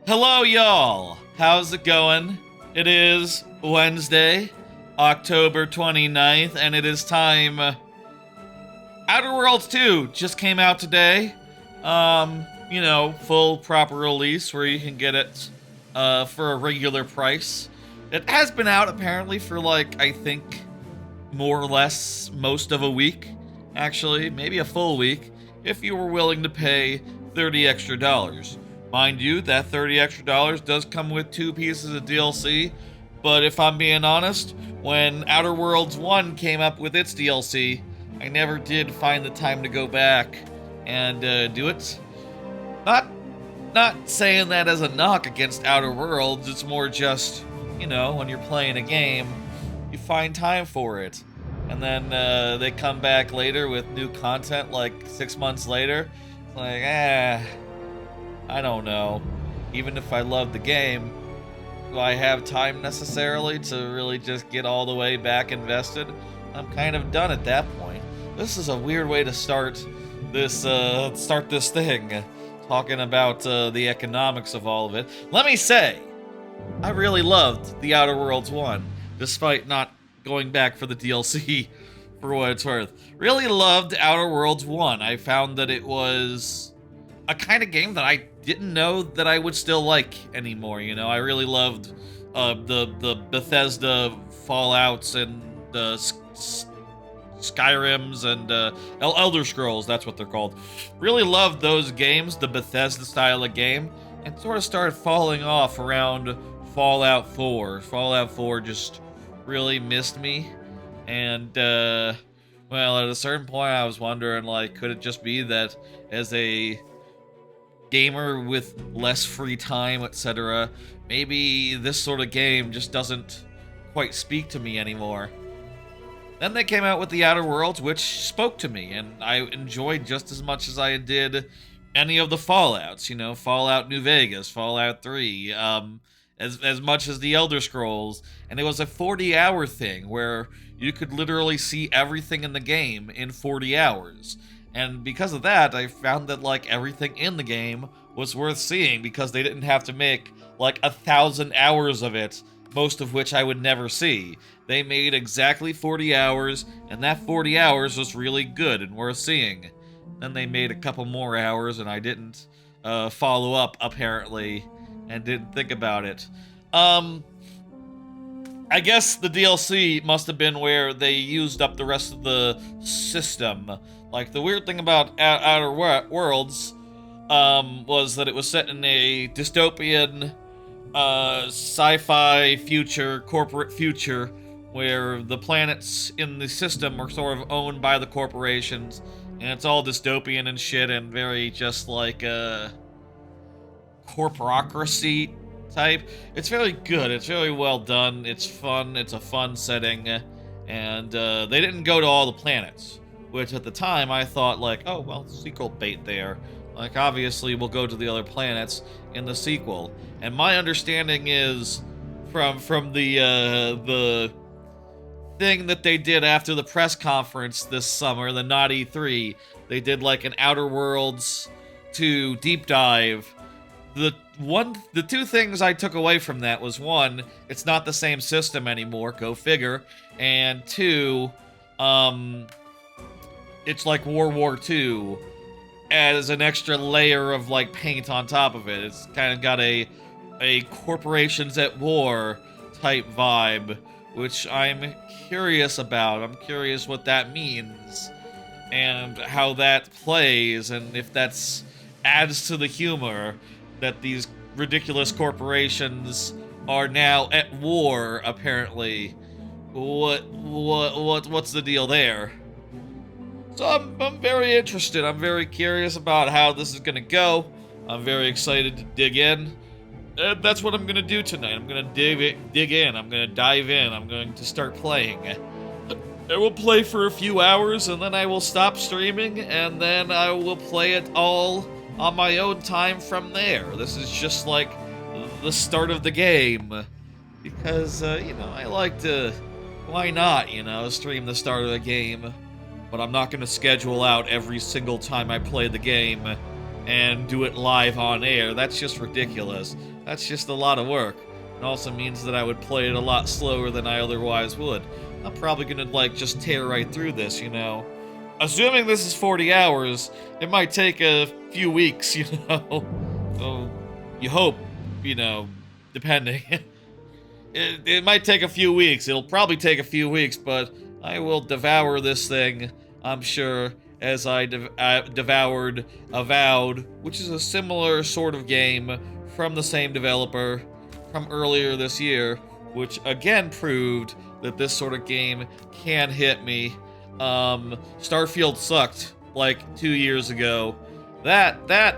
Hello, y'all. How's it going? It is Wednesday, October 29th, and it is time. Outer Worlds 2 just came out today. Full proper release where you can get it for a regular price. It has been out apparently for I think, more or less most of a week. Actually, maybe a full week, if you were willing to pay $30 extra. Mind you, that $30 extra does come with 2 pieces of DLC, but if I'm being honest, when Outer Worlds 1 came up with its DLC, I never did find the time to go back and do it. Not saying that as a knock against Outer Worlds, it's more just, when you're playing a game, you find time for it. And then they come back later with new content 6 months later. It's I don't know. Even if I love the game, do I have time necessarily to really just get all the way back invested? I'm kind of done at that point. This is a weird way to start this thing, talking about the economics of all of it. Let me say, I really loved The Outer Worlds 1, despite not going back for the DLC for what it's worth. Really loved Outer Worlds 1. I found that it was a kind of game that I didn't know that I would still like anymore. I really loved the Bethesda Fallouts and the Skyrims and Elder Scrolls, that's what they're called. Really loved those games, the Bethesda style of game, and sort of started falling off around Fallout 4. Fallout 4 just really missed me, and at a certain point I was wondering, could it just be that as a gamer with less free time, etc., maybe this sort of game just doesn't quite speak to me anymore. Then they came out with The Outer Worlds, which spoke to me, and I enjoyed just as much as I did any of the Fallouts, Fallout New Vegas, Fallout 3, as much as the Elder Scrolls, and it was a 40-hour thing where you could literally see everything in the game in 40 hours. And because of that, I found that, everything in the game was worth seeing because they didn't have to make, 1,000 hours of it, most of which I would never see. They made exactly 40 hours, and that 40 hours was really good and worth seeing. Then they made a couple more hours, and I didn't follow up, apparently, and didn't think about it. I guess the DLC must have been where they used up the rest of the system. The weird thing about Outer Worlds was that it was set in a dystopian sci-fi future, corporate future, where the planets in the system are sort of owned by the corporations, and it's all dystopian and shit, and very just corporocracy type. It's very good. It's very well done. It's fun. It's a fun setting, and they didn't go to all the planets, which at the time I thought oh well, sequel bait there. Obviously we'll go to the other planets in the sequel. And my understanding is from the thing that they did after the press conference this summer, the not E3, they did an Outer Worlds 2 deep dive. The 2 things I took away from that was, 1, it's not the same system anymore, go figure, and 2, it's like World War II as an extra layer of paint on top of it. It's kind of got a corporations at war type vibe, which I'm curious about. I'm curious what that means and how that plays, and if that's adds to the humor that these ridiculous corporations are now at war, apparently. What's the deal there? So I'm very interested. I'm very curious about how this is gonna go. I'm very excited to dig in. And that's what I'm gonna do tonight. I'm gonna dig in. I'm gonna dive in. I'm going to start playing. I will play for a few hours, and then I will stop streaming, and then I will play it all on my own time from there. This is just the start of the game. Because, I like to... Why not, stream the start of the game? But I'm not going to schedule out every single time I play the game and do it live on air. That's just ridiculous. That's just a lot of work. It also means that I would play it a lot slower than I otherwise would. I'm probably gonna, like, just tear right through this, you know? Assuming this is 40 hours, it might take a few weeks, you know? So, you hope, you know, depending. It might take a few weeks. It'll probably take a few weeks, but I will devour this thing, I'm sure, as I devoured Avowed, which is a similar sort of game from the same developer from earlier this year, which again proved that this sort of game can hit me. Starfield sucked like 2 years ago. That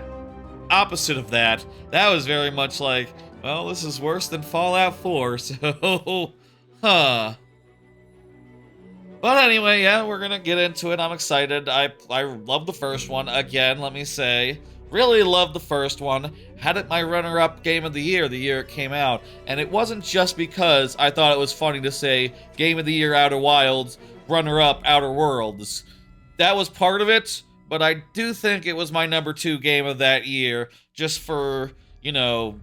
opposite of that was very much like, well, this is worse than Fallout 4, so, huh. But anyway, yeah, we're gonna get into it. I'm excited. I love the first one. Again, let me say, really loved the first one. Had it my runner-up game of the year it came out. And it wasn't just because I thought it was funny to say Game of the Year Outer Wilds, runner-up Outer Worlds. That was part of it, but I do think it was my number 2 game of that year, just for, you know,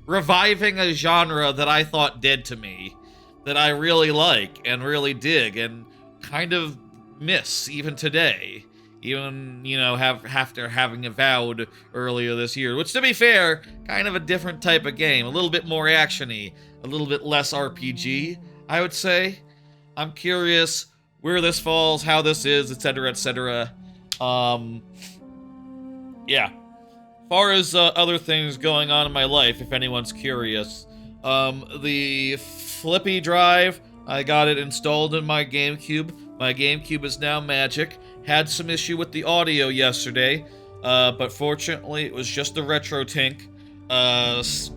reviving a genre that I thought dead to me, that I really like and really dig and kind of miss even today. Even, you know, after having Avowed earlier this year, which, to be fair, kind of a different type of game, a little bit more action-y, a little bit less RPG, I would say. I'm curious where this falls, how this is, etc., etc. Yeah. As far as other things going on in my life, if anyone's curious, the Flippy drive, I got it installed in my GameCube. My GameCube is now magic. Had some issue with the audio yesterday, but fortunately it was just the retro tink,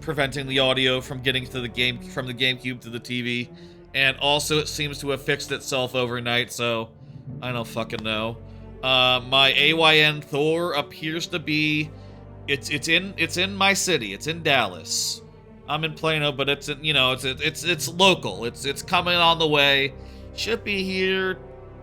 preventing the audio from getting to the from the GameCube to the TV. And also it seems to have fixed itself overnight, so I don't fucking know. My AYN Thor appears to be, it's in my city. It's in Dallas. I'm in Plano, but it's in, you know, it's local. It's coming on the way. Should be here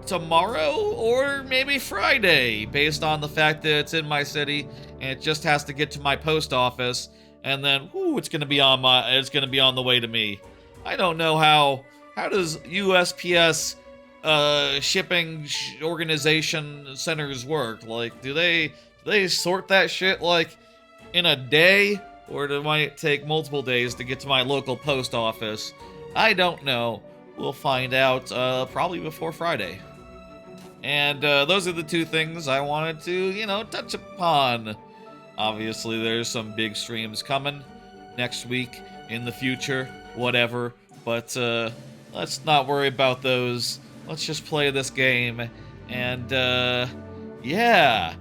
tomorrow or maybe Friday, based on the fact that it's in my city and it just has to get to my post office, and then it's gonna be on the way to me. I don't know how does USPS shipping organization centers work? Like, do they sort that shit like in a day, or might it take multiple days to get to my local post office? I don't know. We'll find out probably before Friday. And those are the 2 things I wanted to, you know, touch upon. Obviously, there's some big streams coming next week, in the future, whatever. But let's not worry about those. Let's just play this game. And, yeah.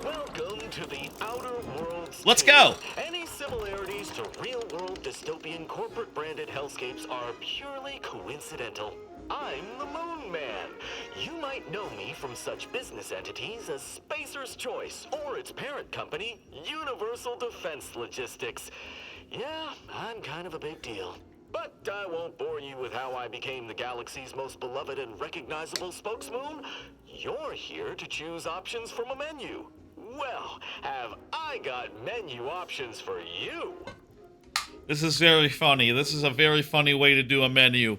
Welcome to the Outer Worlds. Let's go! Any similarities to real-world dystopian corporate-branded hellscapes are purely coincidental. I'm the Moon Man. You might know me from such business entities as Spacer's Choice or its parent company, Universal Defense Logistics. Yeah, I'm kind of a big deal. But I won't bore you with how I became the galaxy's most beloved and recognizable spokesmoon. You're here to choose options from a menu. Well, have I got menu options for you? This is very funny. This is a very funny way to do a menu.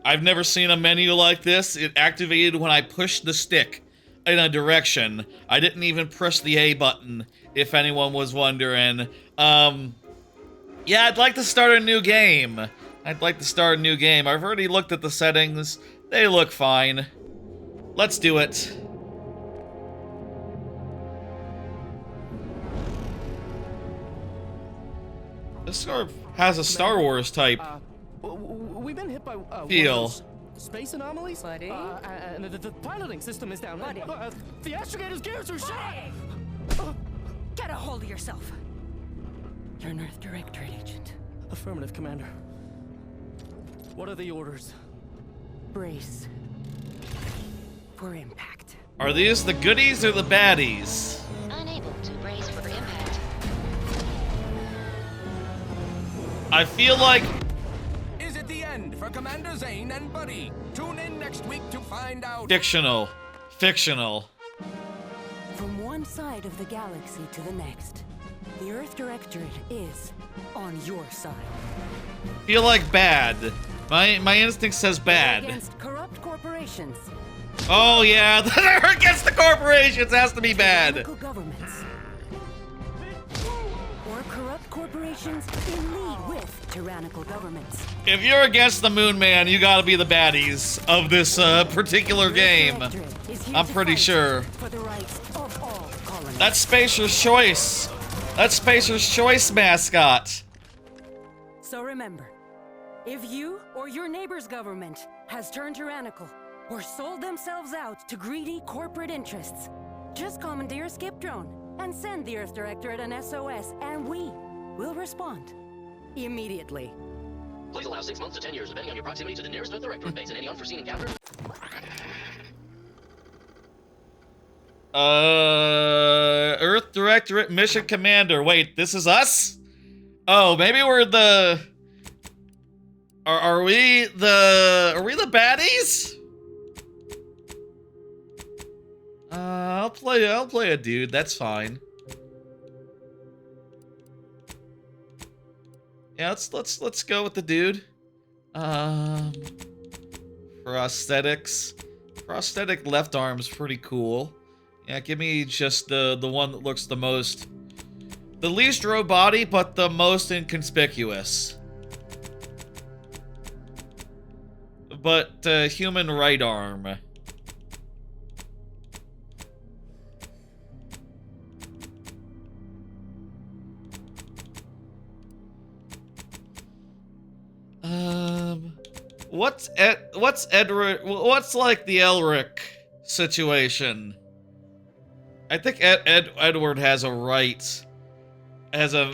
I've never seen a menu like this. It activated when I pushed the stick in a direction. I didn't even press the A button, if anyone was wondering. Yeah, I'd like to start a new game. I've already looked at the settings. They look fine. Let's do it. This sort of has a Star Wars type We've been hit by feel. Space anomalies? Buddy? And the piloting system is down. Buddy? The astrogator's gears are shot! Get a hold of yourself. You're an Earth Directorate agent. Affirmative, Commander. What are the orders? Brace for impact. Are these the goodies or the baddies? Unable to brace for impact. I feel like Is it the end for Commander Zane and Buddy? Tune in next week to find out. Fictional. Fictional. From one side of the galaxy to the next, the Earth Directorate is on your side. Feel like bad. My instinct says bad. Against corrupt corporations. Oh yeah, they're against the corporations. Has to be bad. Tyrannical governments. Or corrupt corporations in league with tyrannical governments. If you're against the Moon Man, you gotta be the baddies of this particular game. I'm pretty sure. For the rights of all colonists. That's Spacer's Choice. That's Spacer's Choice mascot. So remember, if you or your neighbor's government has turned tyrannical or sold themselves out to greedy corporate interests, just commandeer a skip drone and send the Earth Directorate an SOS, and we will respond immediately. Please allow 6 months to 10 years, depending on your proximity to the nearest Earth Directorate base and any unforeseen encounter. Earth Directorate Mission Commander. Wait, this is us? Oh, maybe we're the... Are we the baddies? I'll play a dude, that's fine. Yeah, let's go with the dude. Prosthetics. Prosthetic left arm's pretty cool. Yeah, give me just the one that looks the least robot-y, but the most inconspicuous. But human right arm. What's Edward? What's like the Elric situation? I think Edward has a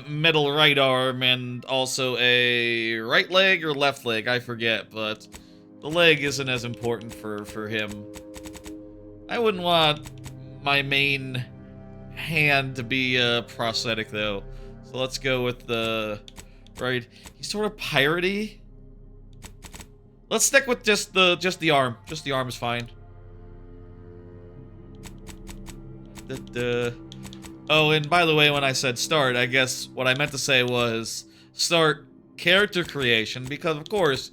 middle right arm and also a right leg or left leg, I forget, but the leg isn't as important for him. I wouldn't want my main hand to be prosthetic though, so let's go with the right. He's sort of piratey. Let's stick with just the arm. Just the arm is fine. Oh, and by the way, when I said start, I guess what I meant to say was start character creation, because of course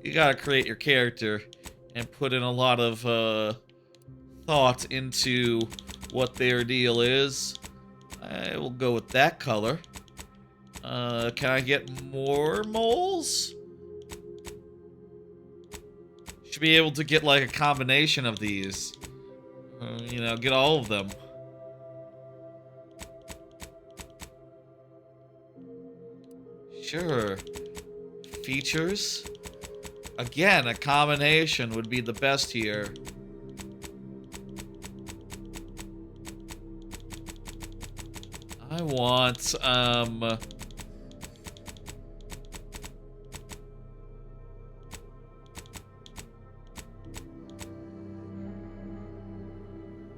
you gotta create your character and put in a lot of thought into what their deal is. I will go with that color. Can I get more moles? Should be able to get like a combination of these. You know, get all of them. Sure. Features. Again, a combination would be the best here. I want,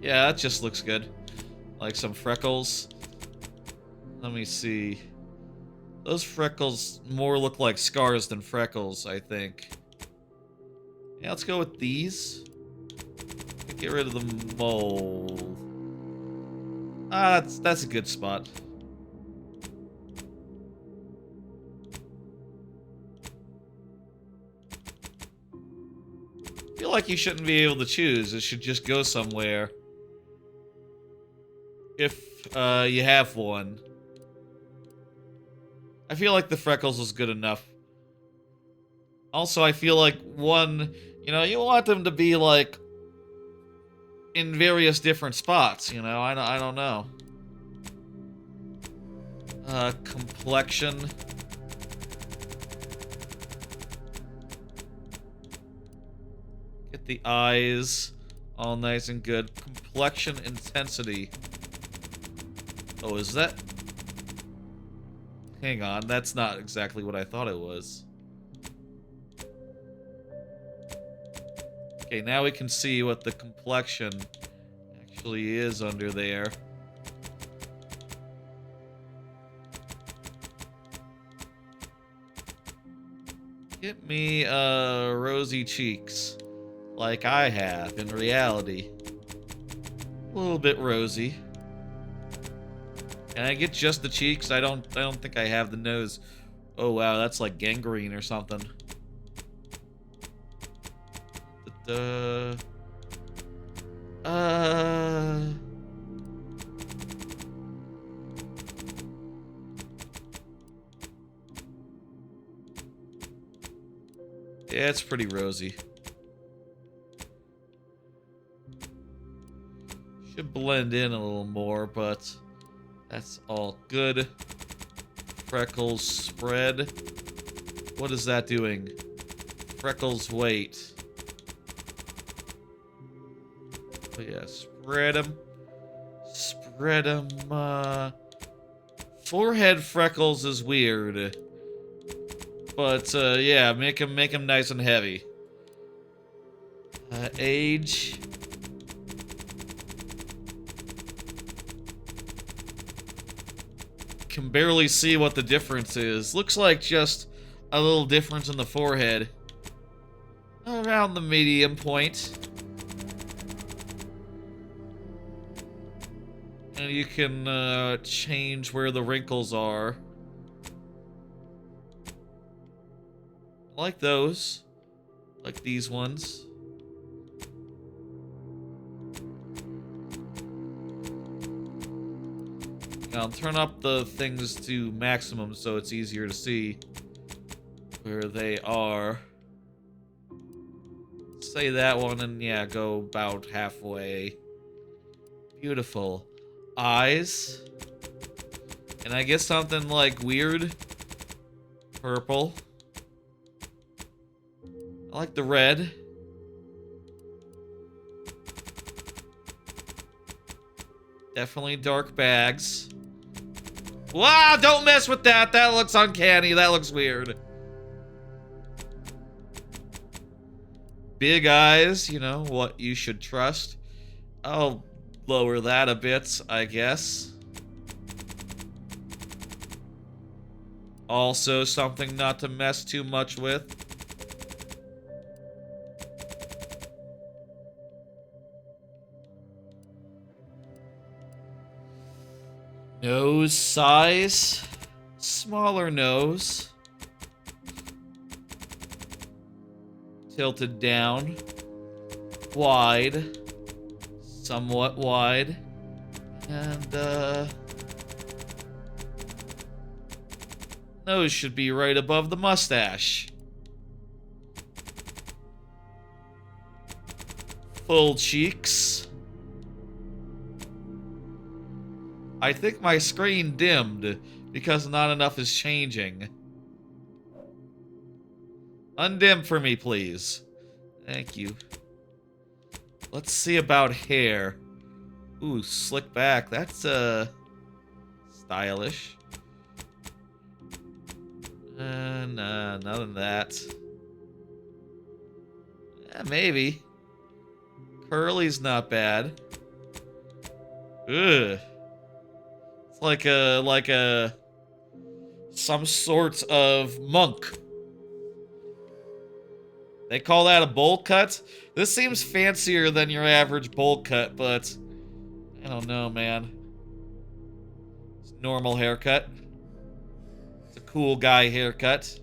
yeah, that just looks good. Like some freckles. Let me see. Those freckles more look like scars than freckles, I think. Yeah, let's go with these. Get rid of the mole. Ah, that's a good spot. I feel like you shouldn't be able to choose. It should just go somewhere. If you have one. I feel like the freckles was good enough. Also, I feel like one, you know, you want them to be like in various different spots, you know. I don't know. Complexion. Get the eyes all nice and good. Complexion intensity. Oh, is that? Hang on, that's not exactly what I thought it was. Okay, now we can see what the complexion actually is under there. Get me, rosy cheeks. like I have in reality. A little bit rosy. Can I get just the cheeks? I don't think I have the nose. Oh wow, that's like gangrene or something. Yeah, it's pretty rosy. Should blend in a little more, but that's all good. Freckles spread. What is that doing? Freckles wait. Oh yeah, spread them. Spread them. Forehead freckles is weird. But, yeah, make him nice and heavy. Age. Can barely see what the difference is. Looks like just a little difference in the forehead. Around the medium point. And you can, change where the wrinkles are. I like those. Like these ones. I'll turn up the things to maximum so it's easier to see where they are. Say that one and yeah, go about halfway. Beautiful. Eyes. And I get something like weird purple. I like the red. Definitely dark bags. Wow, don't mess with that. That looks uncanny. That looks weird. Big eyes, you know, what you should trust. I'll lower that a bit, I guess. Also something not to mess too much with. Nose size. Smaller nose. Tilted down. Wide. Somewhat wide. And, nose should be right above the mustache. Full cheeks. I think my screen dimmed because not enough is changing. Undim for me, please. Thank you. Let's see about hair. Ooh, slick back. That's, stylish. Nah, none of that. Yeah, maybe. Curly's not bad. Ugh. It's like some sort of monk. They call that a bowl cut? This seems fancier than your average bowl cut, but I don't know, man. It's a normal haircut. It's a cool guy haircut.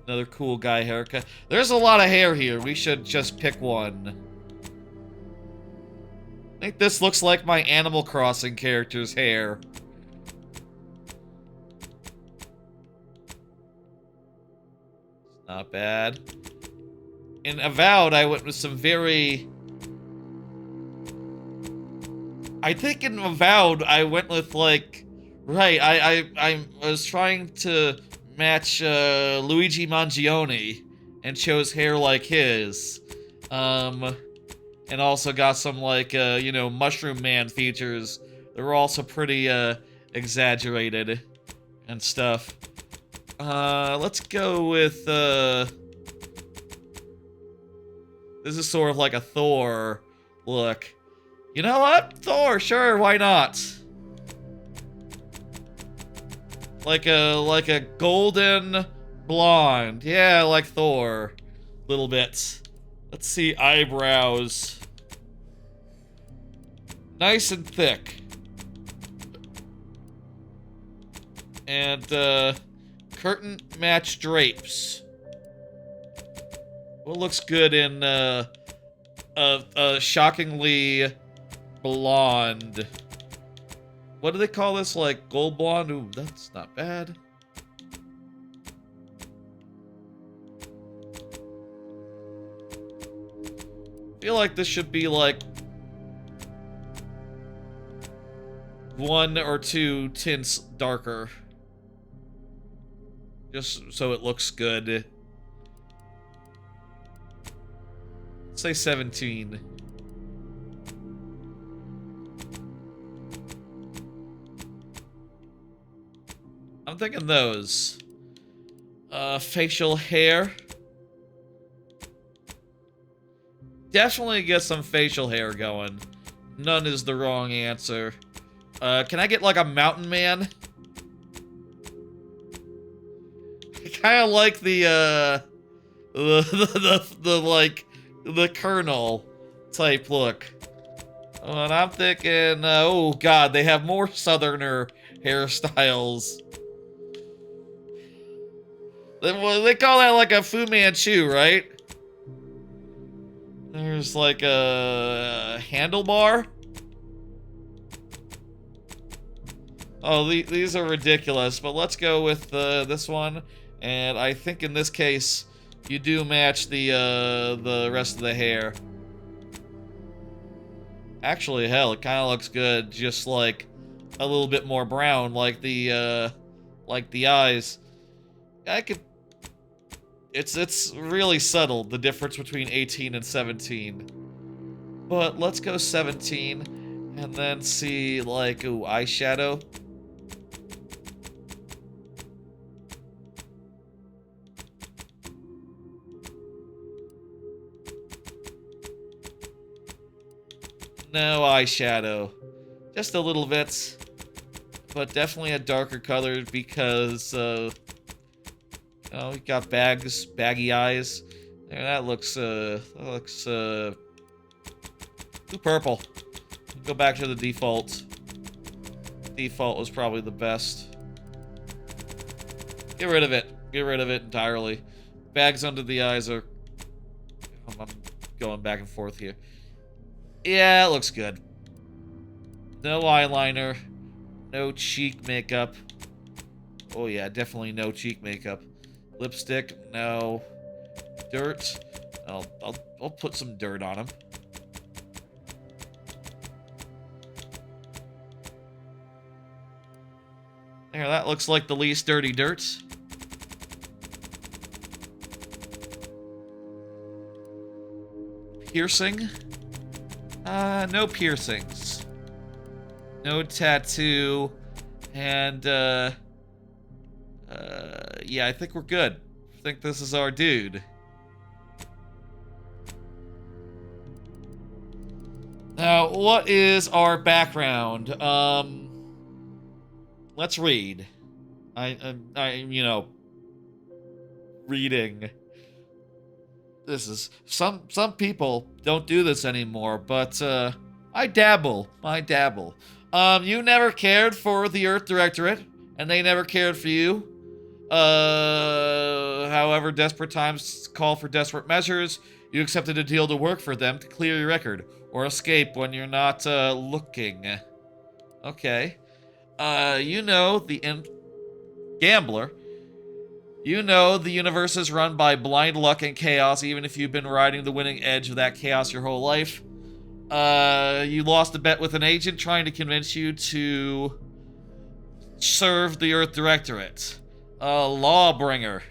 Another cool guy haircut. There's a lot of hair here. We should just pick one. I think this looks like my Animal Crossing character's hair. It's not bad. In Avowed, I went with some very... I think in Avowed, I went with, like... Right, I was trying to match Luigi Mangione and chose hair like his. And also got some, like, you know, Mushroom Man features. They were also pretty, exaggerated and stuff. Let's go with, this is sort of like a Thor look. You know what? Thor, sure, why not? Like a golden blonde. Yeah, like Thor. little bit. Let's see eyebrows. Nice and thick. And curtain match drapes. What looks good in shockingly blonde. What do they call this? Like gold blonde? Ooh, that's not bad. I feel like this should be like 1 or 2 tints darker. Just so it looks good. Let's say 17. I'm thinking those. Facial hair. Definitely get some facial hair going. None is the wrong answer. Can I get like a mountain man? I kind of like the like the colonel type look. And I'm thinking, oh god, they have more southerner hairstyles. They call that like a Fu Manchu, right? There's like a handlebar. Oh, these are ridiculous, but let's go with this one. And I think in this case, you do match the rest of the hair. Actually, hell, it kind of looks good, just like a little bit more brown, like the eyes. I could. It's really subtle, the difference between 18 and 17. But let's go 17, and then see, like, ooh, eyeshadow. No eyeshadow. Just a little bit. But definitely a darker color because, oh, we got baggy eyes. There, that looks too purple. Go back to the default. Default was probably the best. Get rid of it. Get rid of it entirely. Bags under the eyes are... I'm going back and forth here. Yeah, it looks good. No eyeliner. No cheek makeup. Oh yeah, definitely no cheek makeup. Lipstick, no. Dirt. I'll put some dirt on him. There, that looks like the least dirty dirt. Piercing? No piercings. No tattoo. And, yeah, I think we're good. I think this is our dude. Now, what is our background? Let's read. You know, reading. This is some people don't do this anymore, but I dabble. You never cared for the Earth Directorate, and they never cared for you. However, desperate times call for desperate measures. You accepted a deal to work for them to clear your record or escape when you're not looking. Okay. You know the gambler. You know the universe is run by blind luck and chaos, even if you've been riding the winning edge of that chaos your whole life. You lost a bet with an agent trying to convince you to serve the Earth Directorate. A lawbringer.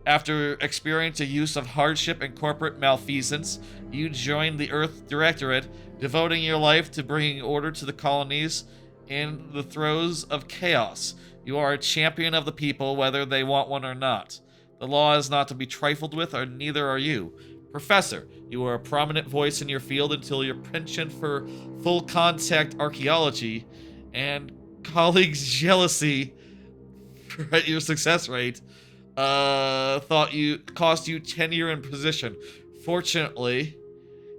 After experiencing a use of hardship and corporate malfeasance, you joined the Earth Directorate, devoting your life to bringing order to the colonies in the throes of chaos. You are a champion of the people, whether they want one or not. The law is not to be trifled with, or neither are you. Professor, you are a prominent voice in your field until your penchant for full contact archaeology and colleagues' jealousy at your success rate thought you cost you tenure and position. Fortunately,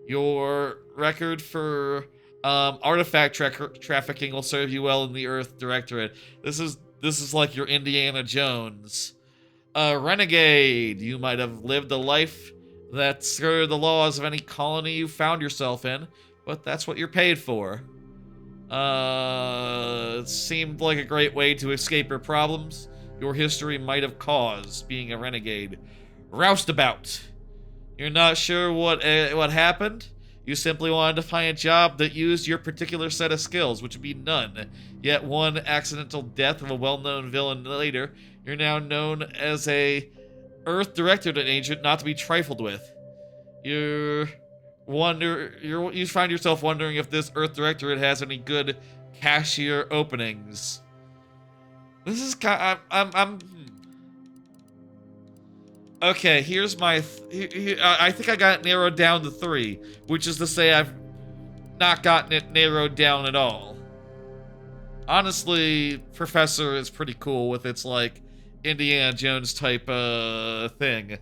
your record for artifact trafficking will serve you well in the Earth Directorate. This is like your Indiana Jones. Renegade, you might have lived a life that skirted the laws of any colony you found yourself in, but that's what you're paid for. It seemed like a great way to escape your problems your history might have caused, being a renegade. Roustabout. You're not sure what happened? You simply wanted to find a job that used your particular set of skills, which would be none. Yet one accidental death of a well-known villain later, you're now known as a Earth Directorate agent not to be trifled with. You find yourself wondering if this Earth Directorate has any good cashier openings. This is kind of, okay, here's my... I think I got it narrowed down to 3, which is to say I've not gotten it narrowed down at all. Honestly, Professor is pretty cool with its, like, Indiana Jones type, thing.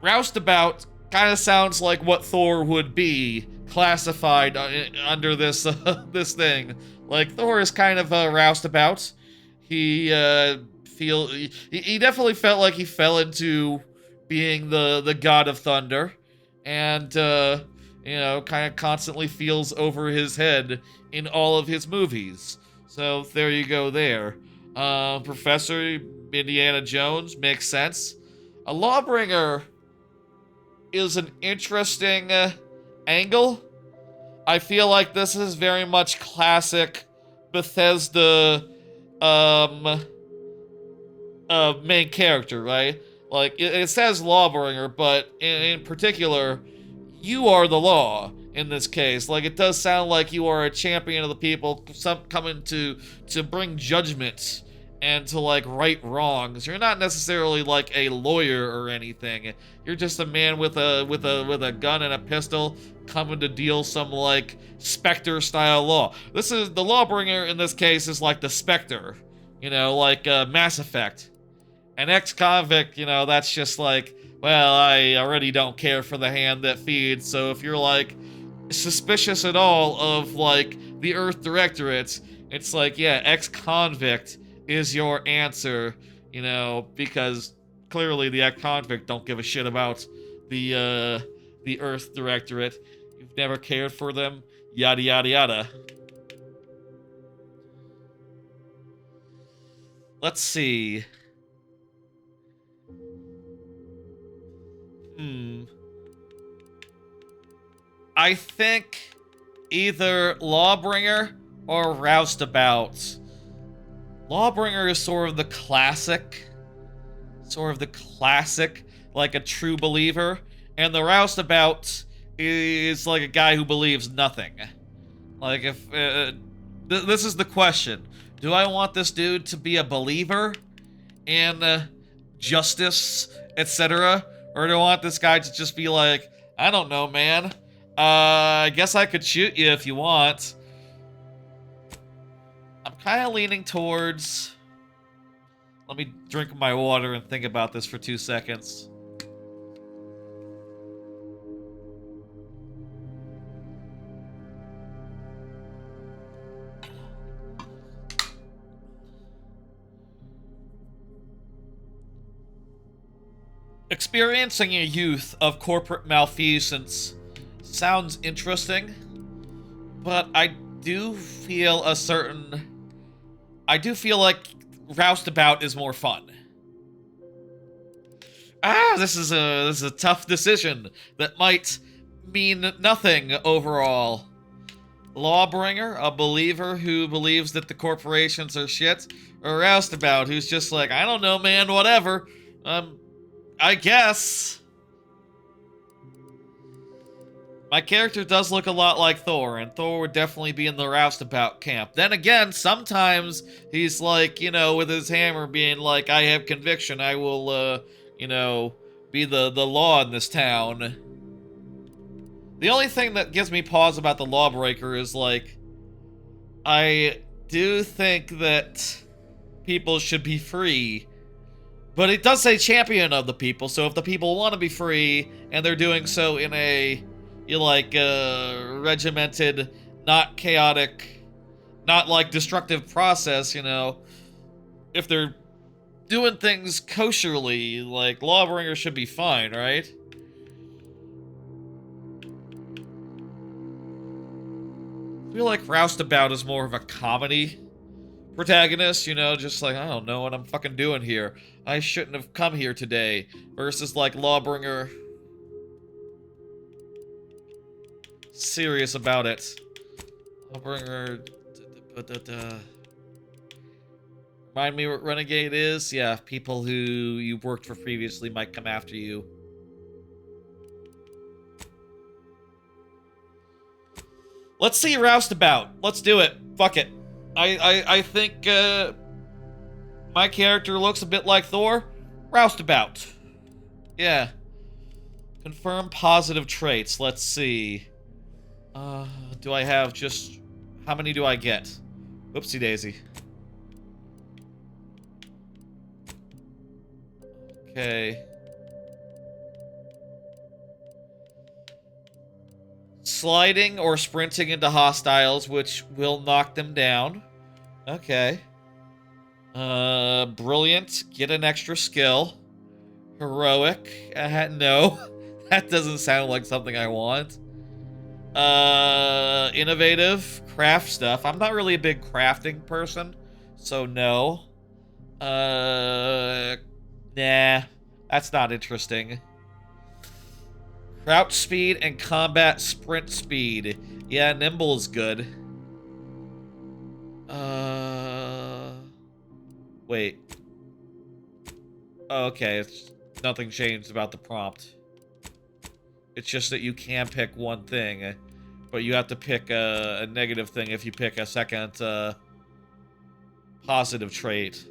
Roustabout kind of sounds like what Thor would be classified under this, this thing. Like, Thor is kind of a roustabout. He definitely felt like he fell into being the god of thunder, and you know, kind of constantly feels over his head in all of his movies. So there you go there. Professor Indiana Jones makes sense. A Lawbringer is an interesting angle. I feel like this is very much classic Bethesda main character, right? Like, it says Lawbringer, but in particular, you are the law in this case. Like, it does sound like you are a champion of the people, coming to bring judgment and to, like, right wrongs. You're not necessarily like a lawyer or anything. You're just a man with a gun and a pistol coming to deal some, like, Spectre style law. This is the Lawbringer in this case is like the Spectre, you know, like Mass Effect. An ex-convict, you know, that's just like, well, I already don't care for the hand that feeds. So if you're like suspicious at all of like the Earth Directorate, it's like, yeah, ex-convict is your answer, you know, because clearly the ex-convict don't give a shit about the Earth Directorate. You've never cared for them, yada yada yada. Let's see. I think either Lawbringer or Roustabout. Lawbringer is sort of the classic, like a true believer, and the Roustabout is like a guy who believes nothing. Like, if this is the question: do I want this dude to be a believer in justice, etc., or do I want this guy to just be like, I don't know, man. I guess I could shoot you if you want. I'm kind of leaning towards... Let me drink my water and think about this for 2 seconds. Experiencing a youth of corporate malfeasance sounds interesting, but I do feel like Roustabout is more fun. This is a tough decision that might mean nothing overall. Lawbringer, a believer who believes that the corporations are shit, or Roustabout, who's just like, I don't know, man, whatever. I guess. My character does look a lot like Thor, and Thor would definitely be in the Roustabout camp. Then again, sometimes he's like, you know, with his hammer being like, I have conviction, I will, you know, be the law in this town. The only thing that gives me pause about the Lawbreaker is, like, I do think that people should be free, But it does say champion of the people, so if the people want to be free, and they're doing so in a, regimented, not chaotic, not, like, destructive process, if they're doing things kosherly, like, Lawbringer should be fine, right? I feel like Roustabout is more of a comedy protagonist, just like, I don't know what I'm fucking doing here. I shouldn't have come here today. Versus, like, Lawbringer. Serious about it. Lawbringer. Remind me what Renegade is? Yeah, people who you've worked for previously might come after you. Let's see Roustabout. Let's do it. Fuck it. I think my character looks a bit like Thor. Roustabout. Yeah. Confirm positive traits. Let's see. Do I have just... How many do I get? Oopsie daisy. Okay. Sliding or sprinting into hostiles, which will knock them down. Okay. Brilliant. Get an extra skill. Heroic. No. That doesn't sound like something I want. Innovative. Craft stuff. I'm not really a big crafting person, so no. Nah. That's not interesting. Crouch speed and combat sprint speed. Yeah, nimble is good. Wait. Oh, okay, nothing changed about the prompt. It's just that you can pick one thing, but you have to pick a negative thing if you pick a second positive trait.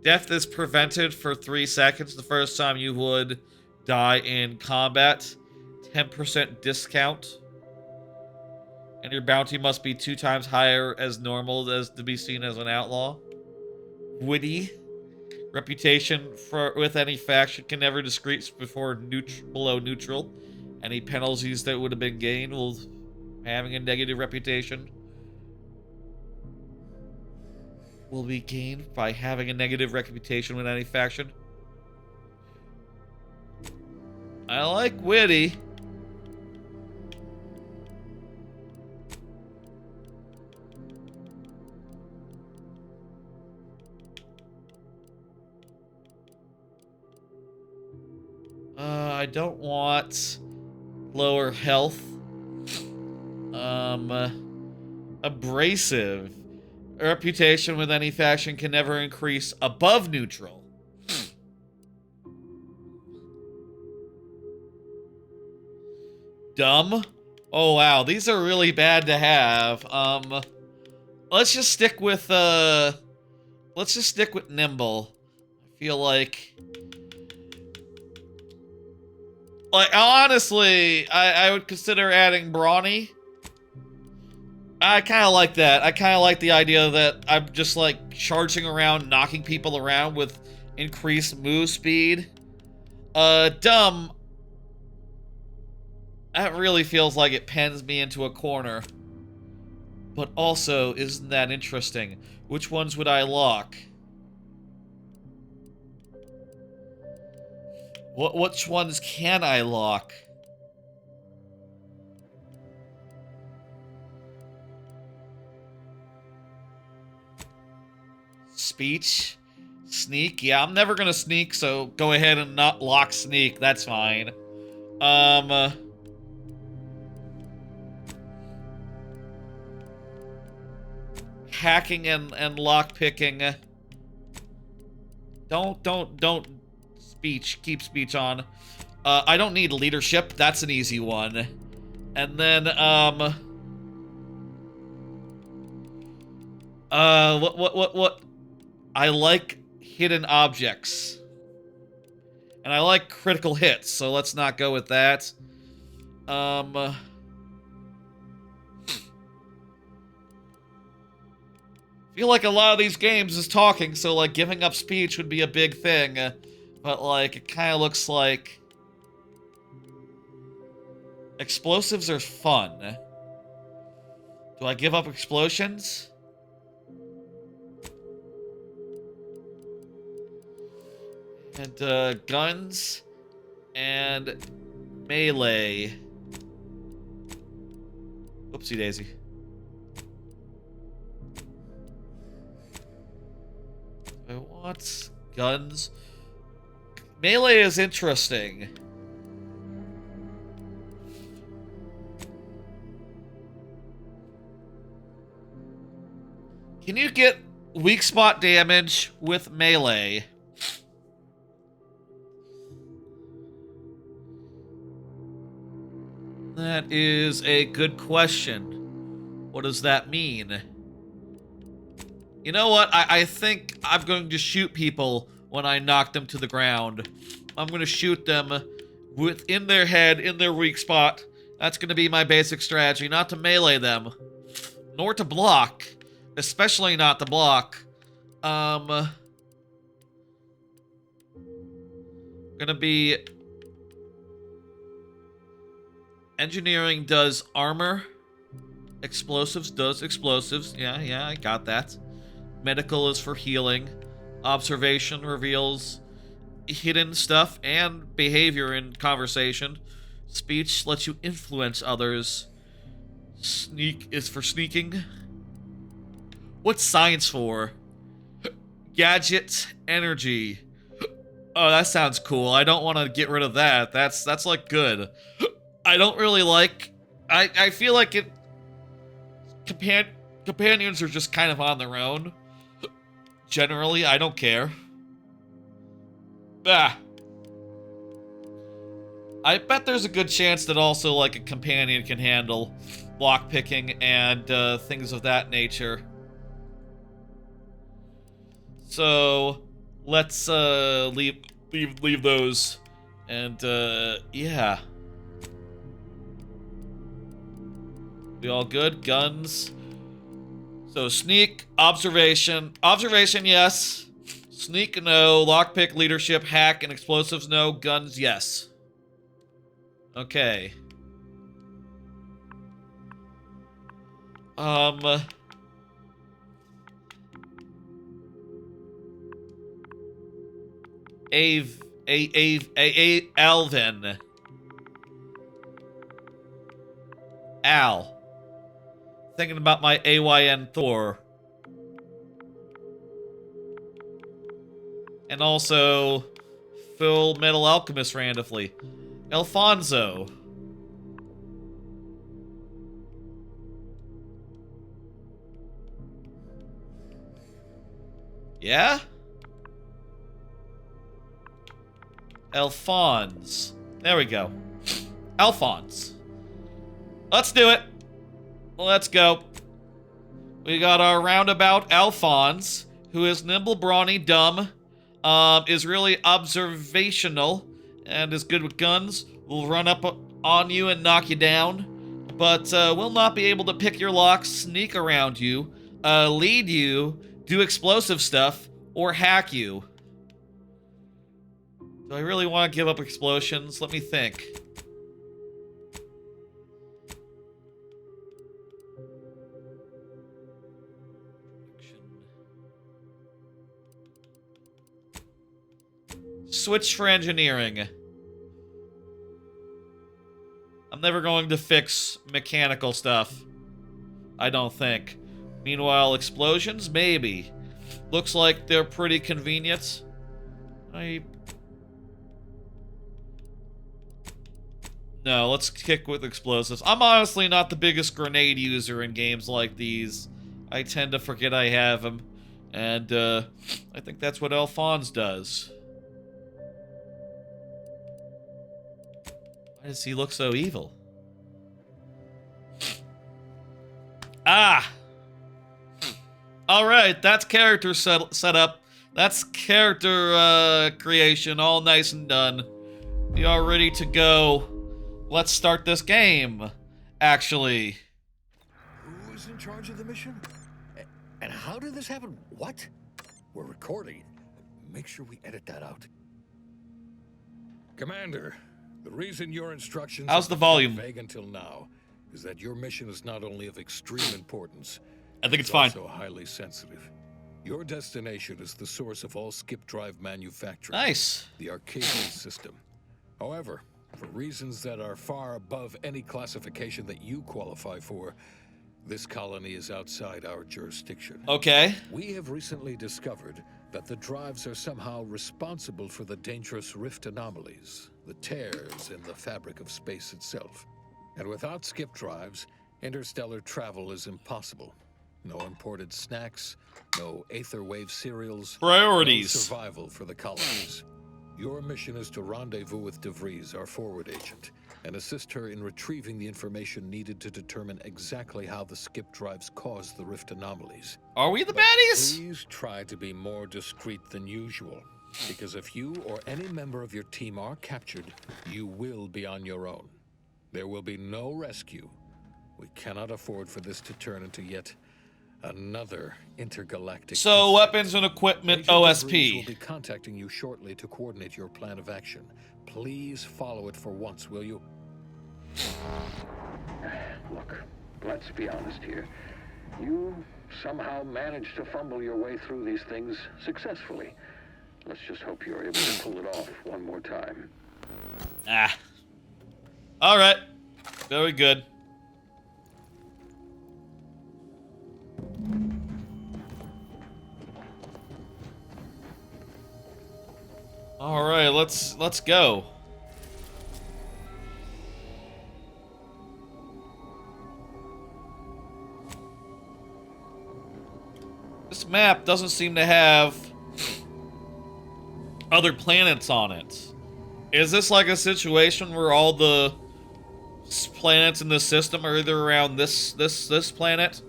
Death is prevented for 3 seconds the first time you would die in combat. 10% discount. And your bounty must be 2 times higher as normal as to be seen as an outlaw. Witty. Reputation with any faction can never decrease below neutral. Any penalties that would have been gained will having a negative reputation will be gained by having a negative reputation with any faction. I like witty. I don't want lower health. Abrasive. Reputation with any faction can never increase above neutral. Dumb. Oh wow, these are really bad to have. Let's just stick with nimble. I feel like honestly, I would consider adding brawny. I kind of like that. I kind of like the idea that I'm just like charging around, knocking people around with increased move speed. Dumb. That really feels like it pens me into a corner. But also, isn't that interesting? Which ones would I lock? Which ones can I lock? Speech? Sneak? Yeah, I'm never gonna sneak, so go ahead and not lock sneak. That's fine. Hacking and lockpicking. Don't speech. Keep speech on. I don't need leadership. That's an easy one. And then, what? I like hidden objects. And I like critical hits, so let's not go with that. feel like a lot of these games is talking, so like giving up speech would be a big thing. But like, it kind of looks like explosives are fun. Do I give up explosions? And guns and melee. Oopsie daisy. I want guns. Melee is interesting. Can you get weak spot damage with melee? That is a good question. What does that mean? You know what? I think I'm going to shoot people when I knock them to the ground. I'm going to shoot them within their head, in their weak spot. That's going to be my basic strategy. Not to melee them, nor to block. Especially not to block. Gonna be... Engineering does armor. Explosives does explosives. Yeah, I got that. Medical is for healing. Observation reveals hidden stuff and behavior in conversation. Speech lets you influence others. Sneak is for sneaking. What's science for? Gadget energy. Oh, that sounds cool. I don't want to get rid of that. That's like good. I don't really like... I feel like it... Companions are just kind of on their own. Generally, I don't care. Ah. I bet there's a good chance that also, like, a companion can handle lockpicking and things of that nature. So, let's leave those. And, yeah. We all good? Guns. So, sneak, observation. Observation, yes. Sneak, no. Lockpick, leadership, hack, and explosives, no. Guns, yes. Okay. Alvin. Al. Thinking about my AYN Thor. And also Full Metal Alchemist randomly. Alfonso. Yeah? Alphonse. There we go. Alphonse. Let's do it. Let's go. We got our roundabout Alphonse, who is nimble, brawny, dumb, is really observational, and is good with guns. Will run up on you and knock you down, but will not be able to pick your locks, sneak around you, lead you, do explosive stuff, or hack you. Do I really want to give up explosions? Let me think. Switch for engineering. I'm never going to fix mechanical stuff. I don't think. Meanwhile, explosions? Maybe. Looks like they're pretty convenient. No, let's kick with explosives. I'm honestly not the biggest grenade user in games like these. I tend to forget I have them. And, I think that's what Alphonse does. Why does he look so evil? Ah! Alright, that's character set up. That's character creation, all nice and done. We are ready to go. Let's start this game, actually. Who's in charge of the mission? And how did this happen? What? We're recording. Make sure we edit that out. Commander, the reason your instructions How's have the been volume? vague until now is that your mission is not only of extreme importance, I think it's fine. also highly sensitive. Your destination is the source of all skip drive manufacturing. Nice. The Arcadian system. However, for reasons that are far above any classification that you qualify for, this colony is outside our jurisdiction. Okay. We have recently discovered that the drives are somehow responsible for the dangerous rift anomalies, the tears in the fabric of space itself. And without skip drives, interstellar travel is impossible. No imported snacks, no aether wave cereals, Priorities. no survival for the colonies. Your mission is to rendezvous with DeVries, our forward agent, and assist her in retrieving the information needed to determine exactly how the skip drives cause the rift anomalies. Are we the But baddies? please try to be more discreet than usual, because if you or any member of your team are captured, you will be on your own. There will be no rescue. We cannot afford for this to turn into yet another intergalactic. So, incident. weapons and equipment Agent DeVries will OSP. be contacting you shortly to coordinate your plan of action. Please follow it for once, will you? Look, let's be honest here. You somehow managed to fumble your way through these things successfully. Let's just hope you're able to pull it off one more time. Ah. Alright. Very good. Alright, let's go. This map doesn't seem to have other planets on it. Is this like a situation where all the planets in the system are either around this planet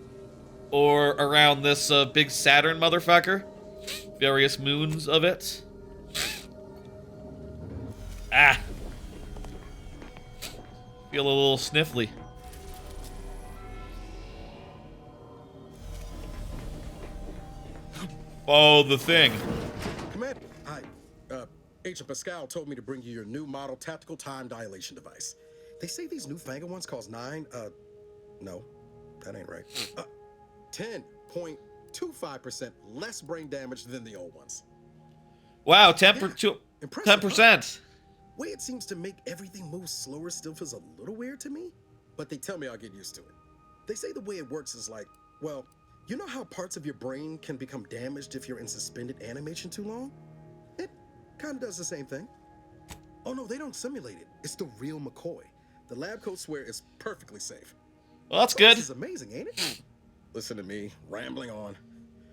or around this big Saturn motherfucker? Various moons of it. Ah. Feel a little sniffly. Oh, the thing. Commander, Agent Pascal told me to bring you your new model tactical time dilation device. They say these newfangled ones cost no, that ain't right. 10.25% less brain damage than the old ones. Wow, Impressive, 10%. Way it seems to make everything move slower still feels a little weird to me, but they tell me I'll get used to it. They say the way it works is like, well, you know how parts of your brain can become damaged if you're in suspended animation too long? It kind of does the same thing. Oh no, they don't simulate it. It's the real McCoy. The lab coats swear it's perfectly safe. Well, that's Oh, good. This is amazing, ain't it? Listen to me, rambling on.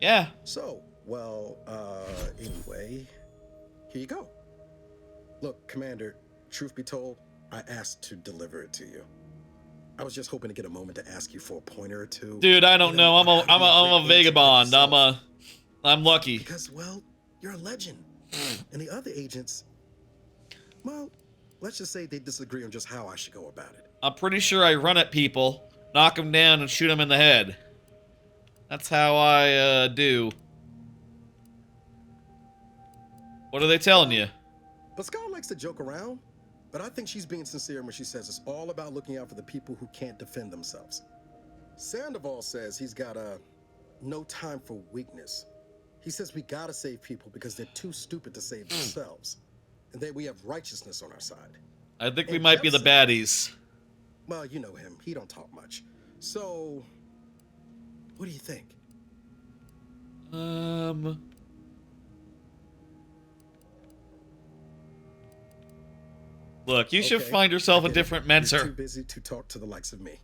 Yeah. So, well, anyway, here you go. Look, Commander, truth be told, I asked to deliver it to you. I was just hoping to get a moment to ask you for a pointer or two. Dude, I don't You know. I'm how to be a great agent like vagabond. yourself. I'm lucky. Because, well, you're a legend. And the other agents, well, let's just say they disagree on just how I should go about it. I'm pretty sure I run at people, knock them down, and shoot them in the head. That's how I do. What are they telling you? Pascal likes to joke around, but I think she's being sincere when she says it's all about looking out for the people who can't defend themselves. Sandoval says he's got no time for weakness. He says we gotta save people because they're too stupid to save themselves, and that we have righteousness on our side. I think we And might be the Jeff baddies. Well, you know him. He don't talk much. So, what do you think? Look, you should Okay, find yourself I a get it. different You're mentor. too busy to talk to the likes of me.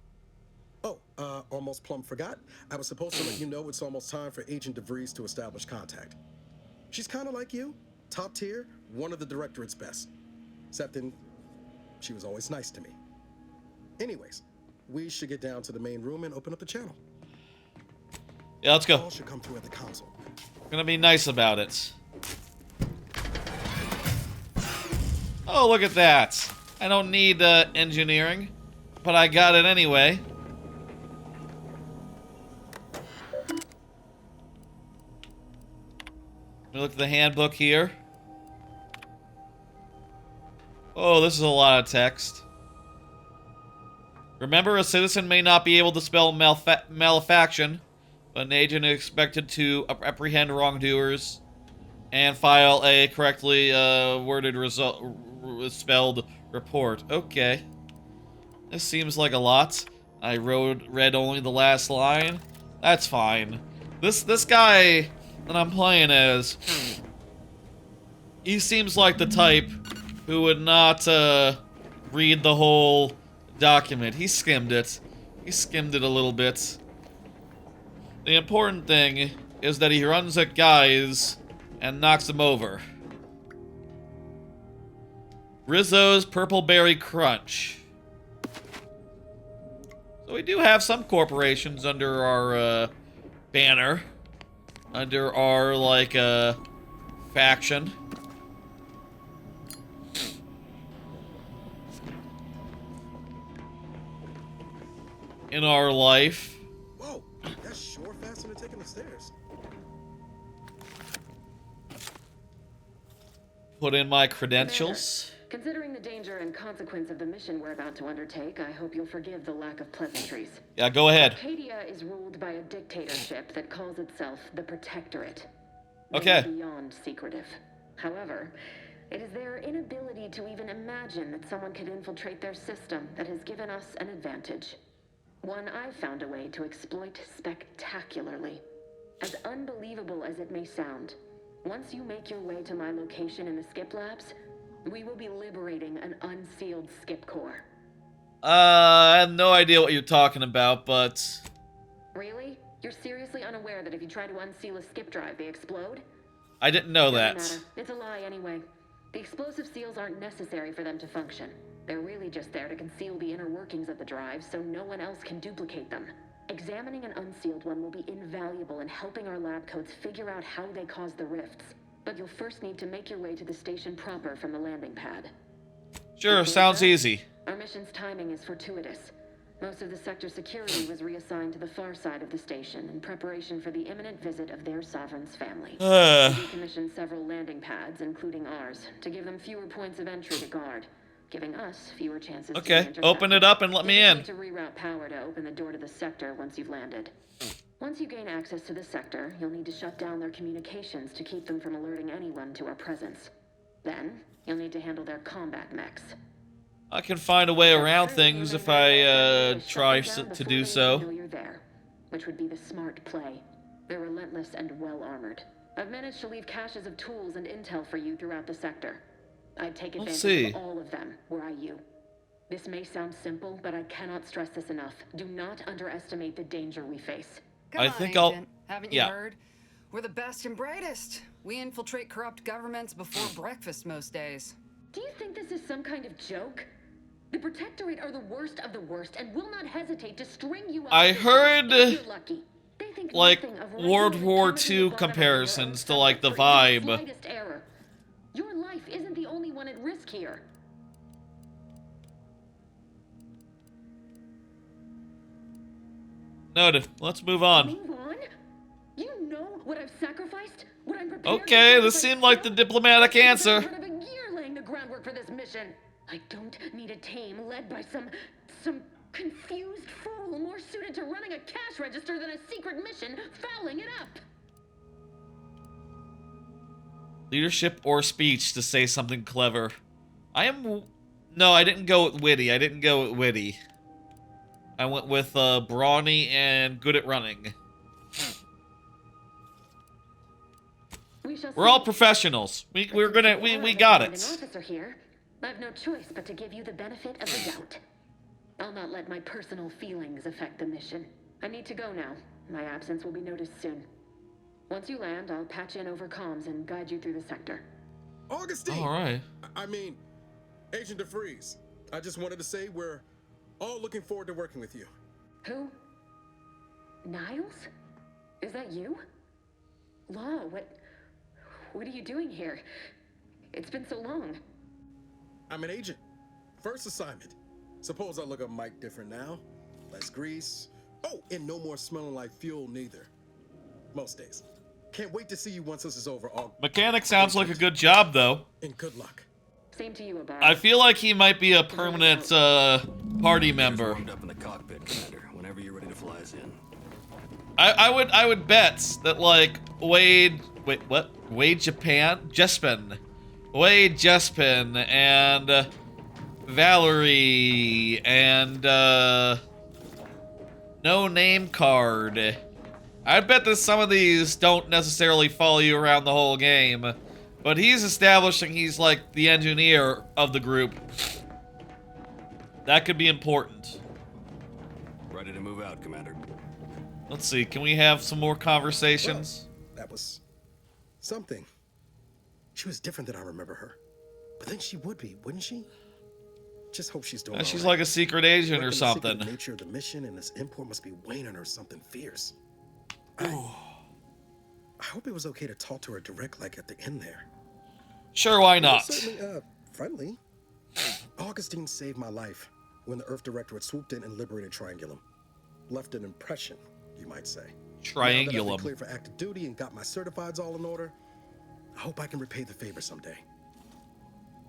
Oh, almost plumb forgot. I was supposed to let you know it's almost time for Agent DeVries to establish contact. She's kind of like you, top tier, one of the Directorate's best. Except she was always nice to me. Anyways, we should get down to the main room and open up the channel. Yeah, let's go. All should come through at the console. Gonna be nice about it. Oh, look at that. I don't need engineering, but I got it anyway. me look at the handbook here. Oh, this is a lot of text. Remember, a citizen may not be able to spell malefaction, but an agent is expected to apprehend wrongdoers and file a correctly worded spelled report. Okay. This seems like a lot. I read only the last line. That's fine. This guy that I'm playing as, he seems like the type who would not read the whole document. He skimmed it. He skimmed it a little bit. The important thing is that he runs at guys and knocks them over. Rizzo's Purple Berry Crunch. So we do have some corporations under our banner. Under our, like, faction. In our life. Whoa, that's sure faster than taking the stairs. Put in my credentials. Considering the danger and consequence of the mission we're about to undertake, I hope you'll forgive the lack of pleasantries. Yeah, go ahead. Arcadia is ruled by a dictatorship that calls itself the Protectorate. Okay. They are beyond secretive. However, it is their inability to even imagine that someone could infiltrate their system that has given us an advantage. One I've found a way to exploit spectacularly. As unbelievable as it may sound, once you make your way to my location in the Skip Labs, we will be liberating an unsealed Skip core. I have no idea what you're talking about, but... Really? You're seriously unaware that if you try to unseal a skip drive, they explode? I didn't know Doesn't that. matter. It's a lie anyway. The explosive seals aren't necessary for them to function. They're really just there to conceal the inner workings of the drive so no one else can duplicate them. Examining an unsealed one will be invaluable in helping our lab coats figure out how they cause the rifts. But you'll first need to make your way to the station proper from the landing pad. Sure, sounds easy. Our mission's timing is fortuitous. Most of the sector security was reassigned to the far side of the station in preparation for the imminent visit of their sovereign's family. We decommissioned several landing pads, including ours, to give them fewer points of entry to guard, giving us fewer chances to intercept. Open it up and let me in. You'll need to reroute power to open the door to the sector once you've landed. Once you gain access to the sector, you'll need to shut down their communications to keep them from alerting anyone to our presence. Then, you'll need to handle their combat mechs. I can find a way around things if I try to do so. Know you're there, which would be the smart play. They're relentless and well-armored. I've managed to leave caches of tools and intel for you throughout the sector. I'd take advantage of all of them, were I you. This may sound simple, but I cannot stress this enough. Do not underestimate the danger we face. Come I on, think Agent. Haven't you heard? We're the best and brightest. We infiltrate corrupt governments before breakfast most days. Do you think this is some kind of joke? The Protectorate are the worst of the worst and will not hesitate to string you up. I heard, if you're lucky. They think like, nothing of World War II comparisons to, like, the vibe. Slightest error. Your life isn't the only one at risk here. Noted. Let's move on. Move on? You know what I've sacrificed? What I'm prepared Okay, to this seemed like the diplomatic answer. I've spent a year laying the groundwork for this mission. I don't need a team led by some confused fool more suited to running a cash register than a secret mission fouling it up. Leadership or speech to say something clever. No, I didn't go with witty. I went with brawny and good at running. We're all professionals. We got it. Officer here. I have no choice but to give you the benefit of the doubt. I'll not let my personal feelings affect the mission. I need to go now. My absence will be noticed soon. Once you land, I'll patch in over comms and guide you through the sector. Augustine! All right. I mean, Agent DeFreeze. I just wanted to say we're all looking forward to working with you. Who? Niles? Is that you? Law, what are you doing here? It's been so long. I'm an agent. First assignment. Suppose I look a mic different now. Less grease. Oh, and no more smelling like fuel neither. Most days. Can't wait to see you once this is over. Mechanic sounds like a good job, though. And good luck. Same to you, Abad. I feel like he might be a permanent party member. Warmed up in the cockpit, Commander. Whenever you're ready to fly us in. I would bet that like Wade Jespin and Valerie and No Name Card. I bet that some of these don't necessarily follow you around the whole game, but he's establishing he's like the engineer of the group. That could be important. Ready to move out, Commander. Let's see, can we have some more conversations? Well, that was something. She was different than I remember her. But then she would be, wouldn't she? Just hope she's doing She's all right. like a secret agent or something. The nature of the mission and this import must be weighing on her something fierce. I hope it was okay to talk to her direct, like at the end there. Sure, why It was not? certainly, friendly. Augustine saved my life when the Earth Directorate swooped in and liberated Triangulum. Left an impression, you might say. Now that I've been Triangulum. cleared for active duty and got my certifieds all in order, I hope I can repay the favor someday.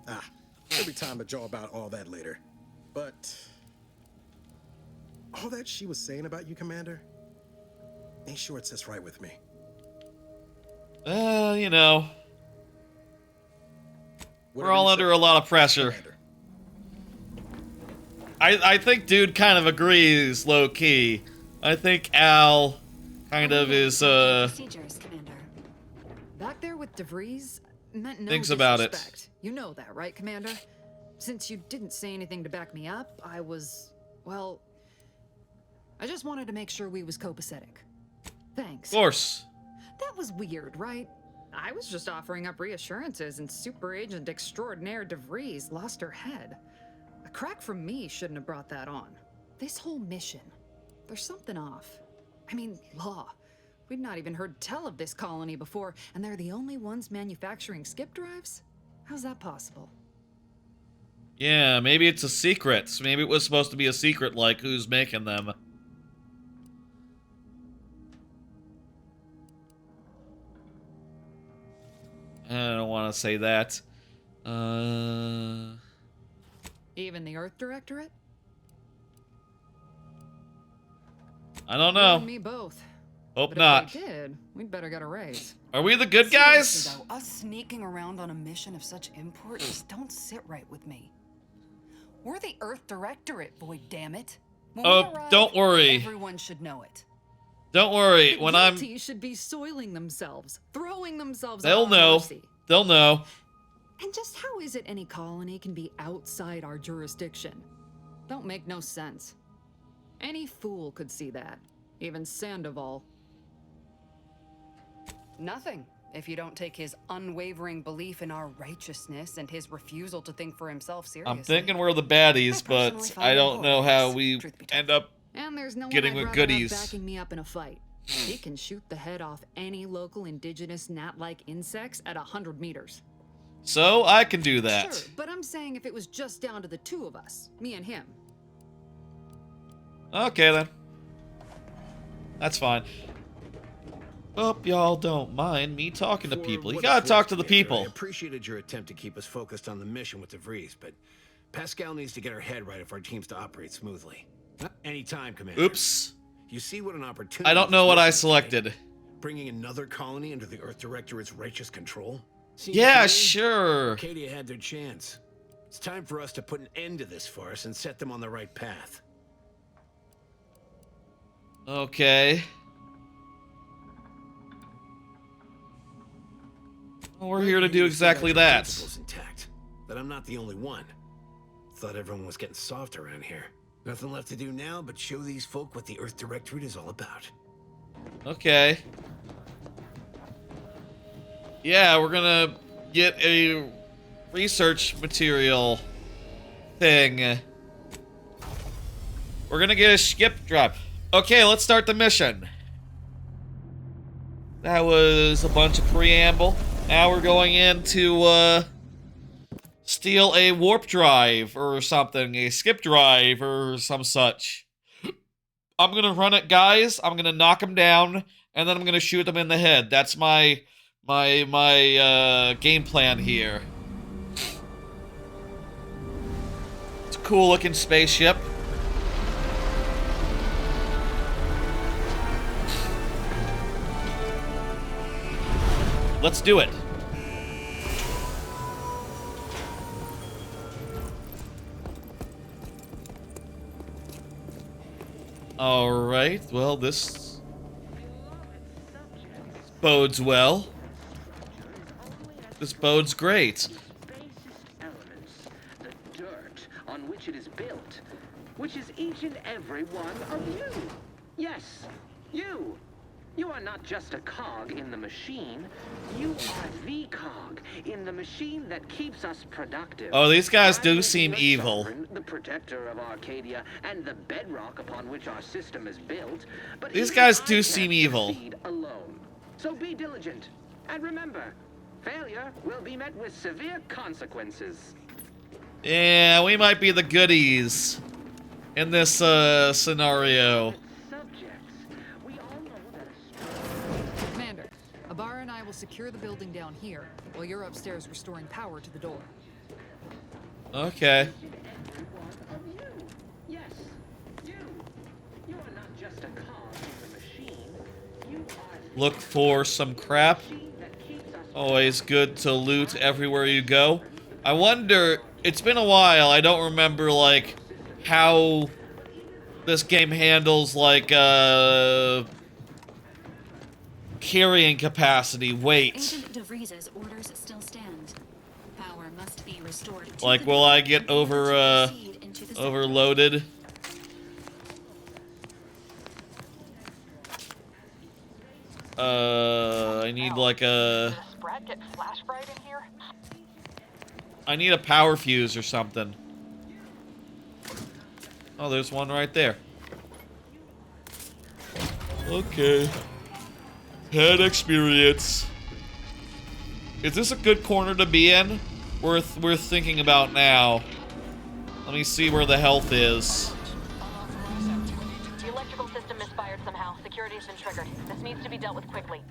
There'll be time to jaw about all that later. But all that she was saying about you, Commander, ain't sure it sits right with me. You know, we're Whatever all you under say, a lot of pressure. Commander. I think dude kind of agrees, low key. I think Al kind of is Procedures, Commander. Back there with DeVries meant no thinks about it. disrespect. You know that, right, Commander? Since you didn't say anything to back me up, I was, well, I just wanted to make sure we was copacetic. Thanks. Of course. That was weird, right? I was just offering up reassurances and Super Agent Extraordinaire DeVries lost her head. A crack from me shouldn't have brought that on. This whole mission, there's something off. I mean, law. We'd not even heard tell of this colony before, and they're the only ones manufacturing skip drives? How's that possible? Yeah, maybe it's a secret. Maybe it was supposed to be a secret, like who's making them. I don't want to say that. Even the Earth Directorate? I don't You and know. me both. Hope But not. if they did, we'd better get a raise. Are we the good guys? Seriously, though, us sneaking around on a mission of such import just don't sit right with me. We're the Earth Directorate, boy, damn it. When we Oh, arrive, don't worry. Everyone should know it. Don't worry. The When I'm... guilty should be soiling themselves, throwing themselves They'll out on know. mercy. They'll know. And just how is it any colony can be outside our jurisdiction? Don't make no sense. Any fool could see that. Even Sandoval. Nothing, if you don't take his unwavering belief in our righteousness and his refusal to think for himself seriously. I'm thinking we're the baddies, I but personally I find don't know how him we truth be told. end up... And there's no Getting one with I'd rather have goodies. backing me up in a fight. He can shoot the head off any local indigenous gnat-like insects at 100 meters. So, I can do that. Sure, but I'm saying if it was just down to the two of us, me and him. Okay, then. That's fine. Hope y'all don't mind me talking to For people. You what gotta it's talk worth, to the Commander, people. I appreciated your attempt to keep us focused on the mission with DeVries, but Pascal needs to get her head right if our team's to operate smoothly. Anytime, Commander. Oops. You see what an opportunity. I don't know what I this is, selected. eh? Bringing another colony under the Earth Directorate's righteous control? Seems Yeah, to me sure. Arcadia had their chance. It's time for us to put an end to this farce and set them on the right path. Okay. Well, we're here to do exactly that. Principles intact. That I'm not the only one. Thought everyone was getting soft around here. Nothing left to do now but show these folk what the Earth Directorate is all about. Okay. Yeah, we're gonna get a research material thing. We're gonna get a skip drop. Okay, let's start the mission. That was a bunch of preamble. Now we're going in to, steal a warp drive or something. A skip drive or some such. I'm gonna run at guys, I'm gonna knock them down, and then I'm gonna shoot them in the head. That's my game plan here. It's a cool looking spaceship. Let's do it. Alright, well, this bodes well. This bodes great. The dirt on which it is built, which is each and every one of you. Yes, you. You are not just a cog in the machine. You are the cog in the machine that keeps us productive. Oh, these guys do seem evil. The protector of Arcadia and the bedrock upon which our system is built. But these guys do seem evil. Alone. So be diligent. And remember, failure will be met with severe consequences. Yeah, we might be the goodies in this scenario. Commander, Ibarra and I will secure the building down here, while you're upstairs restoring power to the door. Okay. Yes, you. You are not just a cog in the machine. You are Look for some crap. Always good to loot everywhere you go. I wonder, it's been a while, I don't remember, like, how this game handles, like, carrying capacity, weight. Agent DeVries's orders still stand. Power must be restored. Like, will I get overloaded? I need like a... I need a power fuse or something. Oh, there's one right there. Okay. Head experience. Is this a good corner to be in? Worth thinking about now. Let me see where the health is. The electrical system misfired somehow. Security's been triggered. This needs to be dealt with quickly.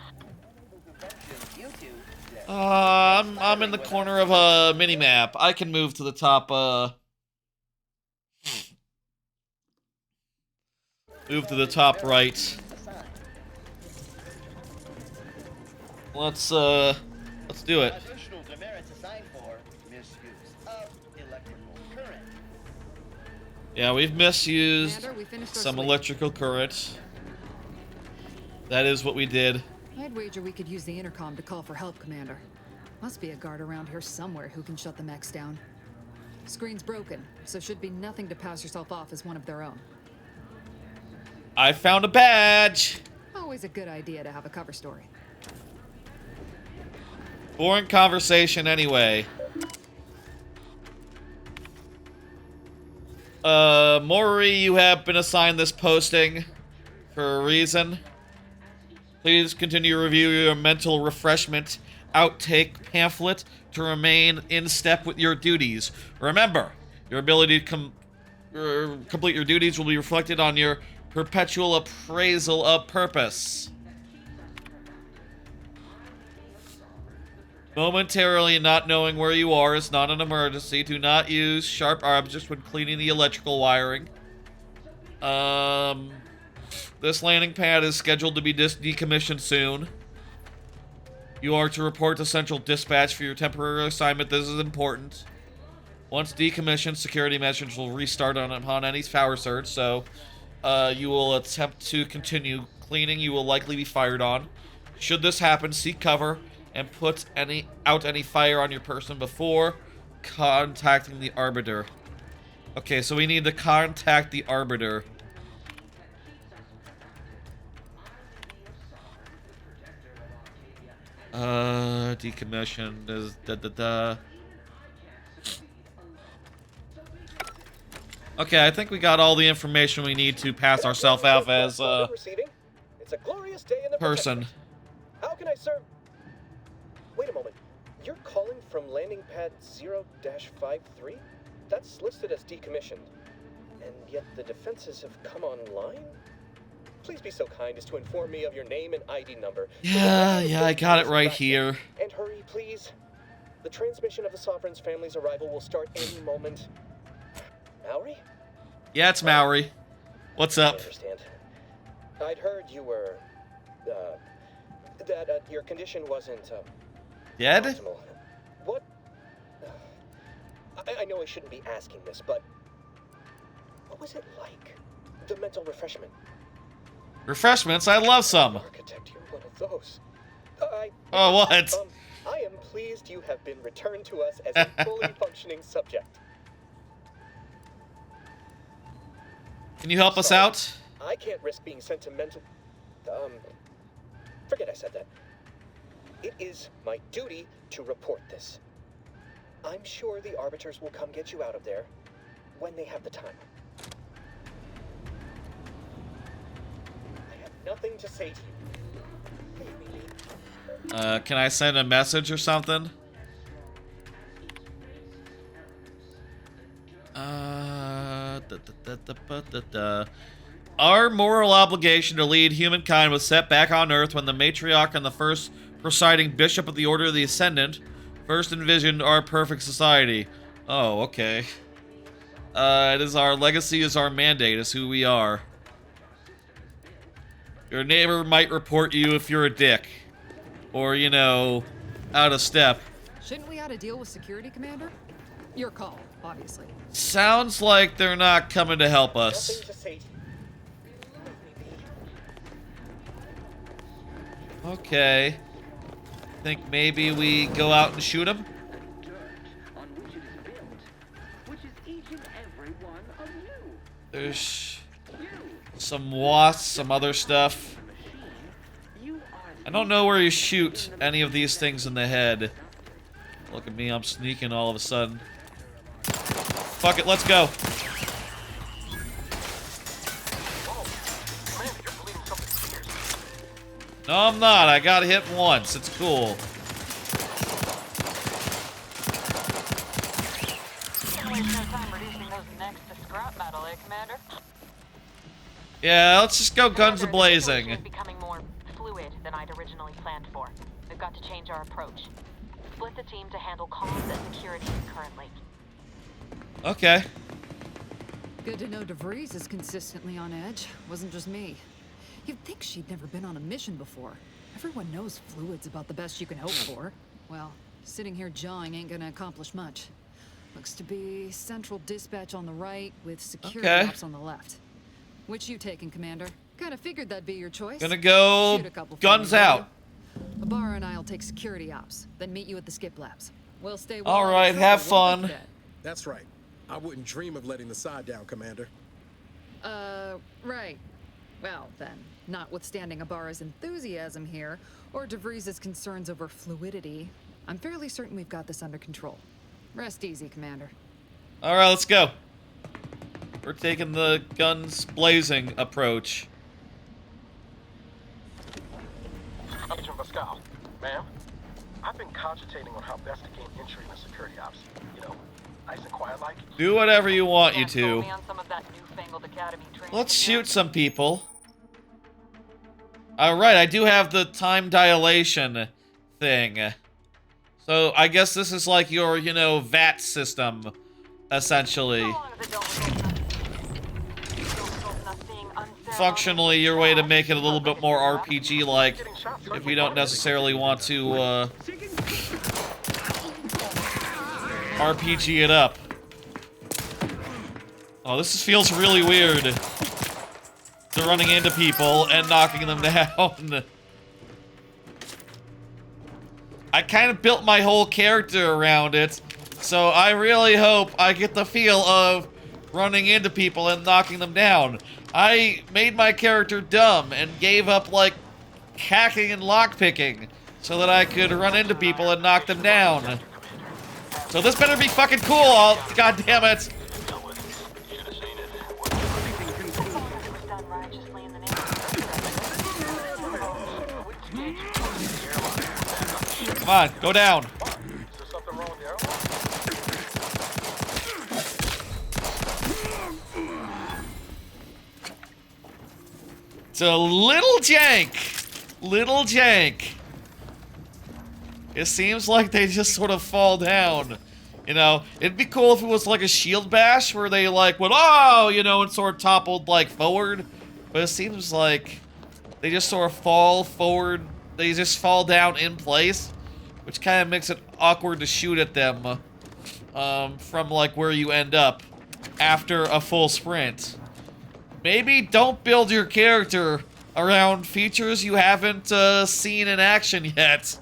I'm in the corner of a mini-map. I can move to the top, move to the top right. Let's do it. Additional demerits assigned for misuse of electrical current. Yeah, we've misused Commander, we finished our some sleep. electrical current. That is what we did. I'd wager we could use the intercom to call for help, Commander. Must be a guard around here somewhere who can shut the mechs down. Screen's broken, so should be nothing to pass yourself off as one of their own. I found a badge! Always a good idea to have a cover story. Boring conversation anyway. Maury, you have been assigned this posting for a reason. Please continue to review your mental refreshment outtake pamphlet to remain in step with your duties. Remember, your ability to complete your duties will be reflected on your perpetual appraisal of purpose. Momentarily not knowing where you are is not an emergency. Do not use sharp objects when cleaning the electrical wiring. This landing pad is scheduled to be decommissioned soon. You are to report to Central Dispatch for your temporary assignment. This is important. Once decommissioned, security measures will restart upon any power surge, so you will attempt to continue cleaning. You will likely be fired on. Should this happen, seek cover and put out any fire on your person before contacting the Arbiter. Okay, so we need to contact the Arbiter. Decommissioned is Okay, I think we got all the information we need to pass ourselves off as a It's a glorious day in the person. How can I serve? Wait a moment. You're calling from landing pad 0-53? That's listed as decommissioned. And yet the defenses have come online? please be so kind as to inform me of your name and ID number. Yeah, I got it right here. And hurry, please. The transmission of the Sovereign's family's arrival will start any moment. Maori? Yeah, it's Maori. What's up? I understand. I'd heard you were, that your condition wasn't, dead? optimal. What? I know I shouldn't be asking this, but what was it like? The mental refreshment. Refreshments? I love some. Architect, you're one of those. Oh, what? I am pleased you have been returned to us as a fully functioning subject. Can you help us out? I can't risk being sent to mental... forget I said that. It is my duty to report this. I'm sure the Arbiters will come get you out of there when they have the time. I have nothing to say to you. Can I send a message or something? Our moral obligation to lead humankind was set back on Earth when the matriarch and the first presiding bishop of the Order of the Ascendant first envisioned our perfect society. Oh, okay. It is our legacy, is our mandate, is who we are. Your neighbor might report you if you're a dick. Or, you know, out of step. Shouldn't we ought to deal with security, Commander? Your call, obviously. Sounds like they're not coming to help us. Nothing to say to you. Okay. Think maybe we go out and shoot him? There's some wasps, some other stuff. I don't know where you shoot any of these things in the head. Look at me, I'm sneaking all of a sudden. Fuck it, let's go. No, I'm not. I got hit once. It's cool. Yeah, let's just go guns a-blazing. Becoming more fluid than I'd originally planned for. We've got to change our approach. Split the team to handle comms and security currently. Okay. Good to know DeVries is consistently on edge. Wasn't just me. You'd think she'd never been on a mission before. Everyone knows fluid's about the best you can hope for. Well, sitting here jawing ain't gonna accomplish much. Looks to be central dispatch on the right with security ops on the left. Which you taking, Commander? Kinda figured that'd be your choice. Gonna go guns out. Ibarra and I'll take security ops, then meet you at the skip labs. We'll stay. All right, have fun. That's right. I wouldn't dream of letting the side down, Commander. Right. Well, then, notwithstanding Ibarra's enthusiasm here, or DeVries' concerns over fluidity, I'm fairly certain we've got this under control. Rest easy, Commander. All right, let's go. We're taking the guns blazing approach. Agent Pascal, ma'am, I've been cogitating on how best to gain entry into security ops. You know, nice and quiet like. Do whatever you want you to. Academy Let's shoot some people. Alright, I do have the time dilation thing. So I guess this is like your, you know, VAT system, essentially. Functionally, your way to make it a little bit more RPG-like, if we don't necessarily want to, RPG it up. Oh, this feels really weird. They're running into people and knocking them down. I kind of built my whole character around it, so I really hope I get the feel of running into people and knocking them down. I made my character dumb and gave up, like, hacking and lockpicking so that I could run into people and knock them down. So this better be fucking cool, god damn it. Come on, go down. It's a little jank. Little jank. It seems like they just sort of fall down. You know, it'd be cool if it was like a shield bash where they like went, oh, you know, and sort of toppled like forward. But it seems like they just sort of fall forward. They just fall down in place, which kind of makes it awkward to shoot at them from like where you end up after a full sprint. Maybe don't build your character around features you haven't seen in action yet.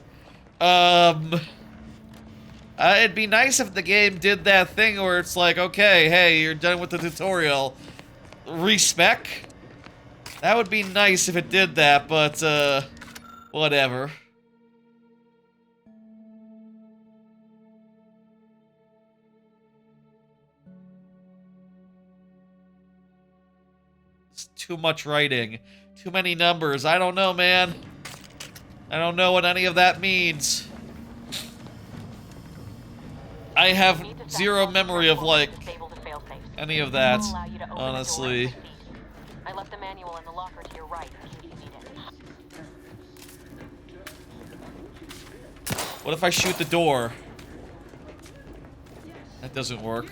It'd be nice if the game did that thing where it's like, okay, hey, you're done with the tutorial. Respec? That would be nice if it did that, but, whatever. It's too much writing. Too many numbers. I don't know, man. I don't know what any of that means. I have zero memory of, like, any of that, honestly. I left the manual in the locker to your right in case you need it. What if I shoot the door? That doesn't work.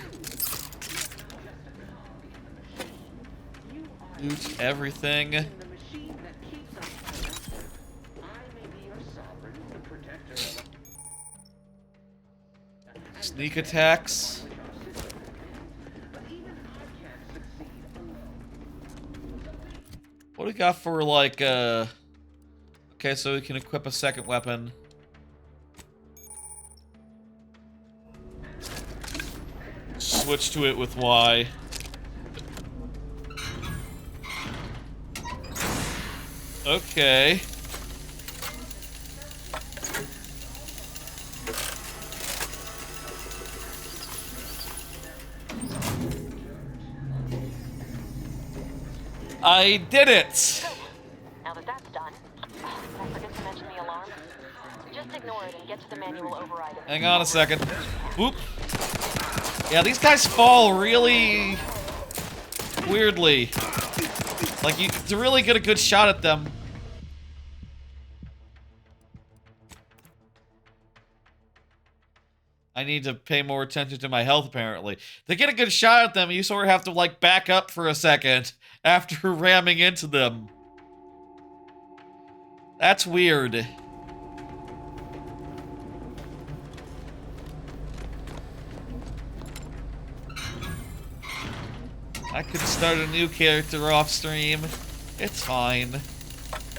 Loot everything. Sneak attacks. What do we got for, like, okay, so we can equip a second weapon. Switch to it with Y. Okay. I did it! Now that that's done, did I forget to mention the alarm? Just ignore it and get to the manual override. Hang on a second. Whoop. Yeah, these guys fall really weirdly. Like, to really get a good shot at them. I need to pay more attention to my health, apparently. To get a good shot at them, you sort of have to, like, back up for a second after ramming into them. That's weird. I could start a new character off stream. It's fine.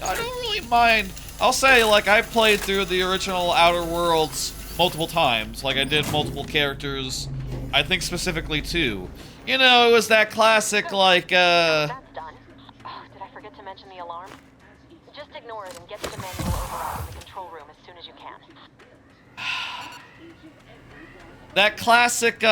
I don't really mind. I'll say, like, I played through the original Outer Worlds multiple times. Like, I did multiple characters. I think specifically 2. You know, it was that classic, like, That's done. Oh, did I forget to mention the alarm? Just ignore it and get to the manual override in the control room as soon as you can. that classic,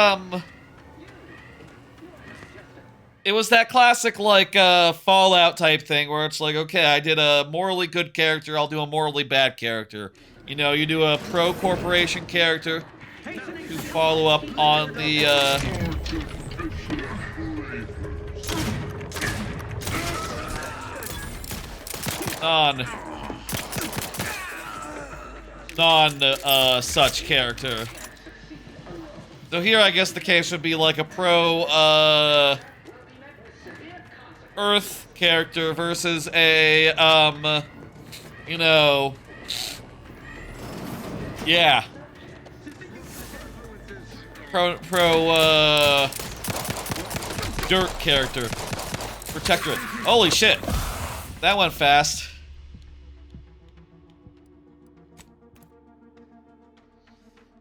it was that classic, like, Fallout type thing where it's like, okay, I did a morally good character, I'll do a morally bad character. You know, you do a pro-corporation character, you follow up on the, such character. So here, I guess the case would be like a pro, Earth character versus a, you know, yeah. Dirt character. Protectorate. Holy shit. That went fast.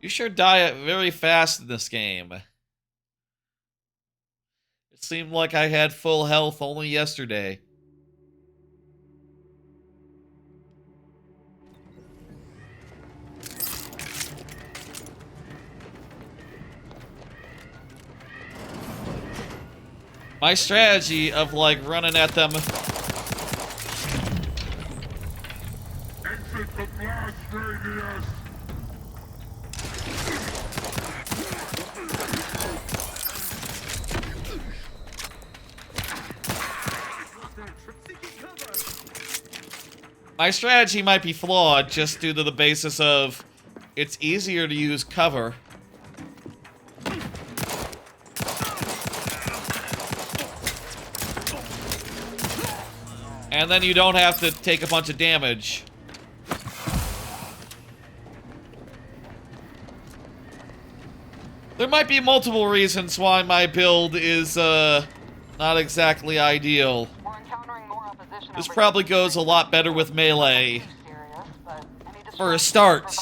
You sure die very fast in this game. It seemed like I had full health only yesterday. My strategy of, like, running at them... Exit the blast radius! My strategy might be flawed just due to the basis of it's easier to use cover. And then you don't have to take a bunch of damage. There might be multiple reasons why my build is, not exactly ideal. This probably goes a lot better with melee. For a start.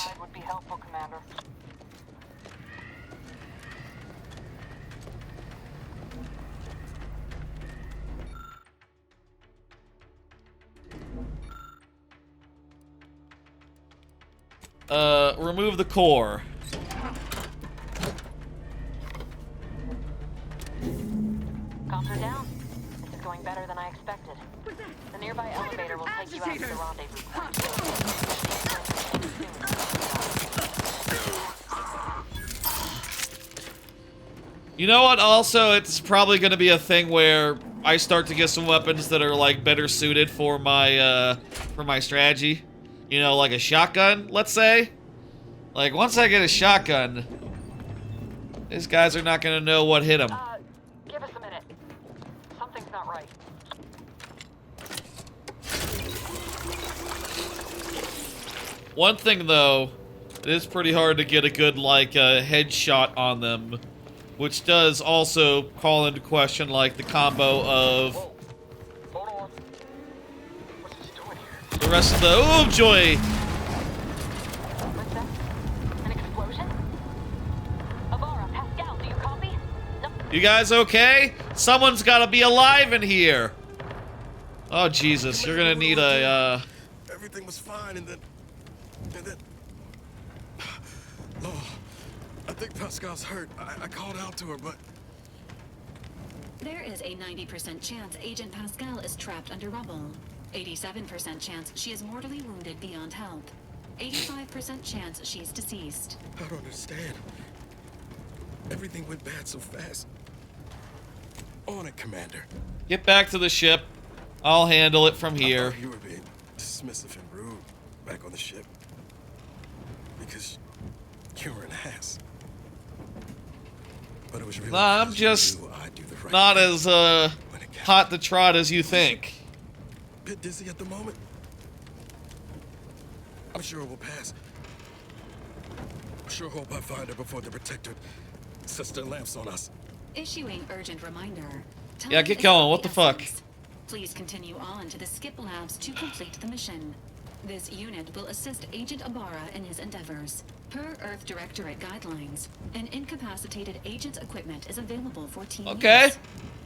Remove the core. Comms are down. This is going better than I expected. The nearby elevator will take you out to the rendezvous point. You know what? Also, it's probably going to be a thing where I start to get some weapons that are like better suited for my strategy. You know, like a shotgun, let's say. Like once I get a shotgun, these guys are not going to know what hit them. Give us a minute. Something's not right. One thing though, it is pretty hard to get a good like headshot on them, which does also call into question like the combo of the rest of the oh joy. What's that? An explosion? Avara, Pascal, do you copy? No. You guys okay? Someone's got to be alive in here. Oh Jesus, you're gonna need a Everything was fine, and then. Oh, I think Pascal's hurt. I called out to her, but. There is a 90% chance Agent Pascal is trapped under rubble. 87% chance she is mortally wounded beyond help. 85% chance she's deceased. I don't understand. Everything went bad so fast. On it, Commander. Get back to the ship. I'll handle it from here. I thought you were being dismissive and rude back on the ship. Because you were an ass. But it was really Nah, I'm just right not as hot to trot as you think. Bit dizzy at the moment. I'm sure it will pass. Sure hope I find her before the protector sets their lamps on us. Issuing urgent reminder. Time Yeah, get is going. of What the fuck? essence. Please continue on to the skip labs to complete the mission. This unit will assist Agent Ibarra in his endeavors. Per Earth Directorate guidelines, an incapacitated agent's equipment is available for team Okay. use.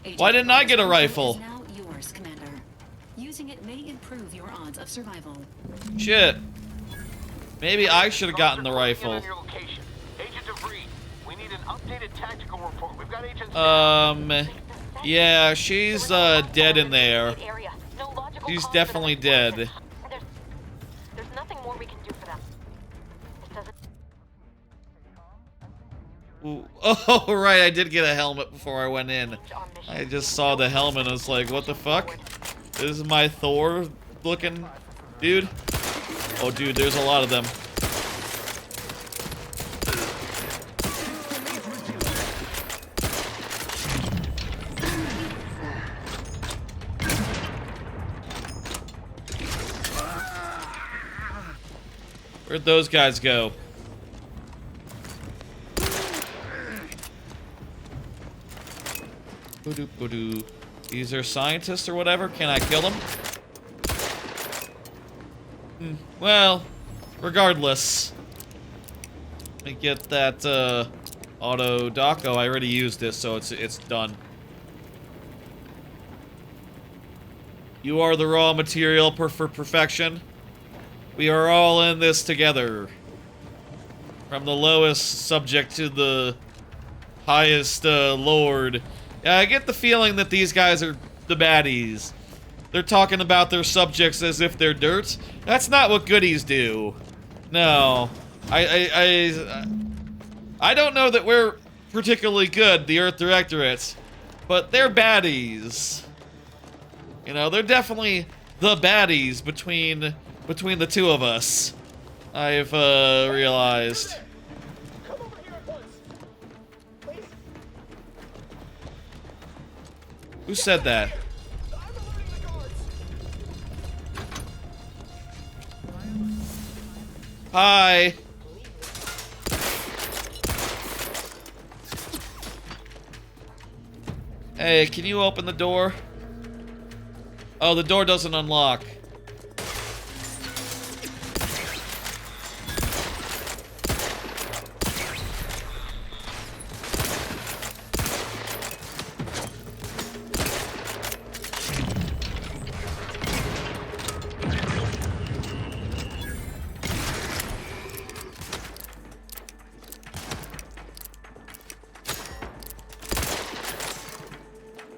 Agent Why didn't I get a Ibarra's rifle? is now yours, Commander. Using it may improve your odds of survival. Shit. Maybe I should have gotten the rifle. Agent DeVries, we need an updated tactical report. We've got agents. Yeah, she's dead in there. She's definitely dead. There's nothing more we can do for them. This doesn't. Ooh. Oh, right, I did get a helmet before I went in. I just saw the helmet and I was like, what the fuck? This is my Thor looking dude? Oh, dude, there's a lot of them. Where'd those guys go? Boo-doo-boo-doo. These are scientists or whatever? Can I kill them? Well, regardless. Let me get that, auto doco. I already used this, so it's done. You are the raw material for perfection. We are all in this together. From the lowest subject to the highest, lord. Yeah, I get the feeling that these guys are the baddies. They're talking about their subjects as if they're dirt. That's not what goodies do. No. I don't know that we're particularly good, the Earth Directorate, but they're baddies. You know, they're definitely the baddies between between the two of us. I've realized. Come over here at once. Please. Who said that? Hi. Hey, can you open the door? Oh, the door doesn't unlock.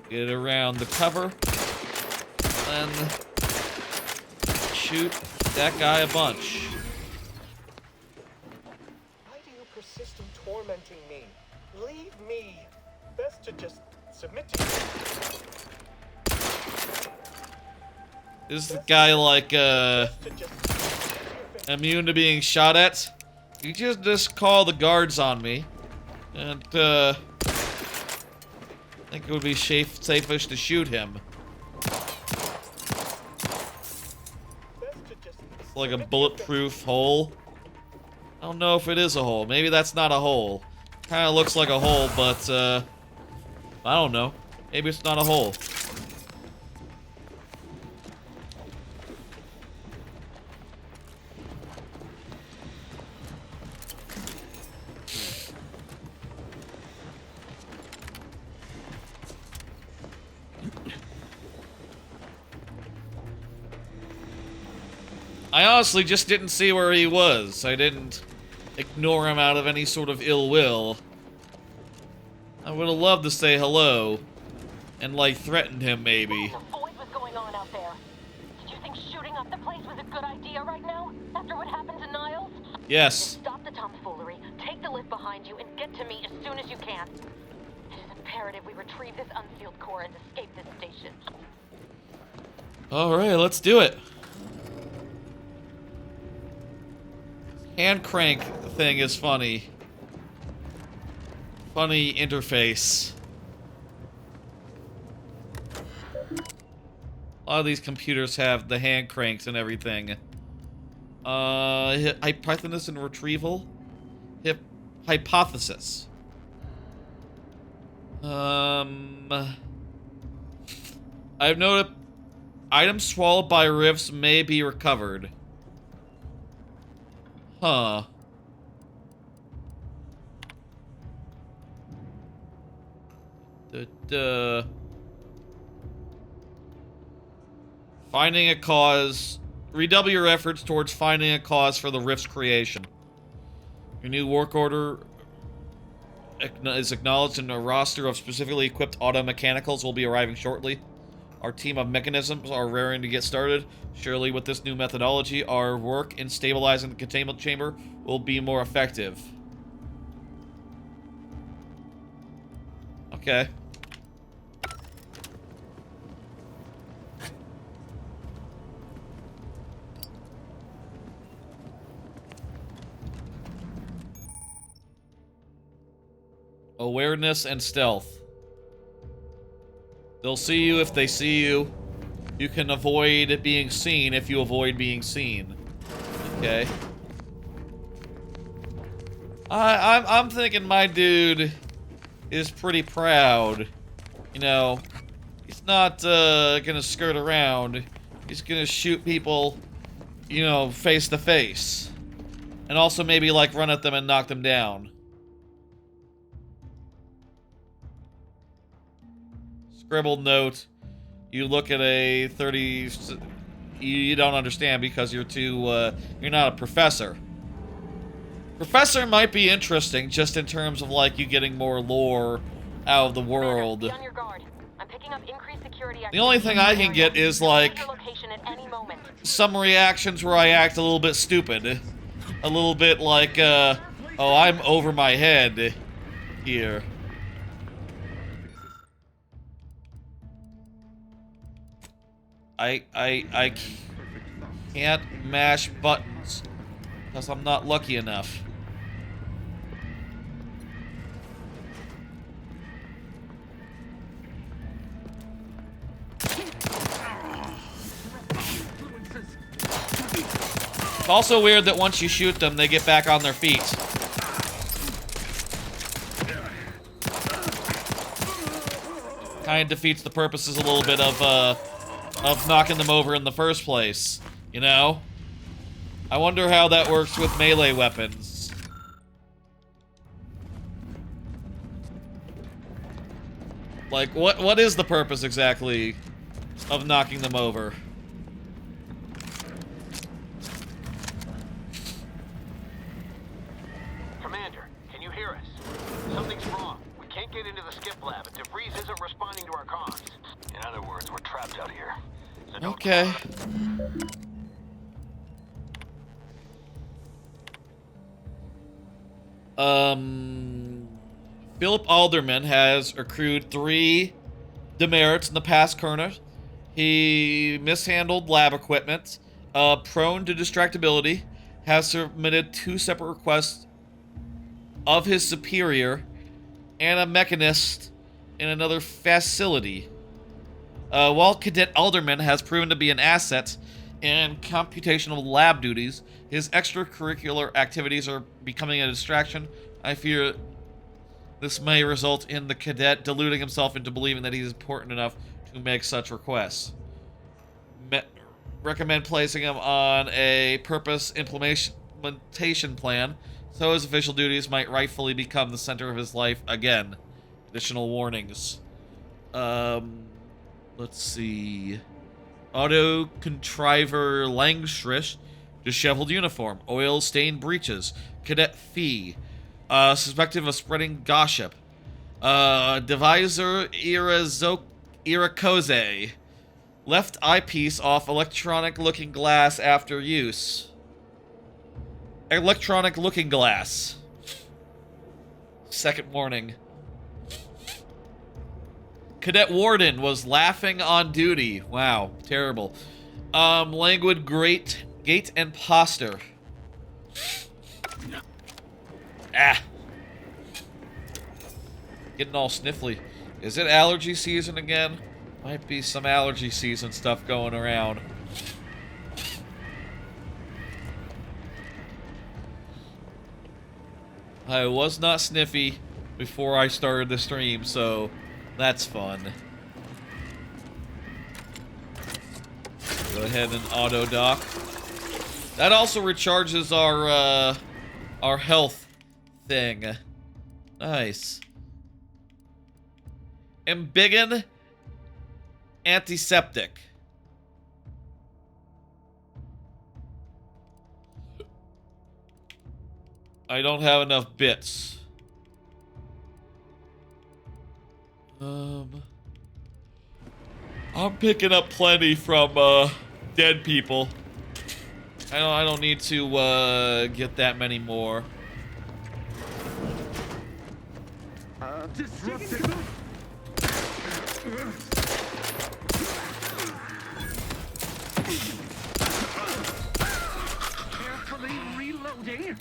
Get around the cover, then shoot that guy a bunch. Why do you persist in tormenting me? Leave me. Best to just submit to you. Is the guy like immune to being shot at? You just call the guards on me, and I think it would be safish to shoot him. It's like a bulletproof hole. I don't know if it is a hole. Maybe that's not a hole. Kind of looks like a hole, but I don't know. Maybe it's not a hole. I honestly just didn't see where he was. I didn't ignore him out of any sort of ill will. I would have loved to say hello and, like, threaten him, maybe. What was going on out there? Did you think shooting up the place was a good idea right now? After what happened to Niles? Yes. Stop the tomfoolery, take the lift behind you, and get to me as soon as you can. It is imperative we retrieve this unsealed core and escape this station. Alright, let's do it. Hand crank thing is funny. Funny interface. A lot of these computers have the hand cranks and everything. Hypothesis and retrieval? Hypothesis. I've noted items swallowed by rifts may be recovered. Huh. Finding a cause. Redouble your efforts towards finding a cause for the rift's creation. Your new work order is acknowledged, and a roster of specifically equipped auto mechanicals will be arriving shortly. Our team of mechanisms are raring to get started. Surely with this new methodology, our work in stabilizing the containment chamber will be more effective. Okay. Awareness and stealth. They'll see you if they see you. You can avoid being seen if you avoid being seen. Okay. I'm thinking my dude is pretty proud. You know, he's not gonna skirt around. He's gonna shoot people, you know, face to face. And also maybe like run at them and knock them down. Scribbled note. You look at a 30... You don't understand because you're too... you're not a professor. Professor might be interesting just in terms of, like, you getting more lore out of the world. Be on your guard. I'm picking up increased security. The only thing I can get is, like, some reactions where I act a little bit stupid. A little bit like, oh, I'm over my head here. Can't mash buttons. Because I'm not lucky enough. It's also weird that once you shoot them, they get back on their feet. Kind of defeats the purposes a little bit of knocking them over in the first place, you know? I wonder how that works with melee weapons. Like, what is the purpose exactly of knocking them over? Commander, can you hear us? Something's wrong. We can't get into the skip lab, and DeVries isn't responding to our comms. In other words, we're trapped out here. So don't Okay. Philip Alderman has accrued 3 demerits in the past corner. He mishandled lab equipment, prone to distractibility, has submitted 2 separate requests of his superior and a mechanist in another facility. While Cadet Alderman has proven to be an asset in computational lab duties, his extracurricular activities are becoming a distraction. I fear this may result in the cadet deluding himself into believing that he is important enough to make such requests. Recommend placing him on a purpose implementation plan so his official duties might rightfully become the center of his life again. Additional warnings. Let's see. Auto Contriver Langstrich, disheveled uniform, oil-stained breeches, cadet fee, suspected of spreading gossip, Divisor Irakoze, left eyepiece off electronic looking glass after use. Electronic looking glass. Second warning. Cadet Warden was laughing on duty. Wow, terrible. Languid gait and posture. Ah. Getting all sniffly. Is it allergy season again? Might be some allergy season stuff going around. I was not sniffy before I started the stream, so that's fun. Go ahead and auto dock. That also recharges our health thing. Nice. Embiggen antiseptic. I don't have enough bits. I'm picking up plenty from dead people. I don't need to get that many more. Carefully reloading.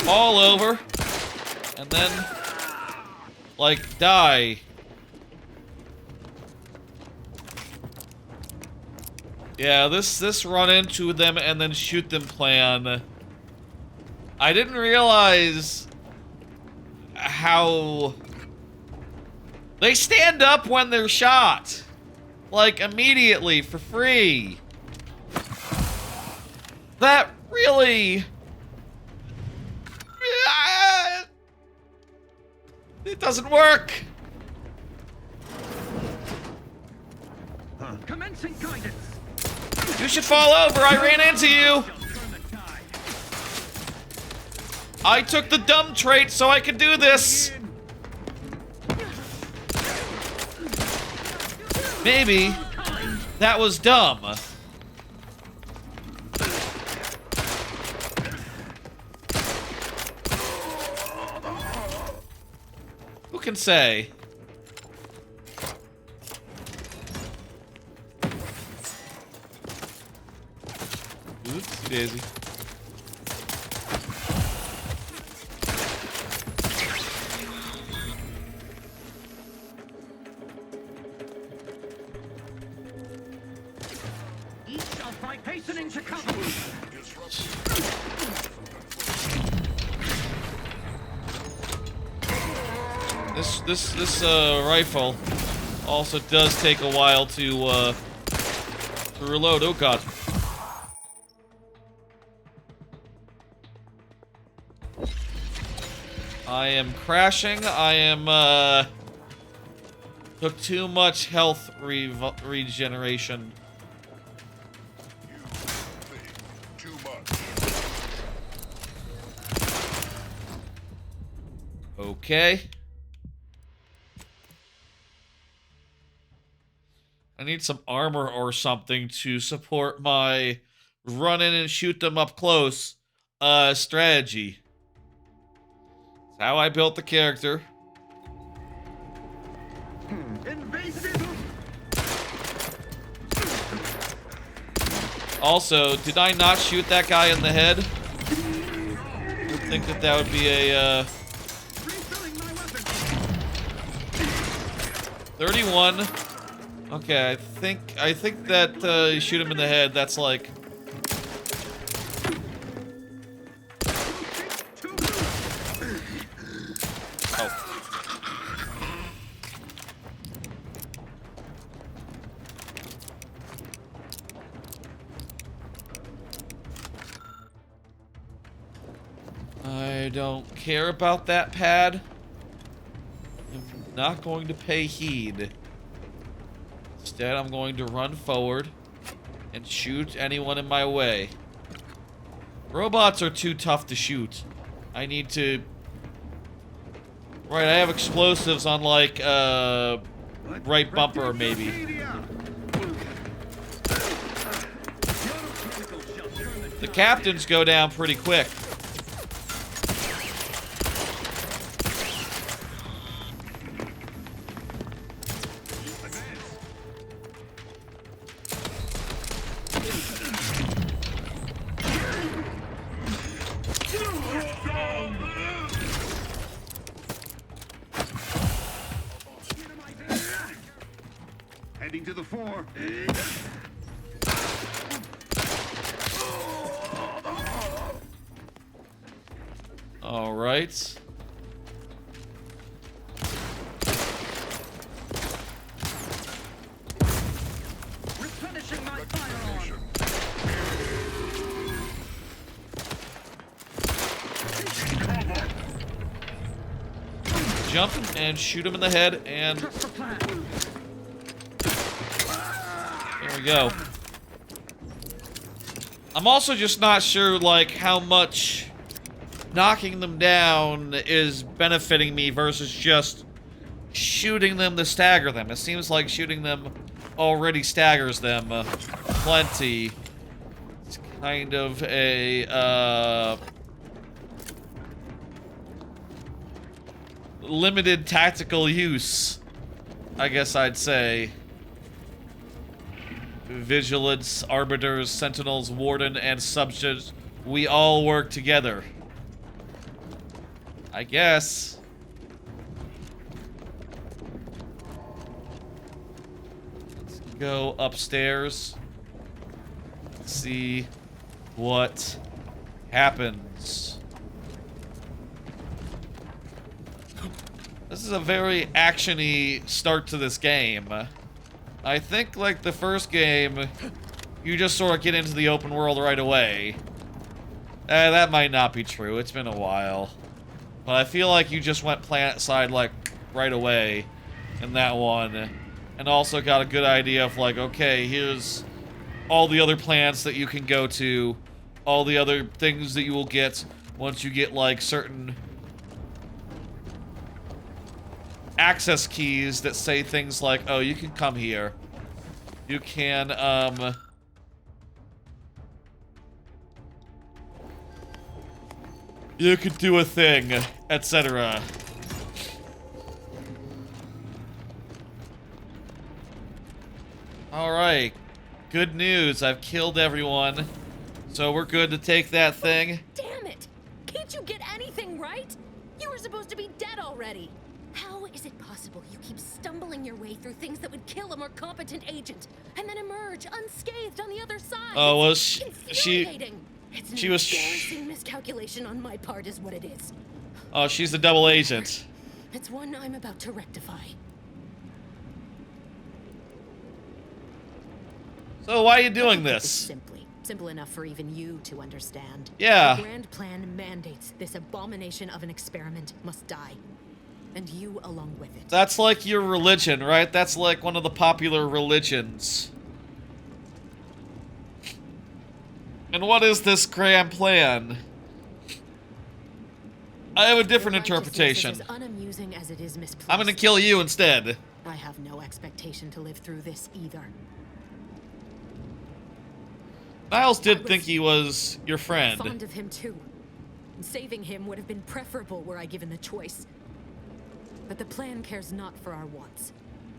All over. And then, like, die. Yeah, this run into them and then shoot them plan. I didn't realize how they stand up when they're shot. Like, immediately, for free. That really... it doesn't work. Commencing guidance. You should fall over. I ran into you. I took the dumb trait so I could do this. Maybe that was dumb. Who can say? Oopsie daisy. Each shall fight hastening to cover. This rifle also does take a while to reload. Oh god. I am crashing. I am took too much health regeneration. Okay. I need some armor or something to support my run in and shoot them up close strategy. That's how I built the character. Also, did I not shoot that guy in the head? I would think that that would be a 31. Okay, I think that you shoot him in the head. That's like I don't care about that pad. I'm not going to pay heed. Instead, I'm going to run forward and shoot anyone in my way. Robots are too tough to shoot. I need to... Right, I have explosives on, like, right bumper, maybe. The captains go down pretty quick. Heading to the fore. All right. Replenishing my firearm. Jump and shoot him in the head, and there we go. I'm also just not sure, like, how much knocking them down is benefiting me versus just shooting them to stagger them. It seems like shooting them already staggers them plenty. It's kind of a limited tactical use, I guess I'd say. Vigilance, arbiters, sentinels, warden, and subjects, we all work together. I guess. Let's go upstairs. See what happens. This is a very action-y start to this game. I think, like the first game, you just sort of get into the open world right away. That might not be true. It's been a while. But I feel like you just went planet side, like, right away in that one. And also got a good idea of, like, okay, here's all the other planets that you can go to. All the other things that you will get once you get, like, certain access keys that say things like, oh, you can come here. You can, you could do a thing, etc. Alright. Good news. I've killed everyone. So we're good to take that thing. Damn it! Can't you get anything right? You were supposed to be dead already. How is it possible you keep stumbling your way through things that would kill a more competent agent, and then emerge unscathed on the other side? Oh, well, It's infuriating. It's an embarrassing miscalculation on my part is what it is. Oh, she's a double agent. It's one I'm about to rectify. So why are you doing this? Simple enough for even you to understand. Yeah. The grand plan mandates this abomination of an experiment must die. And you along with it. That's like your religion, right? That's like one of the popular religions. And what is this grand plan? I have a different interpretation. As unamusing as it is misplaced. I'm gonna kill you instead. I have no expectation to live through this either. Niles did think he was your friend. Fond of him too. Saving him would have been preferable were I given the choice. But the plan cares not for our wants.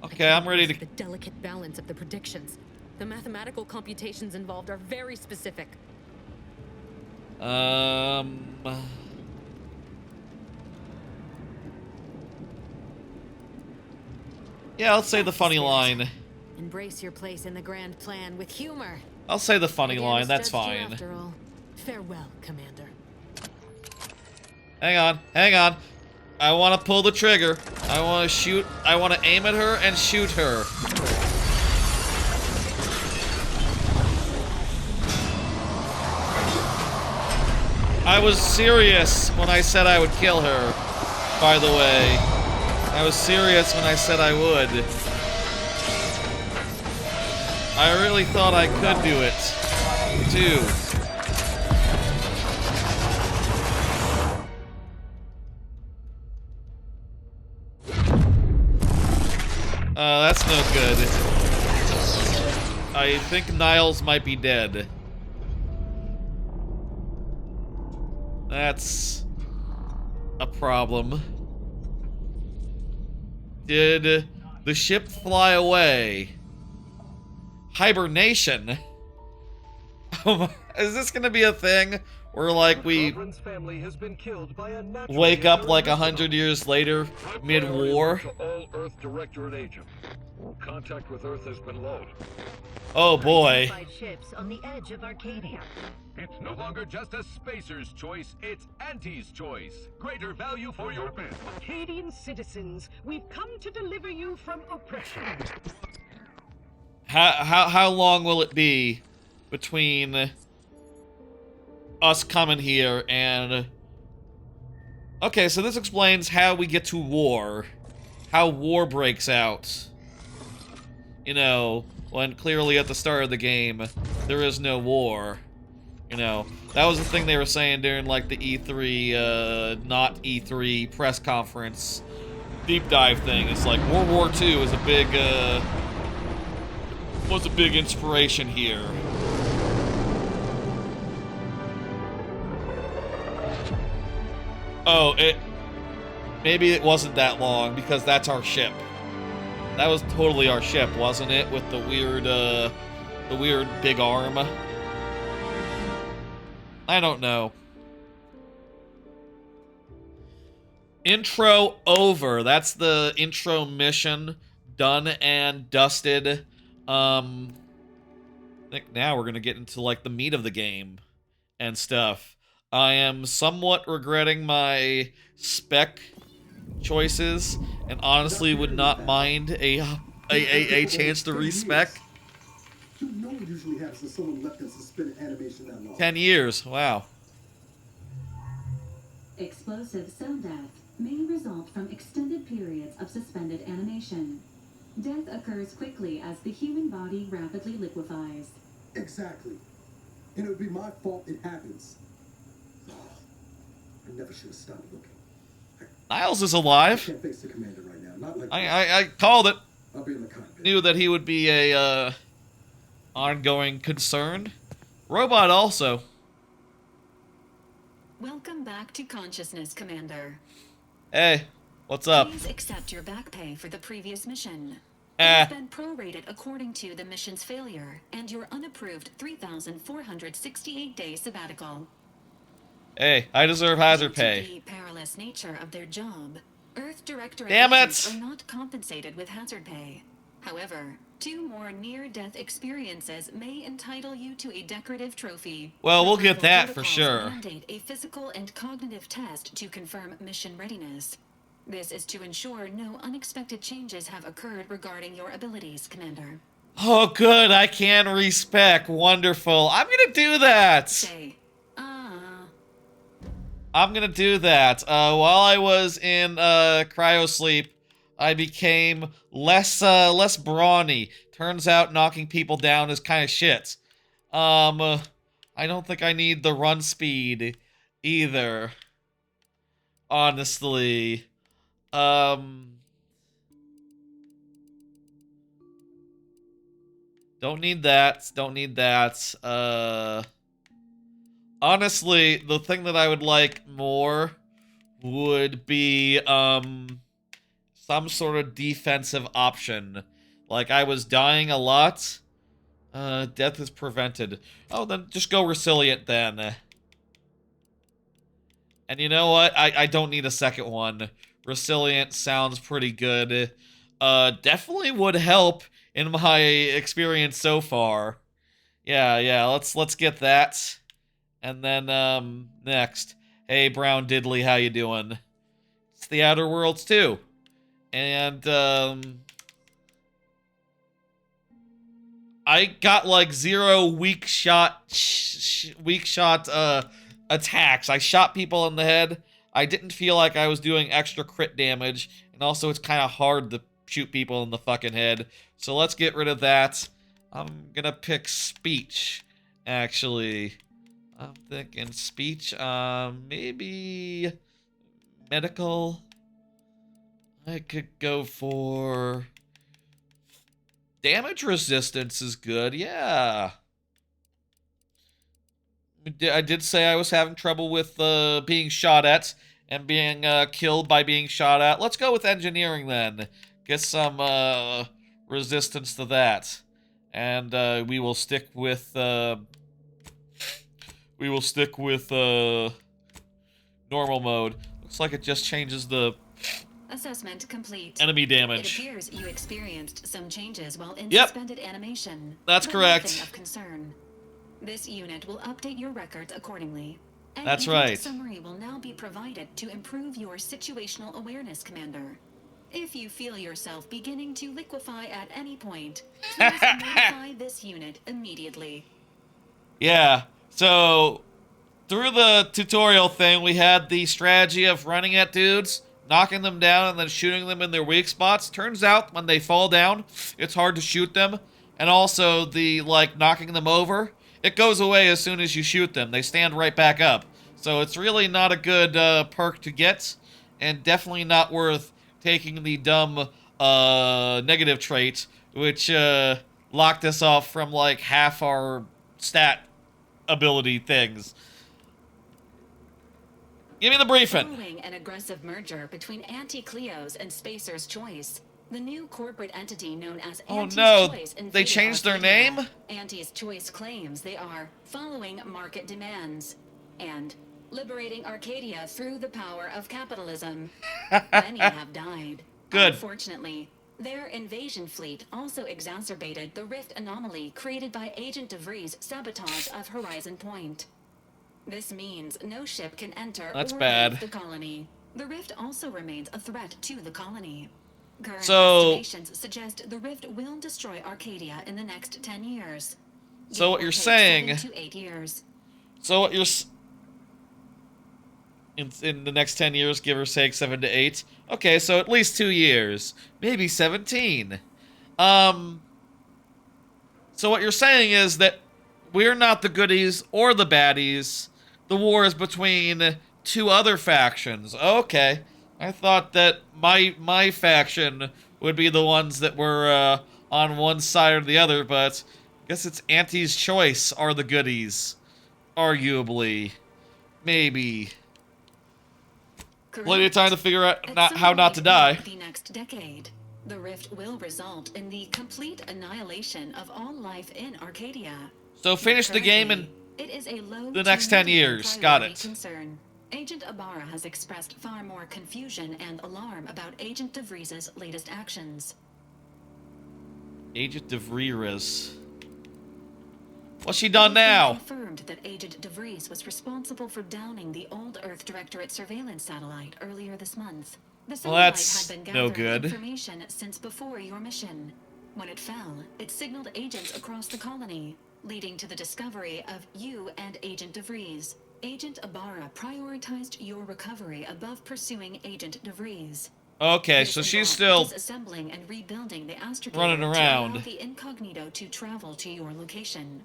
Okay, I'm ready to... The delicate balance of the predictions. The mathematical computations involved are very specific. Yeah, let's say the funny line. Embrace your place in the grand plan with humor. I'll say the funny line, that's fine. After all. Farewell, Commander. Hang on, hang on. I want to pull the trigger. I want to shoot. I want to aim at her and shoot her. I was serious when I said I would kill her, by the way. I was serious when I said I would. I really thought I could do it, too. That's no good. I think Niles might be dead. That's a problem. Did the ship fly away? Hibernation? Is this gonna be a thing where, like, we wake up like 100 years later, mid-war? All Earth Directorate agents. Contact with Earth has been low. Oh boy. Ships on the edge of Arcadia. It's no longer just a spacer's choice, it's Auntie's choice. Greater value for your men. Arcadian citizens, we've come to deliver you from oppression. How long will it be between us coming here and... Okay, so this explains how we get to war. How war breaks out. You know, when clearly at the start of the game, there is no war. You know, that was the thing they were saying during, like, the E3, not E3 press conference deep dive thing. It's like, World War II is a big, was a big inspiration here. Oh, maybe it wasn't that long, because that's our ship. That was totally our ship, wasn't it? With the weird big arm. I don't know. Intro over. That's the intro mission. Done and dusted. I think now we're gonna get into, like, the meat of the game and stuff. I am somewhat regretting my spec choices, and honestly would not mind a chance to respec. You know it usually happens when someone left in suspended animation that long. 10 years, wow. Explosive cell death may result from extended periods of suspended animation. Death occurs quickly as the human body rapidly liquefies. Exactly. And it would be my fault it happens. I never should have stopped looking. Niles is alive. I can't face the commander right now. Not like I called it. I'll be in the cockpit. Knew that he would be a ongoing concern. Robot also. Welcome back to consciousness, Commander. Hey, what's up? Please accept your back pay for the previous mission. It has been prorated according to the mission's failure and your unapproved 3,468-day sabbatical. Hey, I deserve hazard Due to pay. the perilous nature of their job, Earth Directorate Damn it! agents are not compensated with hazard pay. However, 2 more near-death experiences may entitle you to a decorative trophy. Well, we'll get Survival that for protocols sure. Mandate a physical and cognitive test to confirm mission readiness. This is to ensure no unexpected changes have occurred regarding your abilities, Commander. Oh, good. I can respec. Wonderful. I'm gonna do that. Say, I'm gonna do that. While I was in cryo sleep, I became less brawny. Turns out knocking people down is kind of shit. I don't think I need the run speed either. Honestly. Don't need that. Don't need that. Honestly, the thing that I would like more would be, some sort of defensive option. Like, I was dying a lot. Death is prevented. Oh, then just go resilient then. And you know what? I don't need a second one. Resilient sounds pretty good. Definitely would help in my experience so far. Yeah, let's get that. And then, next. Hey, Brown Diddley, how you doing? It's the Outer Worlds too. And, I got like 0 weak shot attacks. I shot people in the head. I didn't feel like I was doing extra crit damage. And also, it's kind of hard to shoot people in the fucking head. So let's get rid of that. I'm gonna pick speech, actually. I'm thinking speech, maybe medical. I could go for damage resistance is good, yeah. I did say I was having trouble with being shot at and being killed by being shot at. Let's go with engineering then. Get some resistance to that. And we will stick with normal mode. Looks like it just changes the Assessment complete. enemy damage. It appears you experienced some changes while in Yep. suspended animation. That's but correct. nothing of concern. This unit will update your records accordingly. An That's event right. summary will now be provided to improve your situational awareness, Commander. If you feel yourself beginning to liquefy at any point, please notify this unit immediately. Yeah, so through the tutorial thing, we had the strategy of running at dudes, knocking them down, and then shooting them in their weak spots. Turns out, when they fall down, it's hard to shoot them. And also, the, like, knocking them over, it goes away as soon as you shoot them. They stand right back up. So it's really not a good perk to get, and definitely not worth taking the dumb negative trait, which locked us off from, like, half our stat ability things. Give me the briefing. Following an aggressive merger between Anti-Cleo's and Spacer's Choice, the new corporate entity known as Oh Anti's no, Choice they invaded changed their Arcadia. name? Anti's Choice claims they are following market demands and liberating Arcadia through the power of capitalism. Many have died. Good. Unfortunately, their invasion fleet also exacerbated the rift anomaly created by Agent DeVries' sabotage of Horizon Point. This means no ship can enter That's or bad. leave the colony. The rift also remains a threat to the colony. Current So- estimations suggest the rift will destroy Arcadia in the next 10 years. So what Give or you're take saying- 7 to 8 years. So what you're in the next 10 years, give or take 7 to 8. Okay, so at least 2 years, maybe 17. So what you're saying is that we're not the goodies or the baddies. The war is between 2 other factions. Okay, I thought that my faction would be the ones that were on one side or the other, but I guess it's Anti's Choice are the goodies. Arguably. Maybe. Plenty of time to figure out how not to die. The next decade. The rift will result in the complete annihilation of all life in Arcadia. So finish the game in It is a low the next to 10 medium years. Got priority it. concern. Agent Ibarra has expressed far more confusion and alarm about Agent DeVries' latest actions. Agent DeVries. What's she done now? Confirmed that Agent DeVries was responsible for downing the old Earth Directorate surveillance satellite earlier this month. The Well, satellite that's had been no gathering good. information since before your mission. When it fell, it signaled agents across the colony, leading to the discovery of you and Agent DeVries. Agent Ibarra prioritized your recovery above pursuing Agent DeVries. Okay, This so she's involved still disassembling and rebuilding the astrogator running to around. allow the incognito to travel to your location.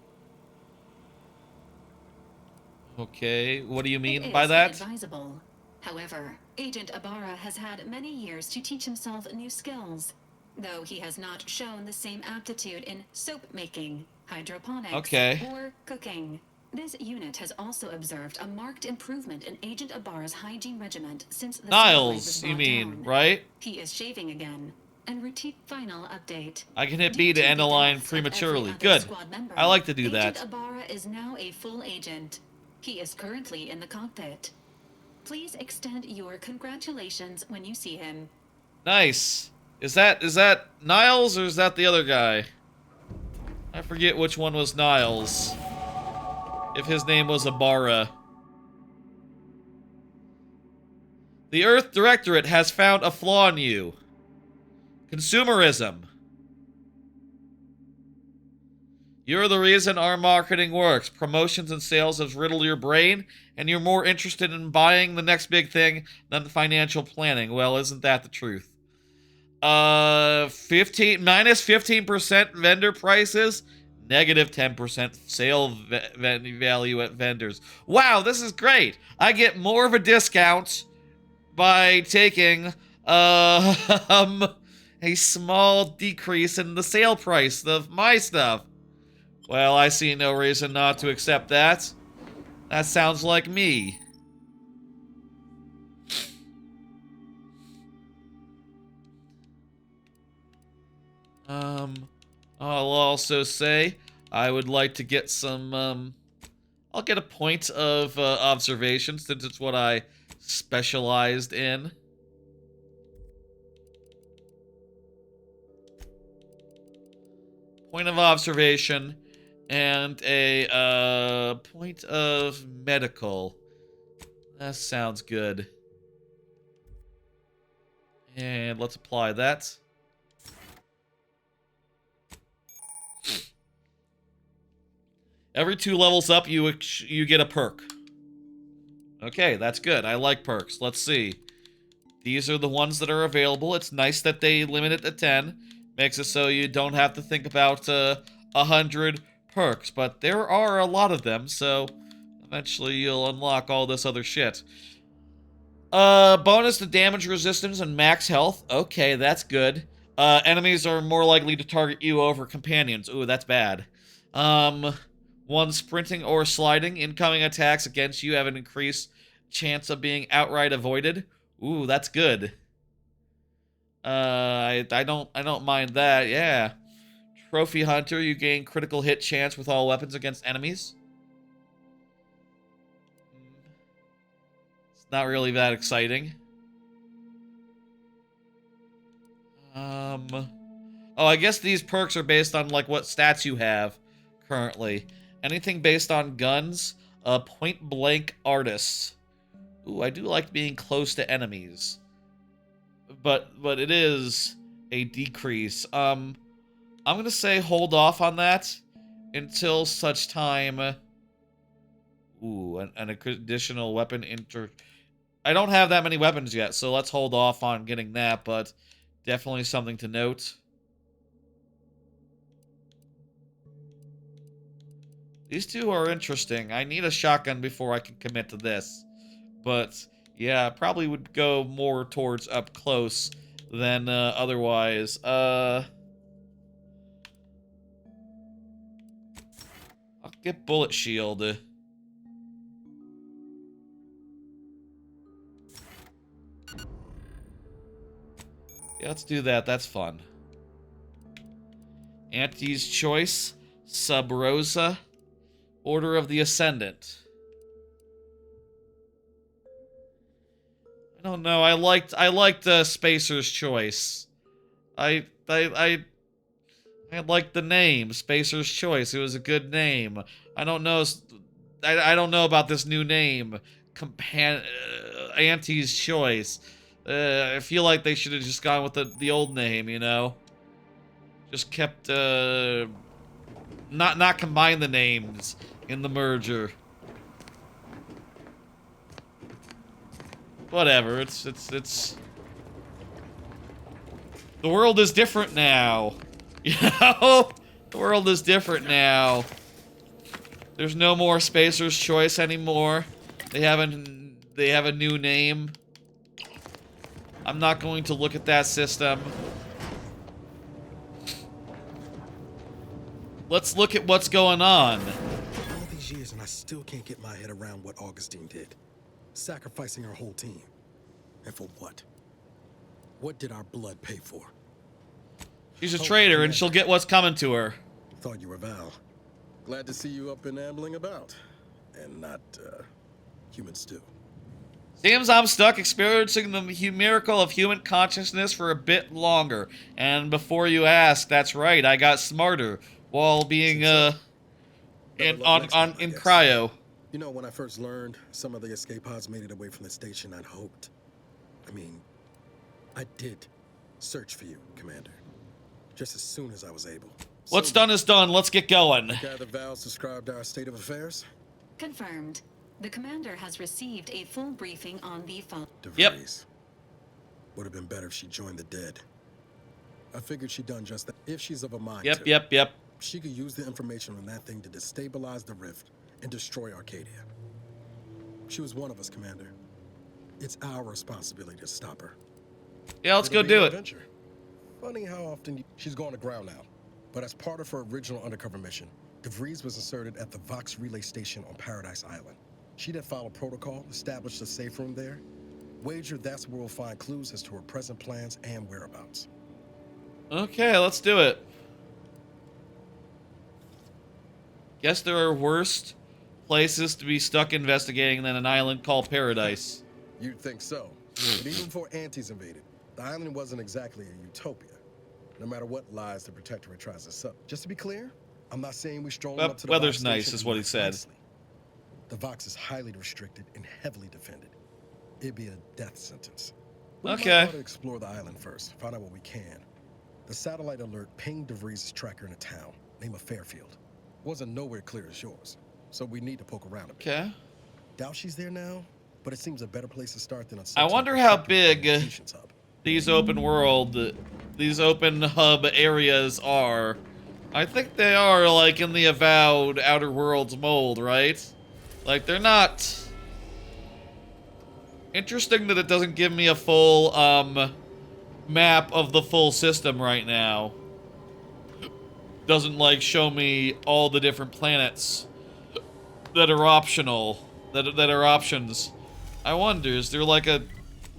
Okay, what do you It mean by is that? inadvisable. However, Agent Ibarra has had many years to teach himself new skills, though he has not shown the same aptitude in soap making, hydroponics, Okay. or cooking. This unit has also observed a marked improvement in Agent Ibarra's hygiene regiment since the satellite was Niles, you brought mean, down. right? He is shaving again. And routine final update. I can hit Due B to the end a line deaths of every prematurely. other Good. squad member, I like to do Agent that. Ibarra is now a full agent. He is currently in the cockpit. Please extend your congratulations when you see him. Nice. Is that Niles or is that the other guy? I forget which one was Niles. If his name was Ibarra. The Earth Directorate has found a flaw in you. Consumerism. You're the reason our marketing works. Promotions and sales have riddled your brain, and you're more interested in buying the next big thing than financial planning. Well, isn't that the truth? 15% vendor prices, negative 10% sale value at vendors. Wow, this is great. I get more of a discount by taking a small decrease in the sale price of my stuff. Well, I see no reason not to accept that. That sounds like me. I'll also say I would like to get some, I'll get a point of observation since it's what I specialized in. Point of observation and a point of medical. That sounds good. And let's apply that. Every 2 levels up, you get a perk. Okay, that's good. I like perks. Let's see. These are the ones that are available. It's nice that they limit it to 10. Makes it so you don't have to think about 100 perks. But there are a lot of them, so eventually you'll unlock all this other shit. Bonus to damage resistance and max health. Okay, that's good. Enemies are more likely to target you over companions. Ooh, that's bad. One sprinting or sliding. Incoming attacks against you have an increased chance of being outright avoided. Ooh, that's good. I don't mind that. Yeah. Trophy Hunter, you gain critical hit chance with all weapons against enemies. It's not really that exciting. Oh, I guess these perks are based on like what stats you have currently. Anything based on guns, point blank artists. Ooh, I do like being close to enemies. But it is a decrease. I'm gonna say hold off on that until such time. Ooh, an additional weapon I don't have that many weapons yet, so let's hold off on getting that, but definitely something to note. These two are interesting. I need a shotgun before I can commit to this. But, yeah, probably would go more towards up close than otherwise. I'll get bullet shield. Yeah, let's do that. That's fun. Auntie's Choice, Sub Rosa, Order of the Ascendant. I don't know. I liked Spacer's Choice. I liked the name Spacer's Choice. It was a good name. I don't know. I don't know about this new name, Auntie's Choice. I feel like they should have just gone with the old name. You know, just kept not combine the names in the merger. Whatever. It's the world is different now. You know? The world is different now. There's no more Spacer's Choice anymore. They have a new name. I'm not going to look at that system. Let's look at what's going on. All these years and I still can't get my head around what Augustine did. Sacrificing our whole team. And for what? What did our blood pay for? She's a traitor, and she'll get what's coming to her. Thought you were Val. Glad to see you up and ambling about. And not, human stew. Seems I'm stuck experiencing the miracle of human consciousness for a bit longer. And before you ask, that's right, I got smarter while being, in cryo. You know, when I first learned some of the escape pods made it away from the station, I'd hoped. I mean, I did search for you, Commander. Just as soon as I was able. What's done is done. Let's get going. Gather Val's described our state of affairs? Confirmed. The commander has received a full briefing on the phone. Yep. Would have been better if she joined the dead. I figured she'd done just that. If she's of a mind Yep, to. yep. She could use the information on that thing to destabilize the rift and destroy Arcadia. She was one of us, Commander. It's our responsibility to stop her. Yeah, let's go do it. Adventure. Funny how often she's going to ground now. But as part of her original undercover mission, DeVries was inserted at the Vox relay station on Paradise Island. She did follow protocol, established a safe room there. Wager that's where we'll find clues as to her present plans and whereabouts. Okay, let's do it. Guess there are worse places to be stuck investigating than an island called Paradise. You'd think so. But even before Antes invaded, the island wasn't exactly a utopia. No matter what lies the Protectorate tries to sell. Just to be clear, I'm not saying we stroll up to the weather's Vox nice, station is what he said. nicely. The Vox is highly restricted and heavily defended. It'd be a death sentence. We might ought to explore the island first, find out what we can. The satellite alert pinged DeVries' tracker in a town, name of Fairfield. Wasn't nowhere clear as yours, so we need to poke around a bit. Okay. Doubt she's there now, but it seems a better place to start than on I wonder how big these open hub areas are. I think they are like in the Avowed Outer Worlds mold, right? Like they're not. Interesting that it doesn't give me a full map of the full system right now. Doesn't like show me all the different planets that are optional, that are options. I wonder, is there like a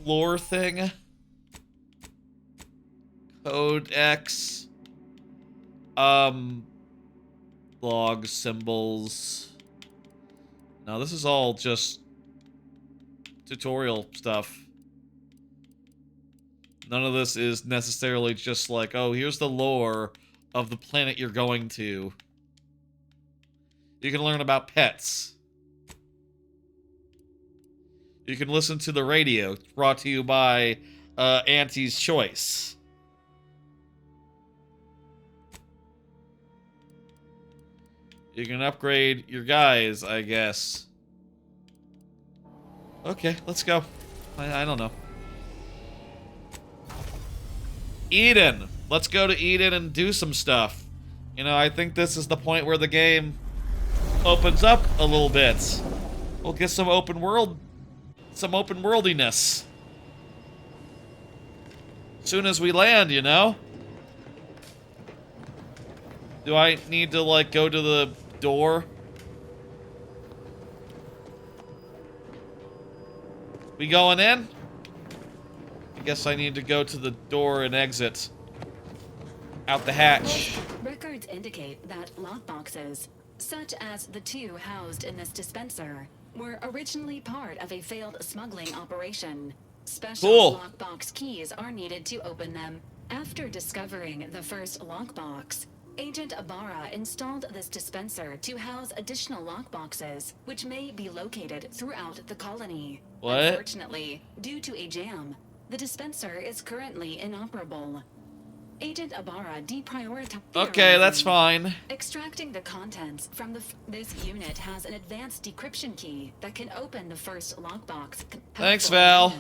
lore thing? Code X. Log symbols. No, this is all just tutorial stuff. None of this is necessarily just like, oh, here's the lore of the planet you're going to. You can learn about pets. You can listen to the radio, brought to you by Auntie's Choice. You can upgrade your guys, I guess. Okay, let's go. I don't know. Eden. Let's go to Eden and do some stuff. You know, I think this is the point where the game opens up a little bit. We'll get some open worldiness. Soon as we land, you know? Do I need to, like, go to the door? We going in? I guess I need to go to the door and exit. Out the hatch. Records indicate that lockboxes, such as the two housed in this dispenser, were originally part of a failed smuggling operation. Special lockbox keys are needed to open them. After discovering the first lockbox, Agent Ibarra installed this dispenser to house additional lockboxes, which may be located throughout the colony. What? Unfortunately, due to a jam, the dispenser is currently inoperable. Agent Ibarra deprioritized. Okay, that's fine. Extracting the contents from this unit has an advanced decryption key that can open the first lockbox. Thanks, Val.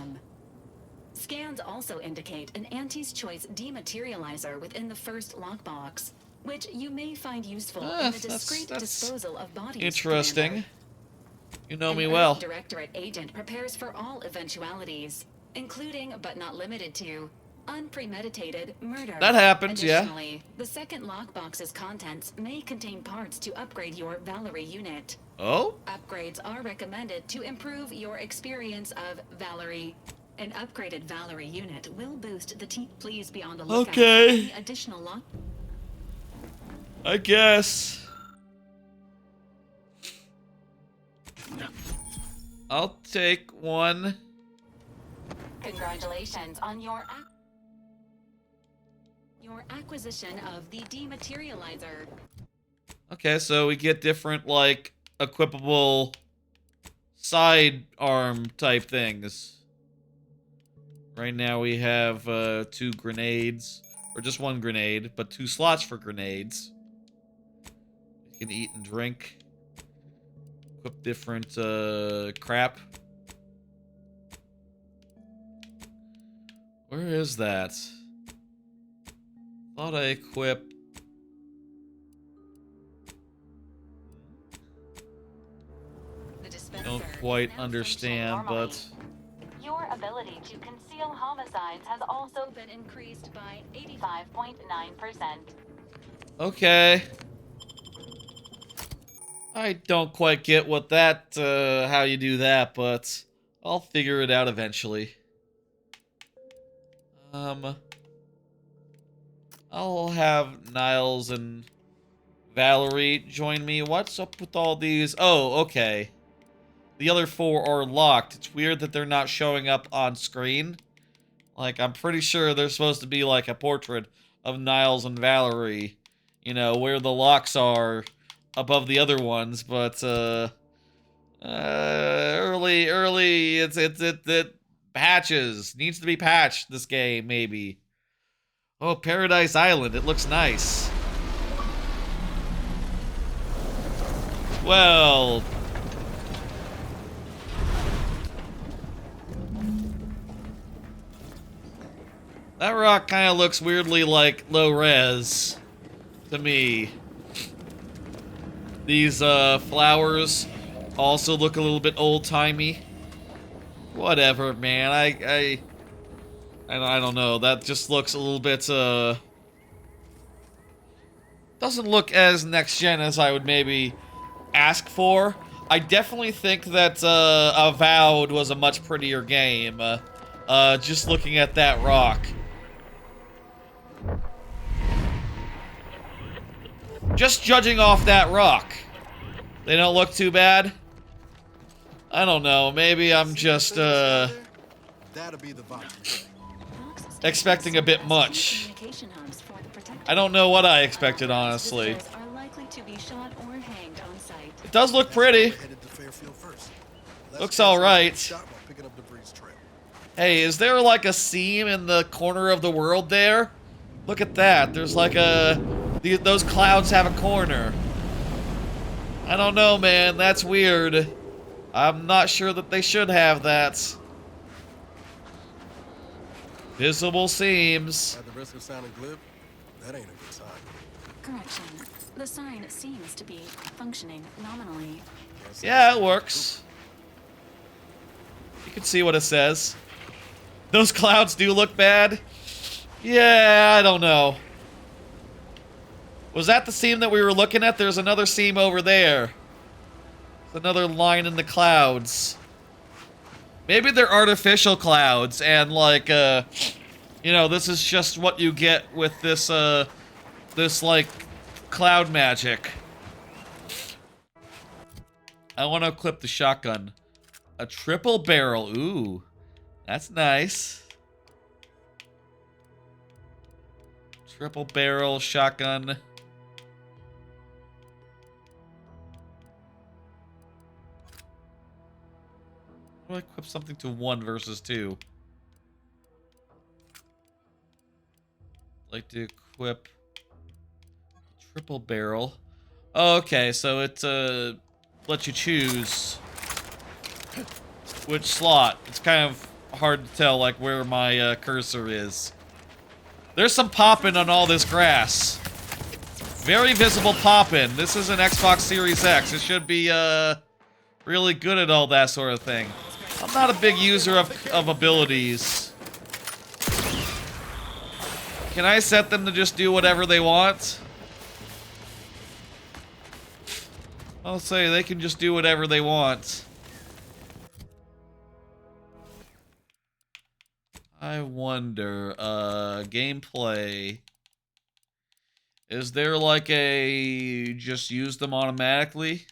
Scans also indicate an Auntie's Choice dematerializer within the first lockbox, which you may find useful in the discreet disposal of bodies. Interesting. Commander. You know me An well. Earth Directorate agent prepares for all eventualities, including but not limited to unpremeditated murder. That happens, Additionally, yeah. The second lockbox's contents may contain parts to upgrade your Valerie unit. Oh? Upgrades are recommended to improve your experience of Valerie. An upgraded Valerie unit will boost the team. Please be on the lookout for any additional lock. I guess. I'll take one. Congratulations on your acquisition of the dematerializer. Okay, so we get different, like, equipable sidearm type things. Right now we have 2 grenades, or just 1 grenade, but 2 slots for grenades. You can eat and drink. Equip different crap. Where is that? Thought I equipped. Don't quite understand, but Your ability to conceal homicides has also been increased by 85.9%. okay. I don't quite get what that, how you do that, but I'll figure it out eventually. I'll have Niles and Valerie join me. What's up with all these? Oh, okay. The other 4 are locked. It's weird that they're not showing up on screen. Like, I'm pretty sure there's supposed to be, like, a portrait of Niles and Valerie. You know, where the locks are above the other ones, but, early, it patches. Needs to be patched, this game, maybe. Oh, Paradise Island. It looks nice. Well... that rock kind of looks weirdly like low res to me. These flowers also look a little bit old-timey. Whatever, man. I don't know. That just looks a little bit doesn't look as next gen as I would maybe ask for. I definitely think that Avowed was a much prettier game. Just looking at that rock. Just judging off that rock. They don't look too bad. I don't know. Maybe I'm just That'll be the vibe. expecting a bit much. I don't know what I expected, honestly. It does look pretty. Looks alright. Hey, is there like a seam in the corner of the world there? Look at that. There's like those clouds have a corner. I don't know, man. That's weird. I'm not sure that they should have that. Visible seams. At the risk of sounding glib, that ain't a good sign. Correction. The sign seems to be functioning nominally. Yeah, it works. You can see what it says. Those clouds do look bad. Yeah, I don't know. Was that the seam that we were looking at? There's another seam over there. There's another line in the clouds. Maybe they're artificial clouds, and like, you know, this is just what you get with this, this, like, cloud magic. I want to equip the shotgun. A triple barrel. Ooh, that's nice. Triple barrel shotgun. How do I equip something to 1 versus 2? Like to equip triple barrel. Oh, okay, so it lets you choose which slot. It's kind of hard to tell like where my cursor is. There's some popping on all this grass. Very visible popping. This is an Xbox Series X. It should be really good at all that sort of thing. I'm not a big user of abilities. Can I set them to just do whatever they want? I'll say they can just do whatever they want. I wonder, gameplay. Is there like a just use them automatically?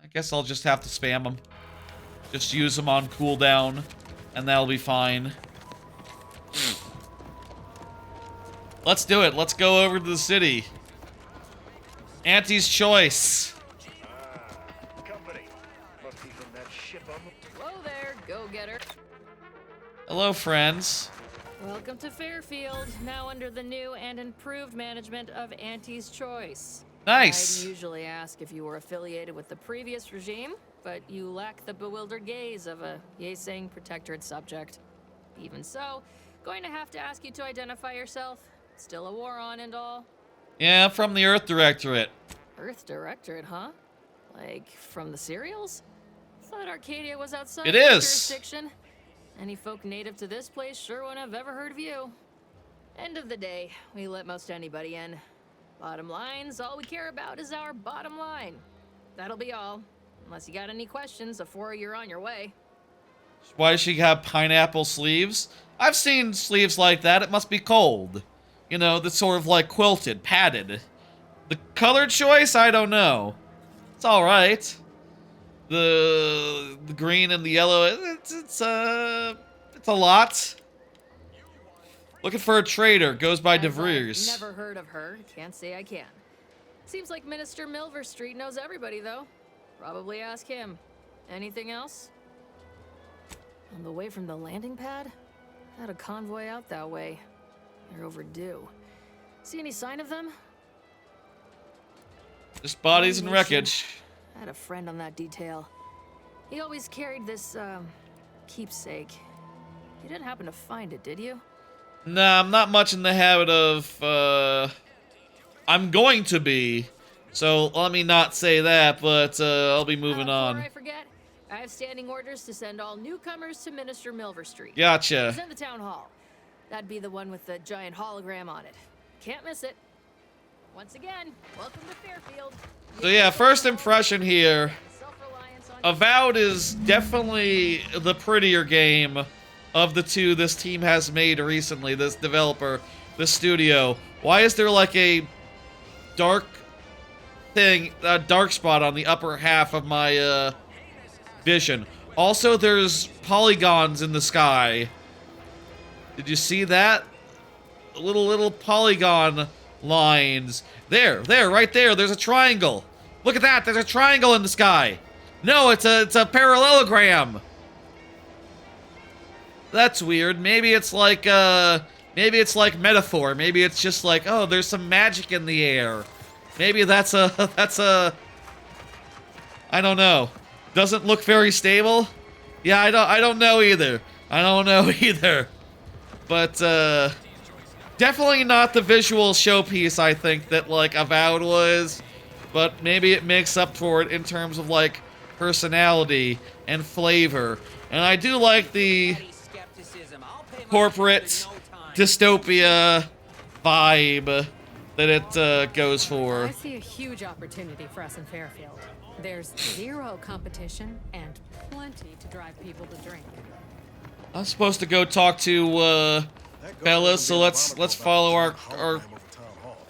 I guess I'll just have to spam them. Just use them on cooldown, and that'll be fine. Let's do it. Let's go over to the city. Auntie's choice. Hello there, go-getter. Hello, friends. Welcome to Fairfield, now under the new and improved management of Auntie's Choice. Nice. I'd usually ask if you were affiliated with the previous regime, but you lack the bewildered gaze of a yay-saying protectorate subject. Even so, going to have to ask you to identify yourself. Still a war on and all. Yeah, I'm from the Earth Directorate. Earth Directorate, huh? Like, from the serials? Thought Arcadia was outside It your is. jurisdiction. Any folk native to this place sure wouldn't have ever heard of you. End of the day, we let most anybody in. Bottom line's all we care about is our bottom line. That'll be all. Unless you got any questions before you're on your way. Why does she have pineapple sleeves? I've seen sleeves like that. It must be cold. You know, that's sort of like quilted, padded. The color choice, I don't know. It's all right. The green and the yellow, it's a lot. Looking for a trader, goes by DeVries. Never heard of her. Can't say I can. Seems like Minister Milverstreet knows everybody, though. Probably ask him. Anything else? On the way from the landing pad? Had a convoy out that way. They're overdue. See any sign of them? Just bodies and wreckage. I had a friend on that detail. He always carried this, keepsake. You didn't happen to find it, did you? Nah, I'm not much in the habit of, I'm going to be. So let me not say that, but I'll be moving on. Before I forget, I have standing orders to send all newcomers to Minister Milverstreet. Gotcha. It's in the town hall. That'd be the one with the giant hologram on it. Can't miss it. Once again, welcome to Fairfield. So yeah, first impression here. Avowed is definitely the prettier game of the two this team has made recently, this developer, this studio. Why is there like a dark thing, a dark spot on the upper half of my vision? Also, there's polygons in the sky. Did you see that? Little polygon lines. There, right there. There's a triangle. Look at that. There's a triangle in the sky. No, it's a parallelogram. That's weird. Maybe it's like metaphor. Maybe it's just like, oh, there's some magic in the air. Maybe that's a I don't know. Doesn't look very stable. Yeah, I don't know either. I don't know either. But definitely not the visual showpiece I think that like Avowed was, but maybe it makes up for it in terms of like personality and flavor. And I do like the corporate dystopia vibe that it goes for. I see a huge opportunity for us in Fairfield. There's zero competition and Plenty to drive people to drink. I'm supposed to go talk to Bella, so let's follow our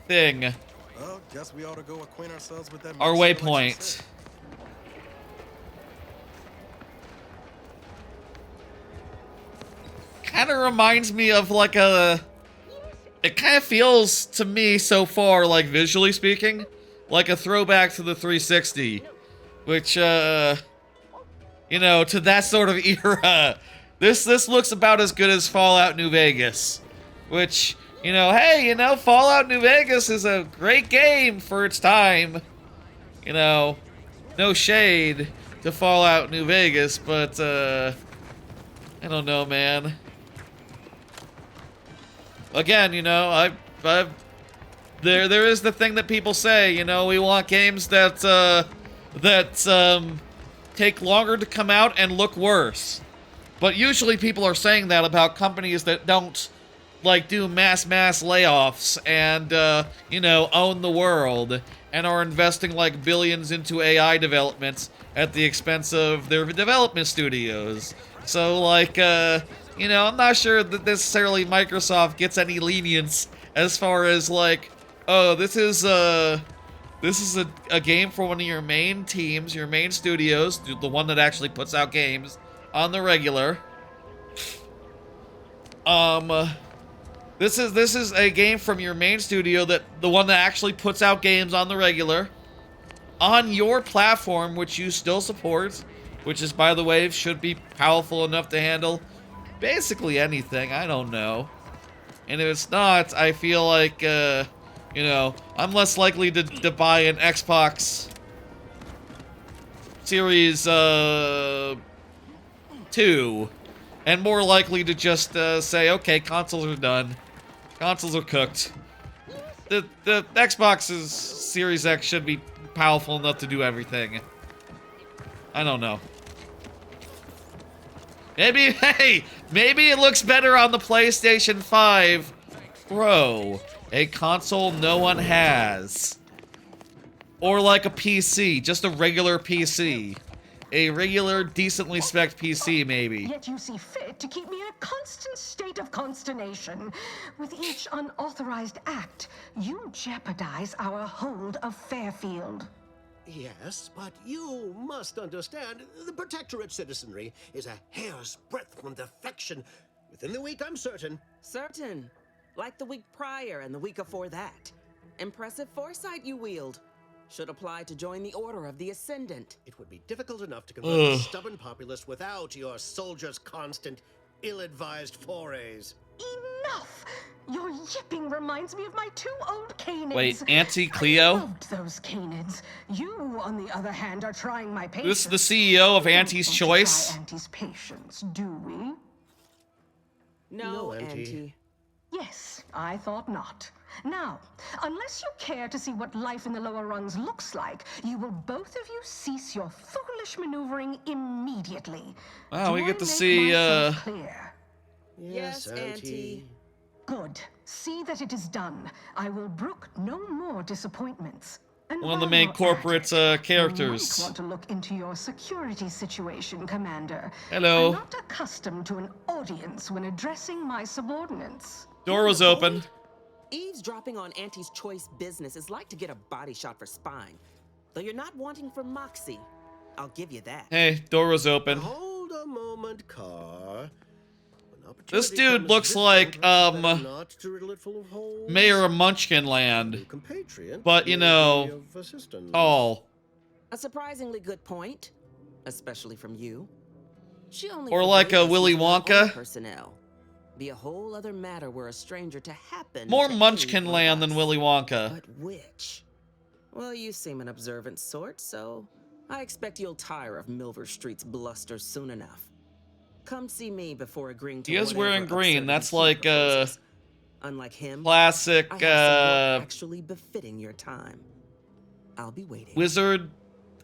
thing. Well, guess we ought to go acquaint ourselves with that. Our mission like you waypoint. said. Kind of reminds me of like a. It kind of feels to me so far, like visually speaking, like a throwback to the 360, which you know, to that sort of era. This looks about as good as Fallout New Vegas, which, you know, hey, you know, Fallout New Vegas is a great game for its time. You know, no shade to Fallout New Vegas, but I don't know, man. Again, you know, there is the thing that people say, you know, we want games that take longer to come out and look worse. But usually people are saying that about companies that don't, like, do mass layoffs and, you know, own the world and are investing, like, billions into AI developments at the expense of their development studios. So, like, you know, I'm not sure that necessarily Microsoft gets any lenience as far as, like, oh, this is a game for one of your main teams, your main studios, the one that actually puts out games on the regular. This is a game from your main studio, that the one that actually puts out games on the regular on your platform, which you still support, which is, by the way, should be powerful enough to handle basically anything. I don't know. And if it's not, I feel like you know, I'm less likely to buy an Xbox Series 2, and more likely to just say, okay, consoles are done. Consoles are cooked. The Xbox's Series X should be powerful enough to do everything. I don't know. Maybe, hey, maybe it looks better on the PlayStation 5 Pro, a console no one has. Or like a PC, just a regular PC. A regular, decently spec'd PC, maybe. Yet you see fit to keep me in a constant state of consternation. With each unauthorized act, you jeopardize our hold of Fairfield. Yes, but you must understand, the Protectorate citizenry is a hair's breadth from defection. Within the week, I'm certain. Certain. Like the week prior and the week before that. Impressive foresight you wield. Should apply to join the Order of the Ascendant. It would be difficult enough to convert a stubborn populace without your soldiers' constant, ill-advised forays. Enough! Your yipping reminds me of my two old canids. Wait, Auntie Cleo? I loved those canids. You, on the other hand, are trying my patience. This is the CEO of Auntie's Choice. Try Auntie's patience, do we? No, Auntie. Yes, I thought not. Now, unless you care to see what life in the lower rungs looks like, you will both of you cease your foolish maneuvering immediately. Wow, we Do get I to make see, myself clear? Yes, Auntie. Good. See that it is done. I will brook no more disappointments. And one of the while main you're corporate at it, characters. You might want to look into your security situation, Commander. Hello. I'm not accustomed to an audience when addressing my subordinates. Door was open. Eavesdropping on Auntie's Choice business is like to get a body shot for spine. Though you're not wanting for moxie. I'll give you that. Hey, door was open. Hold a moment, Car. This dude looks like, Mayor of Munchkinland. But, you know, tall. A surprisingly good point. Especially from you. She only Or like a Willy Wonka. Personnel. Be a whole other matter were a stranger to happen. More to Munchkinland than Willy Wonka. But which? Well, you seem an observant sort, so I expect you'll tire of Milver Street's bluster soon enough. Come see me before agreeing to He is whatever wearing green. absurd That's he like proposes. Unlike him, classic I have some work actually befitting your time. I'll be waiting. Wizard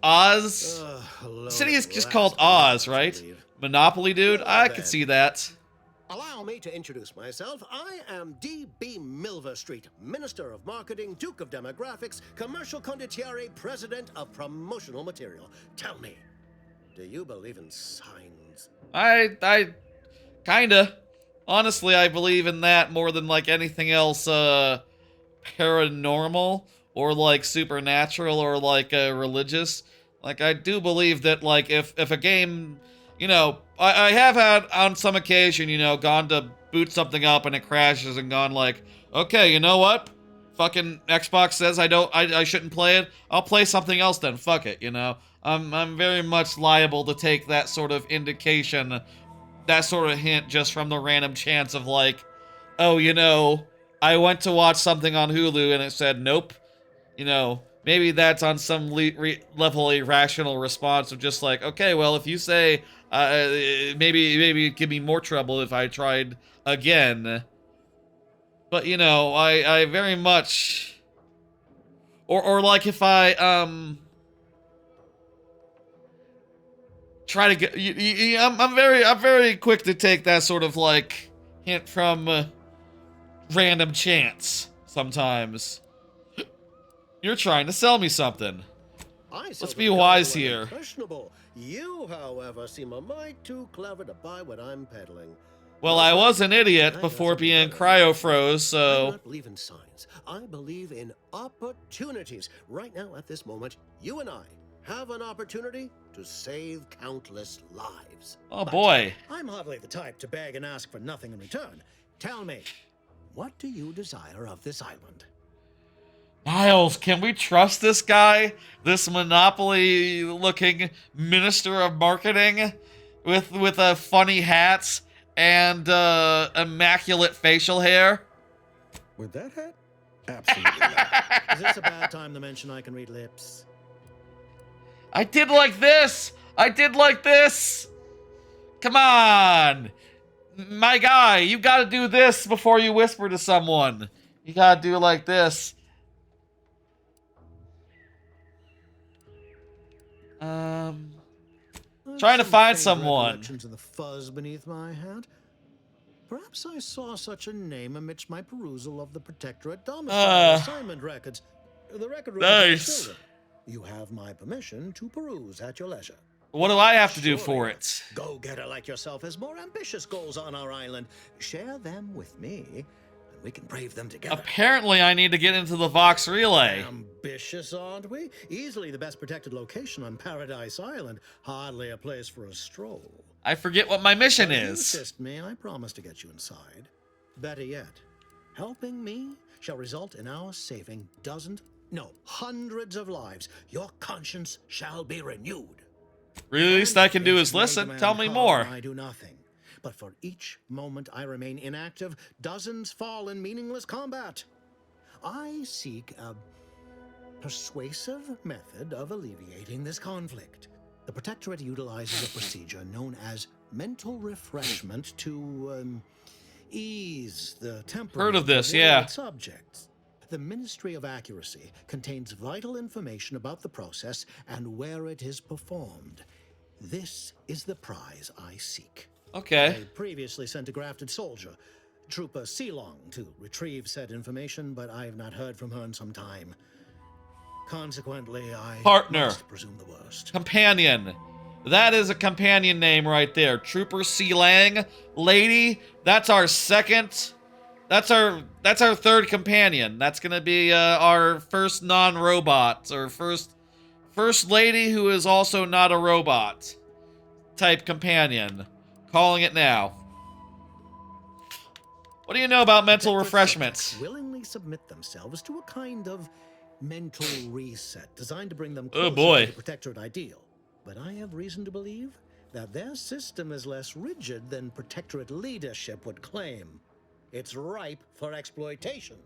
Oz. The city is just called Oz, right? Monopoly, dude. I could see that. Allow me to introduce myself. I am D.B. Milver Street, Minister of Marketing, Duke of Demographics, Commercial Condottiere, President of Promotional Material. Tell me, Do you believe in signs? I kinda. Honestly, I believe in that more than like anything else paranormal or like supernatural or like religious. Like I do believe that like if a game, you know, I have had on some occasion, you know, gone to boot something up and it crashes and gone like, okay, you know what? Fucking Xbox says I shouldn't play it. I'll play something else then. Fuck it, you know. I'm very much liable to take that sort of indication, that sort of hint just from the random chance of like, oh, you know, I went to watch something on Hulu and it said nope. You know, maybe that's on some level irrational response of just like, okay, well, if you say maybe it'd give me more trouble if I tried again. But you know, I very much, or like if I try to get, I'm very quick to take that sort of like hint from random chance sometimes. You're trying to sell me something. Let's be wise here. Questionable. You, however, seem a mite too clever to buy what I'm peddling. Well, I was an idiot before being cryo-froze, so... I do not believe in signs. I believe in opportunities. Right now, at this moment, you and I have an opportunity to save countless lives. Oh, boy. I'm hardly the type to beg and ask for nothing in return. Tell me, what do you desire of this island? Miles, can we trust this guy? This Monopoly-looking minister of marketing with funny hats and immaculate facial hair? With that hat? Absolutely not. Is this a bad time to mention I can read lips? I did like this! I did like this! Come on! My guy, you gotta do this before you whisper to someone. You gotta do like this. Trying to find someone. Recollections of the fuzz beneath my hat. Perhaps I saw such a name amidst my perusal of the Protectorate domicile assignment records. The record room nice. You have my permission to peruse at your leisure. What do I have to do for it? Go-getter like yourself has more ambitious goals on our island. Share them with me, and we can brave them together. Apparently, I need to get into the Vox Relay. Ambitious, aren't we? Easily the best protected location on Paradise Island. Hardly a place for a stroll. I forget what my mission If you is. insist me, I promise to get you inside. Better yet, helping me shall result in our saving dozens, no, hundreds of lives. Your conscience shall be renewed. Really, least I can do is listen. Tell me more. I do nothing. But for each moment I remain inactive, dozens fall in meaningless combat. I seek a persuasive method of alleviating this conflict. The Protectorate utilizes a procedure known as mental refreshment to ease the temperament Heard of this, of yeah. its subjects. The Ministry of Accuracy contains vital information about the process and where it is performed. This is the prize I seek. Okay. I previously sent a grafted soldier, Trooper Sealong, to retrieve said information, but I have not heard from her in some time. Consequently, I must presume the worst. Companion. That is a companion name right there. Trooper C. Lang. Lady, that's our second... That's our third companion. That's gonna be our first non-robot, or first lady who is also not a robot type companion. Calling it now. What do you know about mental refreshments? Willingly submit themselves to a kind of mental reset designed to bring them closer to the Protectorate ideal. But I have reason to believe that their system is less rigid than Protectorate leadership would claim. It's ripe for exploitation.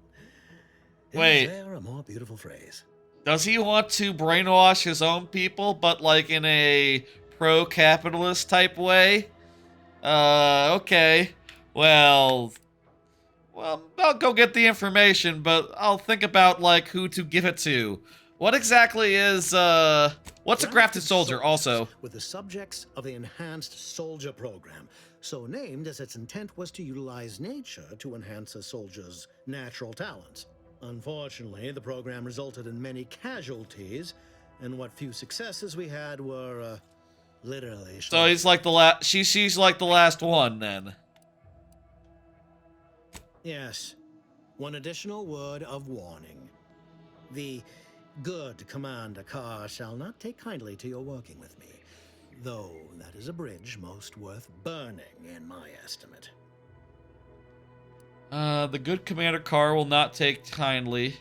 Wait. Is there a more beautiful phrase? Does he want to brainwash his own people, but like in a pro-capitalist type way? Okay. Well, I'll go get the information, but I'll think about like who to give it to. What exactly is what's a grafted soldier also? With the subjects of the enhanced soldier program, so named as its intent was to utilize nature to enhance a soldier's natural talents. Unfortunately, the program resulted in many casualties, and what few successes we had were Literally. So he's like the last. She's like the last one then. Yes. One additional word of warning. The good Commander Carr shall not take kindly to your working with me, though that is a bridge most worth burning in my estimate. The good Commander Carr will not take kindly.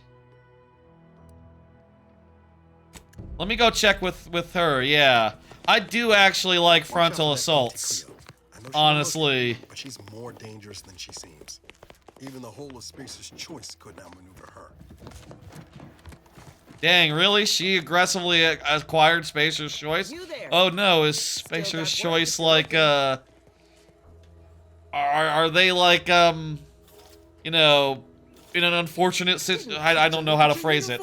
Let me go check with her. Yeah, I do actually like frontal assaults. Honestly. But she's more dangerous than she seems. Even the whole of Spacer's Choice could not maneuver her. Dang, really? She aggressively acquired Spacer's Choice? Oh no, is Spacer's Choice like, are they like, you know, in an unfortunate situation? I don't know how to phrase it.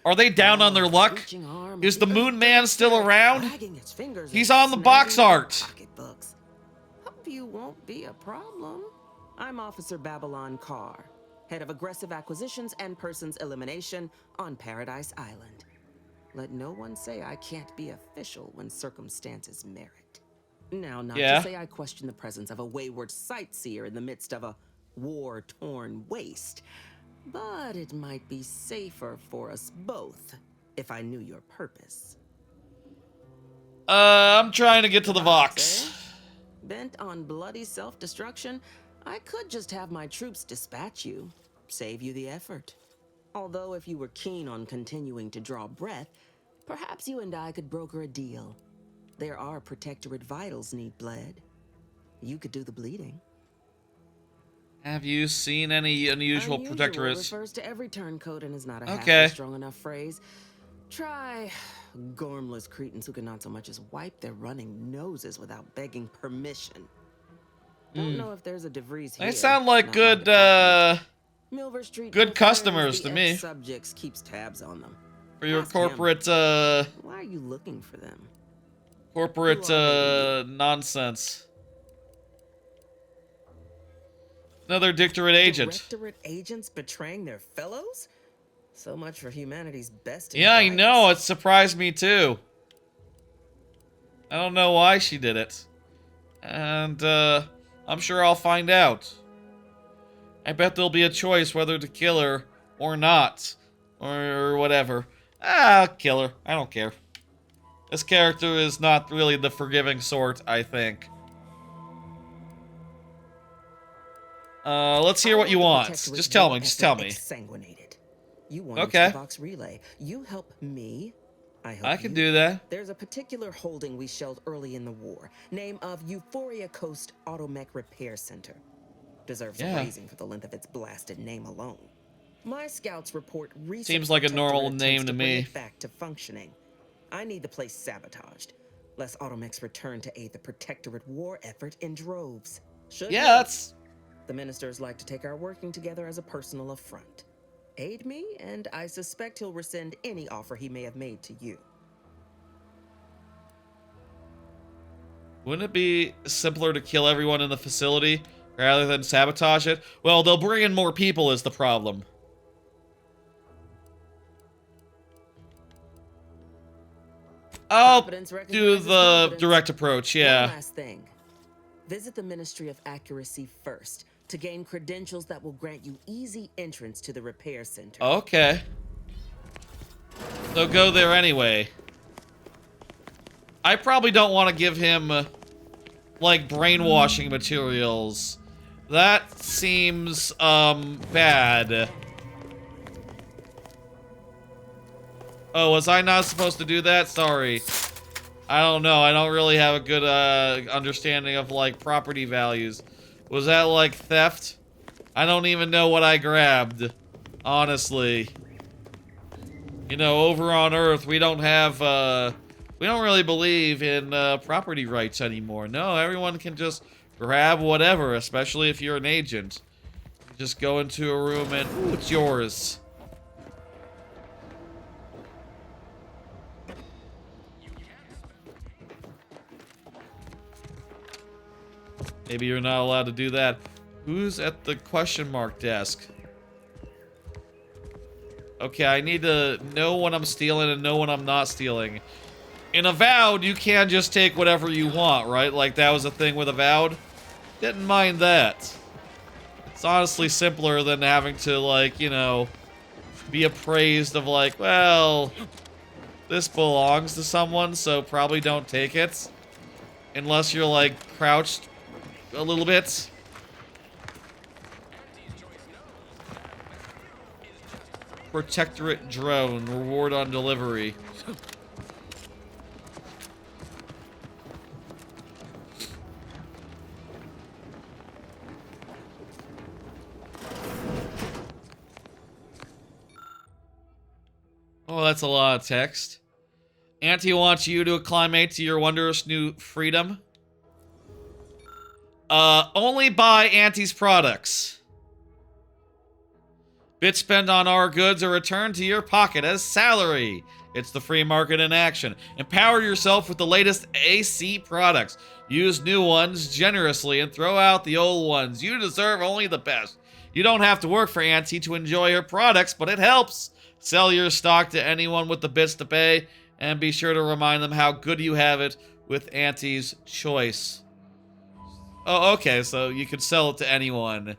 Are they down on their luck? Is the Moon Man still around? He's on the box art. Hope you won't be a problem. I'm Officer Babylon Carr, head of aggressive acquisitions and persons elimination on Paradise Island. Let no one say I can't be official when circumstances merit. Now, not to say I question the presence of a wayward sightseer in the midst of a war-torn waste, but it might be safer for us both if I knew your purpose. I'm trying to get to the Vox. Bent on bloody self-destruction, I could just have my troops dispatch you, save you the effort. Although if you were keen on continuing to draw breath, perhaps you and I could broker a deal. There are Protectorate vitals need bled. You could do the bleeding. Have you seen any unusual Protectorates? Refers to every turncoat and is not a half strong enough phrase. Try gormless cretins who can not so much as wipe their running noses without begging permission. Don't know if there's a DeVries here. They sound like good, good customers to me. Subjects keeps tabs on them. For your corporate, Why are you looking for them? Corporate, nonsense. Another Directorate agent. Directorate agents betraying their fellows? So much for humanity's best. Yeah, I know. It surprised me too. I don't know why she did it. And, I'm sure I'll find out. I bet there'll be a choice whether to kill her or not. Or whatever. I'll kill her. I don't care. This character is not really the forgiving sort, I think. Let's hear what you want. Just tell me, just tell me. You want the box relay. You help me. I can do that. There's a particular holding we shelled early in the war. Name of Euphoria Coast Automech Repair Center. Deserves a raising for the length of its blasted name alone. My scouts report recent seems like a normal name to me. Bring it back to functioning. I need the place sabotaged. Lest Automechs return to aid the Protectorate war effort in droves. That's... The ministers like to take our working together as a personal affront. Aid me, and I suspect he'll rescind any offer he may have made to you. Wouldn't it be simpler to kill everyone in the facility rather than sabotage it? Well, they'll bring in more people is the problem. I'll do the direct approach, yeah. One last thing. Visit the Ministry of Accuracy first to gain credentials that will grant you easy entrance to the repair center. Okay. So go there anyway. I probably don't want to give him, like, brainwashing materials. That seems, bad. Oh, was I not supposed to do that? Sorry. I don't know. I don't really have a good, understanding of, like, property values. Was that, like, theft? I don't even know what I grabbed. Honestly. You know, over on Earth, we don't have, we don't really believe in, property rights anymore. No, everyone can just grab whatever, especially if you're an agent. You just go into a room and, ooh, it's yours. Maybe you're not allowed to do that. Who's at the question mark desk? Okay, I need to know when I'm stealing and know when I'm not stealing. In Avowed, you can just take whatever you want, right? Like, that was a thing with Avowed. Didn't mind that. It's honestly simpler than having to, like, you know, be appraised of, like, well, this belongs to someone, so probably don't take it. Unless you're, like, crouched a little bit. Protectorate drone, reward on delivery. Oh, that's a lot of text. Auntie wants you to acclimate to your wondrous new freedom. Only buy Auntie's products. Bits spent on our goods are returned to your pocket as salary. It's the free market in action. Empower yourself with the latest AC products. Use new ones generously and throw out the old ones. You deserve only the best. You don't have to work for Auntie to enjoy her products, but it helps. Sell your stock to anyone with the bits to pay, and be sure to remind them how good you have it with Auntie's choice. Oh, okay, so you could sell it to anyone.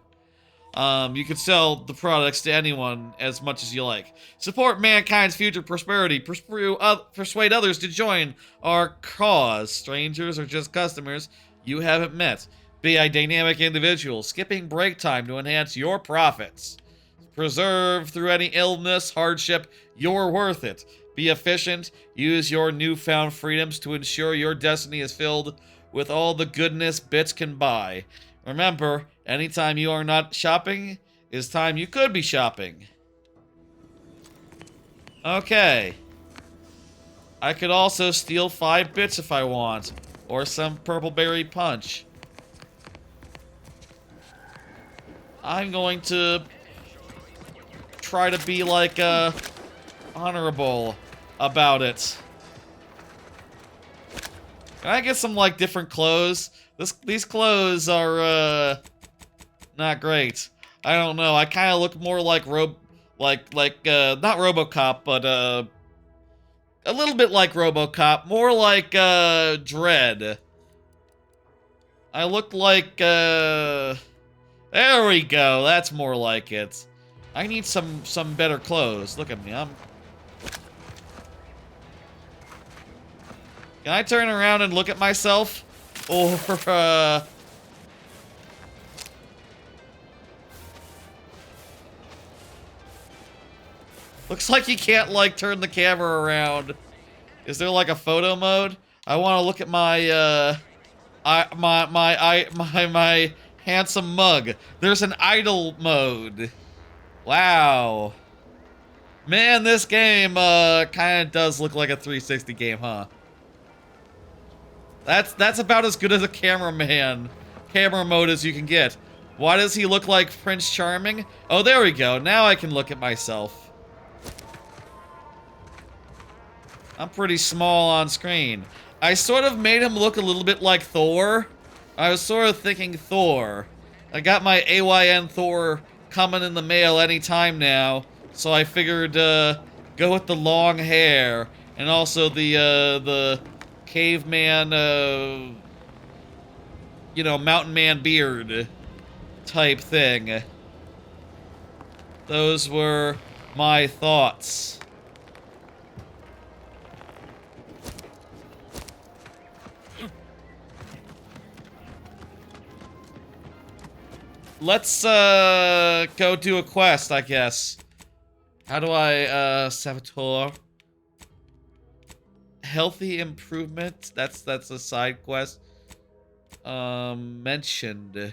You could sell the products to anyone as much as you like. Support mankind's future prosperity. Persuade others to join our cause. Strangers are just customers you haven't met. Be a dynamic individual, skipping break time to enhance your profits. Preserve through any illness, hardship, you're worth it. Be efficient. Use your newfound freedoms to ensure your destiny is filled with all the goodness bits can buy. Remember, anytime you are not shopping is time you could be shopping. Okay. I could also steal 5 bits if I want. Or some purple berry punch. I'm going to try to be like honorable about it. Can I get some like different clothes? These clothes are not great. I don't know. I kind of look more like not RoboCop, but a little bit like RoboCop, more like Dredd. I look like there we go. That's more like it. I need some better clothes. Look at me. Can I turn around and look at myself? Or, looks like you can't, like, turn the camera around. Is there, like, a photo mode? I want to look at my, my handsome mug. There's an idle mode. Wow. Man, this game, kind of does look like a 360 game, huh? That's about as good as a camera mode as you can get. Why does he look like Prince Charming? Oh, there we go. Now I can look at myself. I'm pretty small on screen. I sort of made him look a little bit like Thor. I was sort of thinking Thor. I got my AYN Thor coming in the mail anytime now, so I figured go with the long hair and also the caveman, you know, mountain man beard type thing. Those were my thoughts. Let's go do a quest, I guess. How do I saboteur? Healthy improvement. That's a side quest. Mentioned.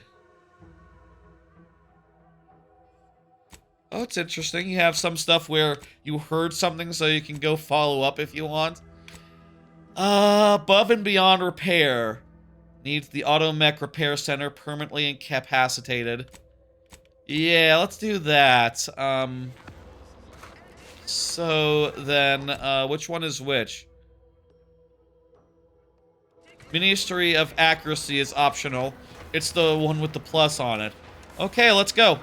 Oh, it's interesting. You have some stuff where you heard something so you can go follow up if you want. Above and beyond repair. Needs the automech repair center permanently incapacitated. Yeah, let's do that. So then, which one is which? Ministry of Accuracy is optional. It's the one with the plus on it. Okay, let's go.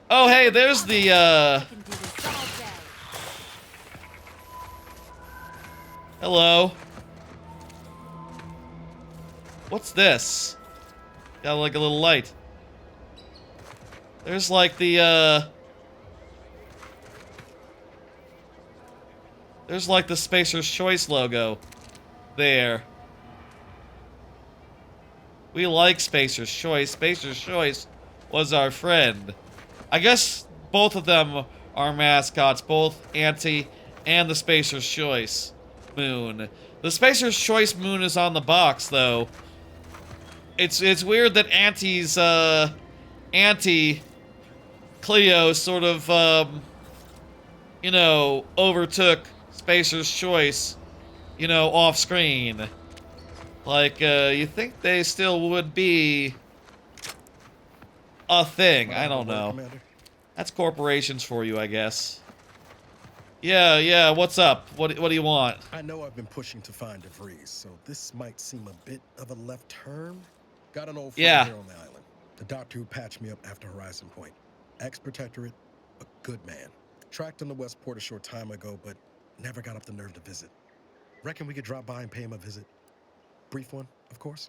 Oh, hey, there's the, Hello. What's this? Got like a little light. There's like the, there's like the Spacer's Choice logo there. We like Spacer's Choice. Spacer's Choice was our friend. I guess both of them are mascots, both Auntie and the Spacer's Choice moon. The Spacer's Choice moon is on the box, though. It's weird that Auntie's, Auntie Cleo sort of, you know, overtook Spacer's Choice, you know, off screen. Like, you think they still would be a thing. I don't know. That's corporations for you, I guess. Yeah, what's up? What do you want? I know I've been pushing to find DeVries, so this might seem a bit of a left turn. Got an old friend here on the island. The doctor who patched me up after Horizon Point. Ex-protectorate, a good man. Tracked him to Westport a short time ago, but never got up the nerve to visit. Reckon we could drop by and pay him a visit. Brief one, of course.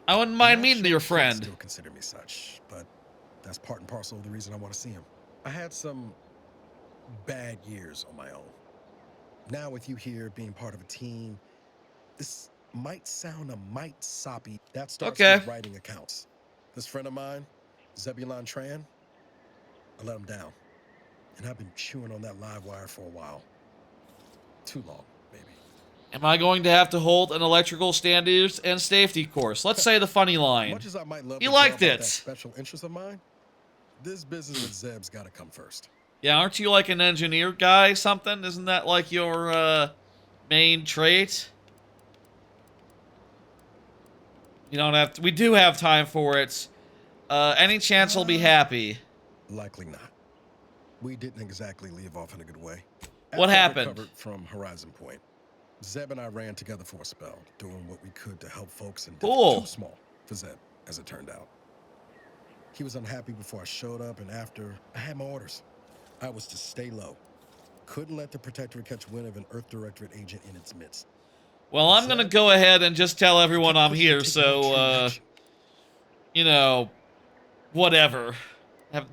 I wouldn't mind meeting your friend. Still consider me such, but that's part and parcel of the reason I want to see him. I had some bad years on my own. Now with you here, being part of a team, this might sound a mite soppy. That starts with writing accounts. This friend of mine, Zebulon Tran, I let him down. And I've been chewing on that live wire for a while. Too long, maybe. Am I going to have to hold an electrical standards and safety course? Let's say the funny line. Much as I might love you to liked talk about it. that special interest of mine, this business with Zeb's got to come first. Yeah, aren't you like an engineer guy, something? Isn't that like your main trait? You don't have to, we do have time for it. Any chance he'll be happy? Likely not. We didn't exactly leave off in a good way. What After I happened? recovered from Horizon Point, Zeb and I ran together for a spell, doing what we could to help folks in Cool. Too small for Zeb, as it turned out. He was unhappy before I showed up, and after, I had my orders. I was to stay low. Couldn't let the Protectorate catch wind of an Earth Directorate agent in its midst. Well, I'm gonna go ahead and just tell everyone I'm here, so, you know, whatever.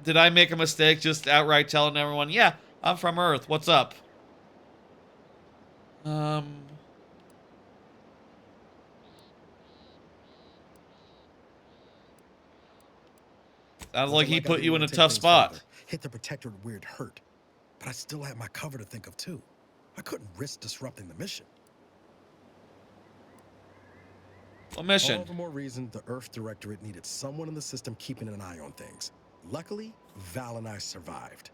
Did I make a mistake just outright telling everyone, yeah, I'm from Earth, what's up? Sounds like he put you in a tough spot. Hit the Protectorate weird hurt, but I still had my cover to think of too. I couldn't risk disrupting the mission. What mission? All the more reason the Earth Directorate needed someone in the system keeping an eye on things. Luckily, Val and I survived.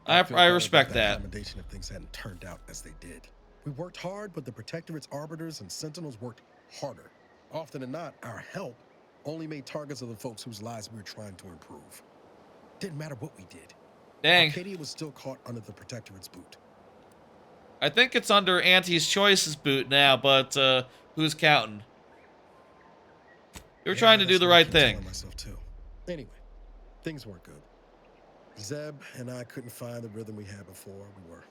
I respect that. Accommodation if things hadn't turned out as they did. We worked hard, but the Protectorate's arbiters and sentinels worked harder. Often than not, our help only made targets of the folks whose lives we were trying to improve. Didn't matter what we did. Dang. Arcadia was still caught under the Protectorate's boot. I think it's under Auntie's Choice's boot now, but who's counting? You're trying to do the right thing. Myself too. Anyway, things weren't good. Zeb and I couldn't find the rhythm we had before. We were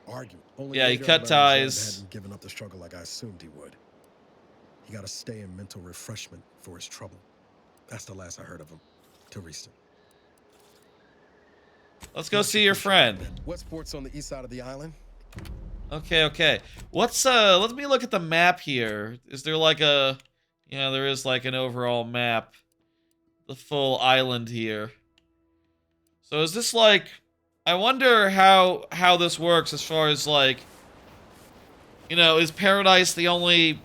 arguing. Only yeah, he later I cut learned ties. Zeb hadn't given up the struggle like I assumed he would. He got to stay in mental refreshment for his trouble. That's the last I heard of him. Till recent. Let's go see your friend. Westport's on the east side of the island. Okay. What's let me look at the map here. Is there like a yeah, there is like an overall map. The full island here. So is this like I wonder how this works as far as like you know, is Paradise the only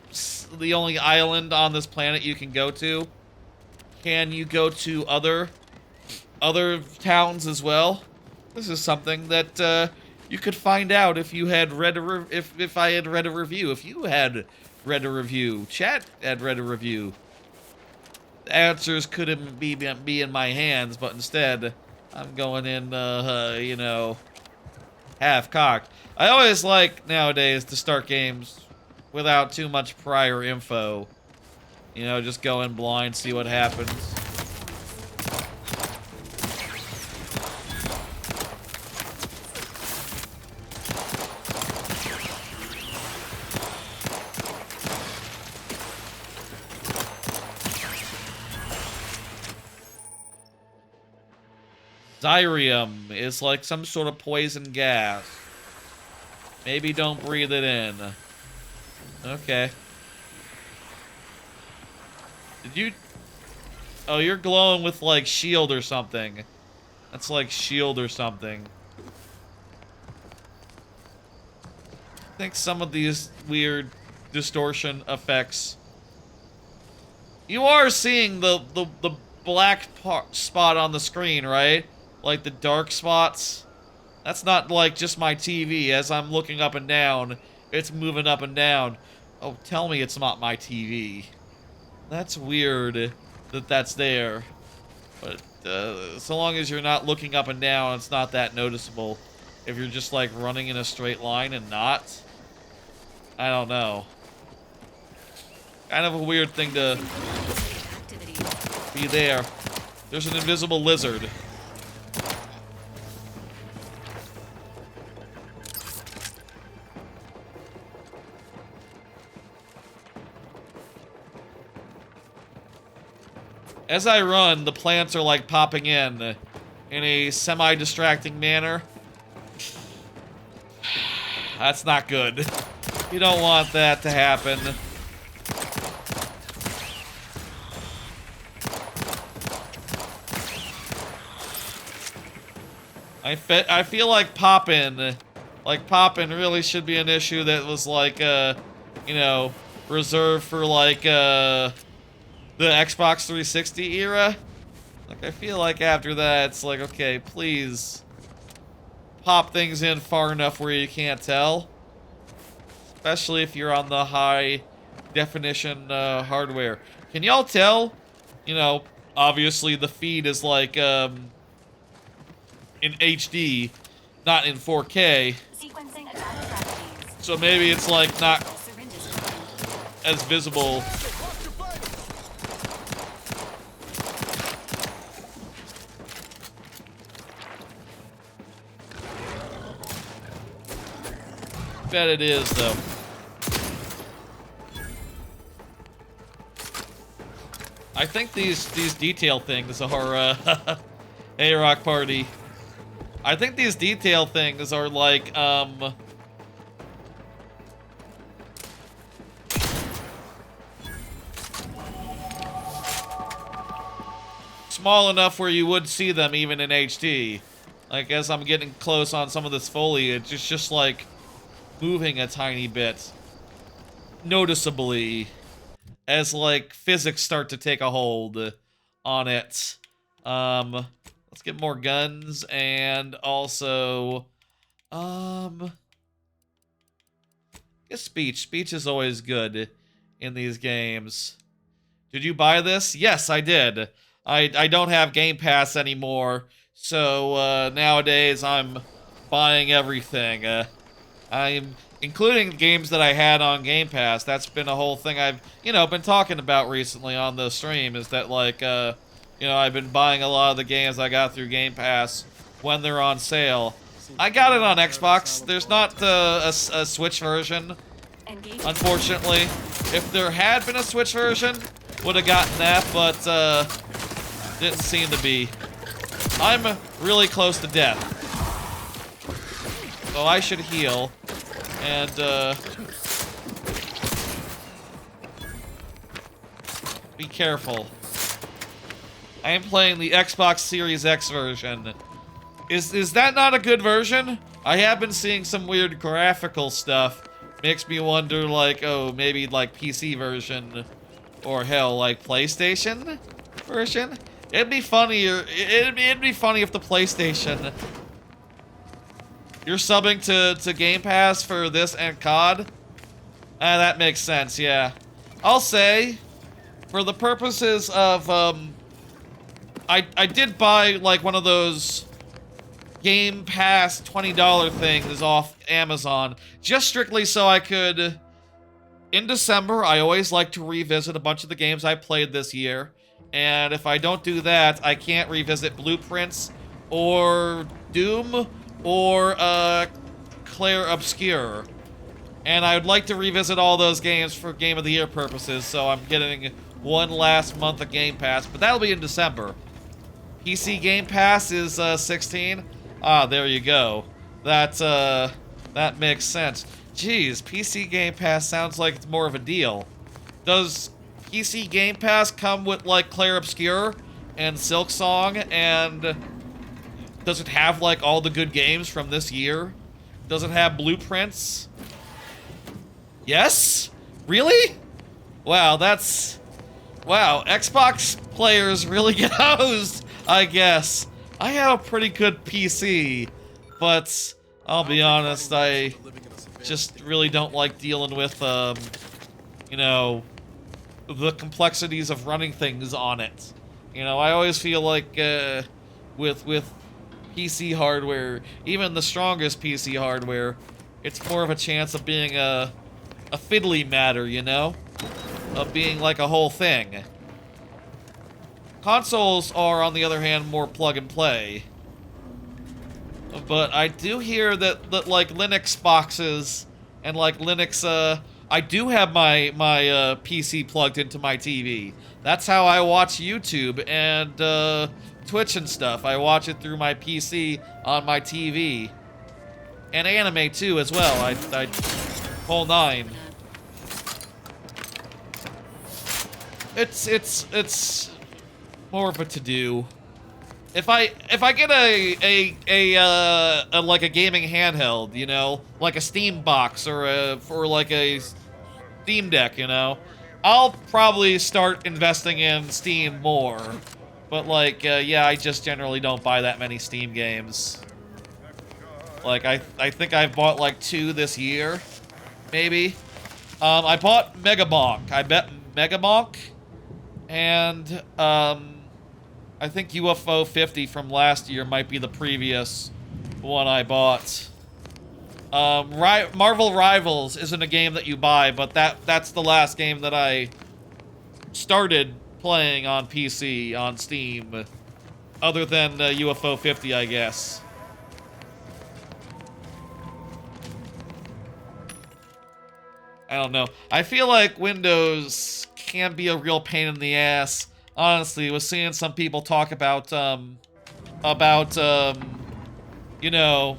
island on this planet you can go to? Can you go to other towns as well? This is something that you could find out if you had read if I had read a review. If you had read a review, chat had read a review. The answers couldn't be in my hands, but instead I'm going in, you know, half-cocked. I always like nowadays to start games without too much prior info. You know, just go in blind, see what happens. Xyrium is like some sort of poison gas. Maybe don't breathe it in. Okay. Did you... Oh, you're glowing with, like, shield or something. That's like shield or something. I think some of these weird distortion effects... You are seeing the black spot on the screen, right? Like the dark spots. That's not like just my TV. As I'm looking up and down, it's moving up and down. Oh, tell me it's not my TV. That's weird that that's there. But so long as you're not looking up and down, it's not that noticeable. If you're just like running in a straight line and not, I don't know. Kind of a weird thing to be there. There's an invisible lizard. As I run, the plants are like popping in a semi-distracting manner. That's not good. You don't want that to happen. I feel like poppin' really should be an issue that was like, you know, reserved for like, the Xbox 360 era. Like, I feel like after that, it's like, okay, please pop things in far enough where you can't tell. Especially if you're on the high definition hardware. Can y'all tell? You know, obviously the feed is like, in HD, not in 4K. So maybe it's like not as visible. Bet it is, though. I think these detail things are, hey, Rock Party. I think these detail things are like, small enough where you would see them even in HD. Like, as I'm getting close on some of this foliage, it's just like moving a tiny bit. Noticeably. As, like, physics start to take a hold on it. Let's get more guns, and also, I guess speech. Speech is always good in these games. Did you buy this? Yes, I did. I don't have Game Pass anymore, so, nowadays I'm buying everything. I'm including games that I had on Game Pass. That's been a whole thing I've, you know, been talking about recently on the stream, is that, like, you know, I've been buying a lot of the games I got through Game Pass when they're on sale. I got it on Xbox. There's not a Switch version, unfortunately. If there had been a Switch version, would have gotten that, but didn't seem to be. I'm really close to death, so I should heal. And, be careful. I am playing the Xbox Series X version. Is that not a good version? I have been seeing some weird graphical stuff. Makes me wonder, like, oh, maybe, like, PC version. Or, hell, like, PlayStation version? It'd be funnier. It'd be funny if the PlayStation... You're subbing to Game Pass for this and COD? That makes sense, yeah. I'll say, for the purposes of, I did buy, like, one of those Game Pass $20 things off Amazon, just strictly so I could... In December, I always like to revisit a bunch of the games I played this year, and if I don't do that, I can't revisit Blueprints, or Doom, or Claire Obscure. And I would like to revisit all those games for Game of the Year purposes, so I'm getting one last month of Game Pass, but that'll be in December. PC Game Pass is 16. Ah, there you go. That makes sense. Jeez, PC Game Pass sounds like it's more of a deal. Does PC Game Pass come with like Clair Obscur and Silksong, and does it have like all the good games from this year? Does it have blueprints? Yes? Really? Wow, that's... Wow, Xbox players really get hosed, I guess. I have a pretty good PC, but I'll be honest, I just really don't like dealing with, you know, the complexities of running things on it. You know, I always feel like, with PC hardware, even the strongest PC hardware, it's more of a chance of being a fiddly matter, you know? Of being like a whole thing. Consoles are, on the other hand, more plug and play. But I do hear that like Linux boxes and like Linux, I do have my PC plugged into my TV. That's how I watch YouTube and Twitch and stuff. I watch it through my PC on my TV. And anime too as well. I whole nine. It's more of a to-do. If I get a like a gaming handheld, you know, like a Steam box or like a Steam Deck, you know, I'll probably start investing in Steam more. But like, yeah, I just generally don't buy that many Steam games. Like, I think I've bought like 2 this year, maybe. I bought Megabonk. I bet Megabonk, and I think UFO 50 from last year might be the previous one I bought. Marvel Rivals isn't a game that you buy, but that's the last game that I started playing on PC, on Steam, other than UFO 50, I guess. I don't know. I feel like Windows can be a real pain in the ass. Honestly, I was seeing some people talk about, you know,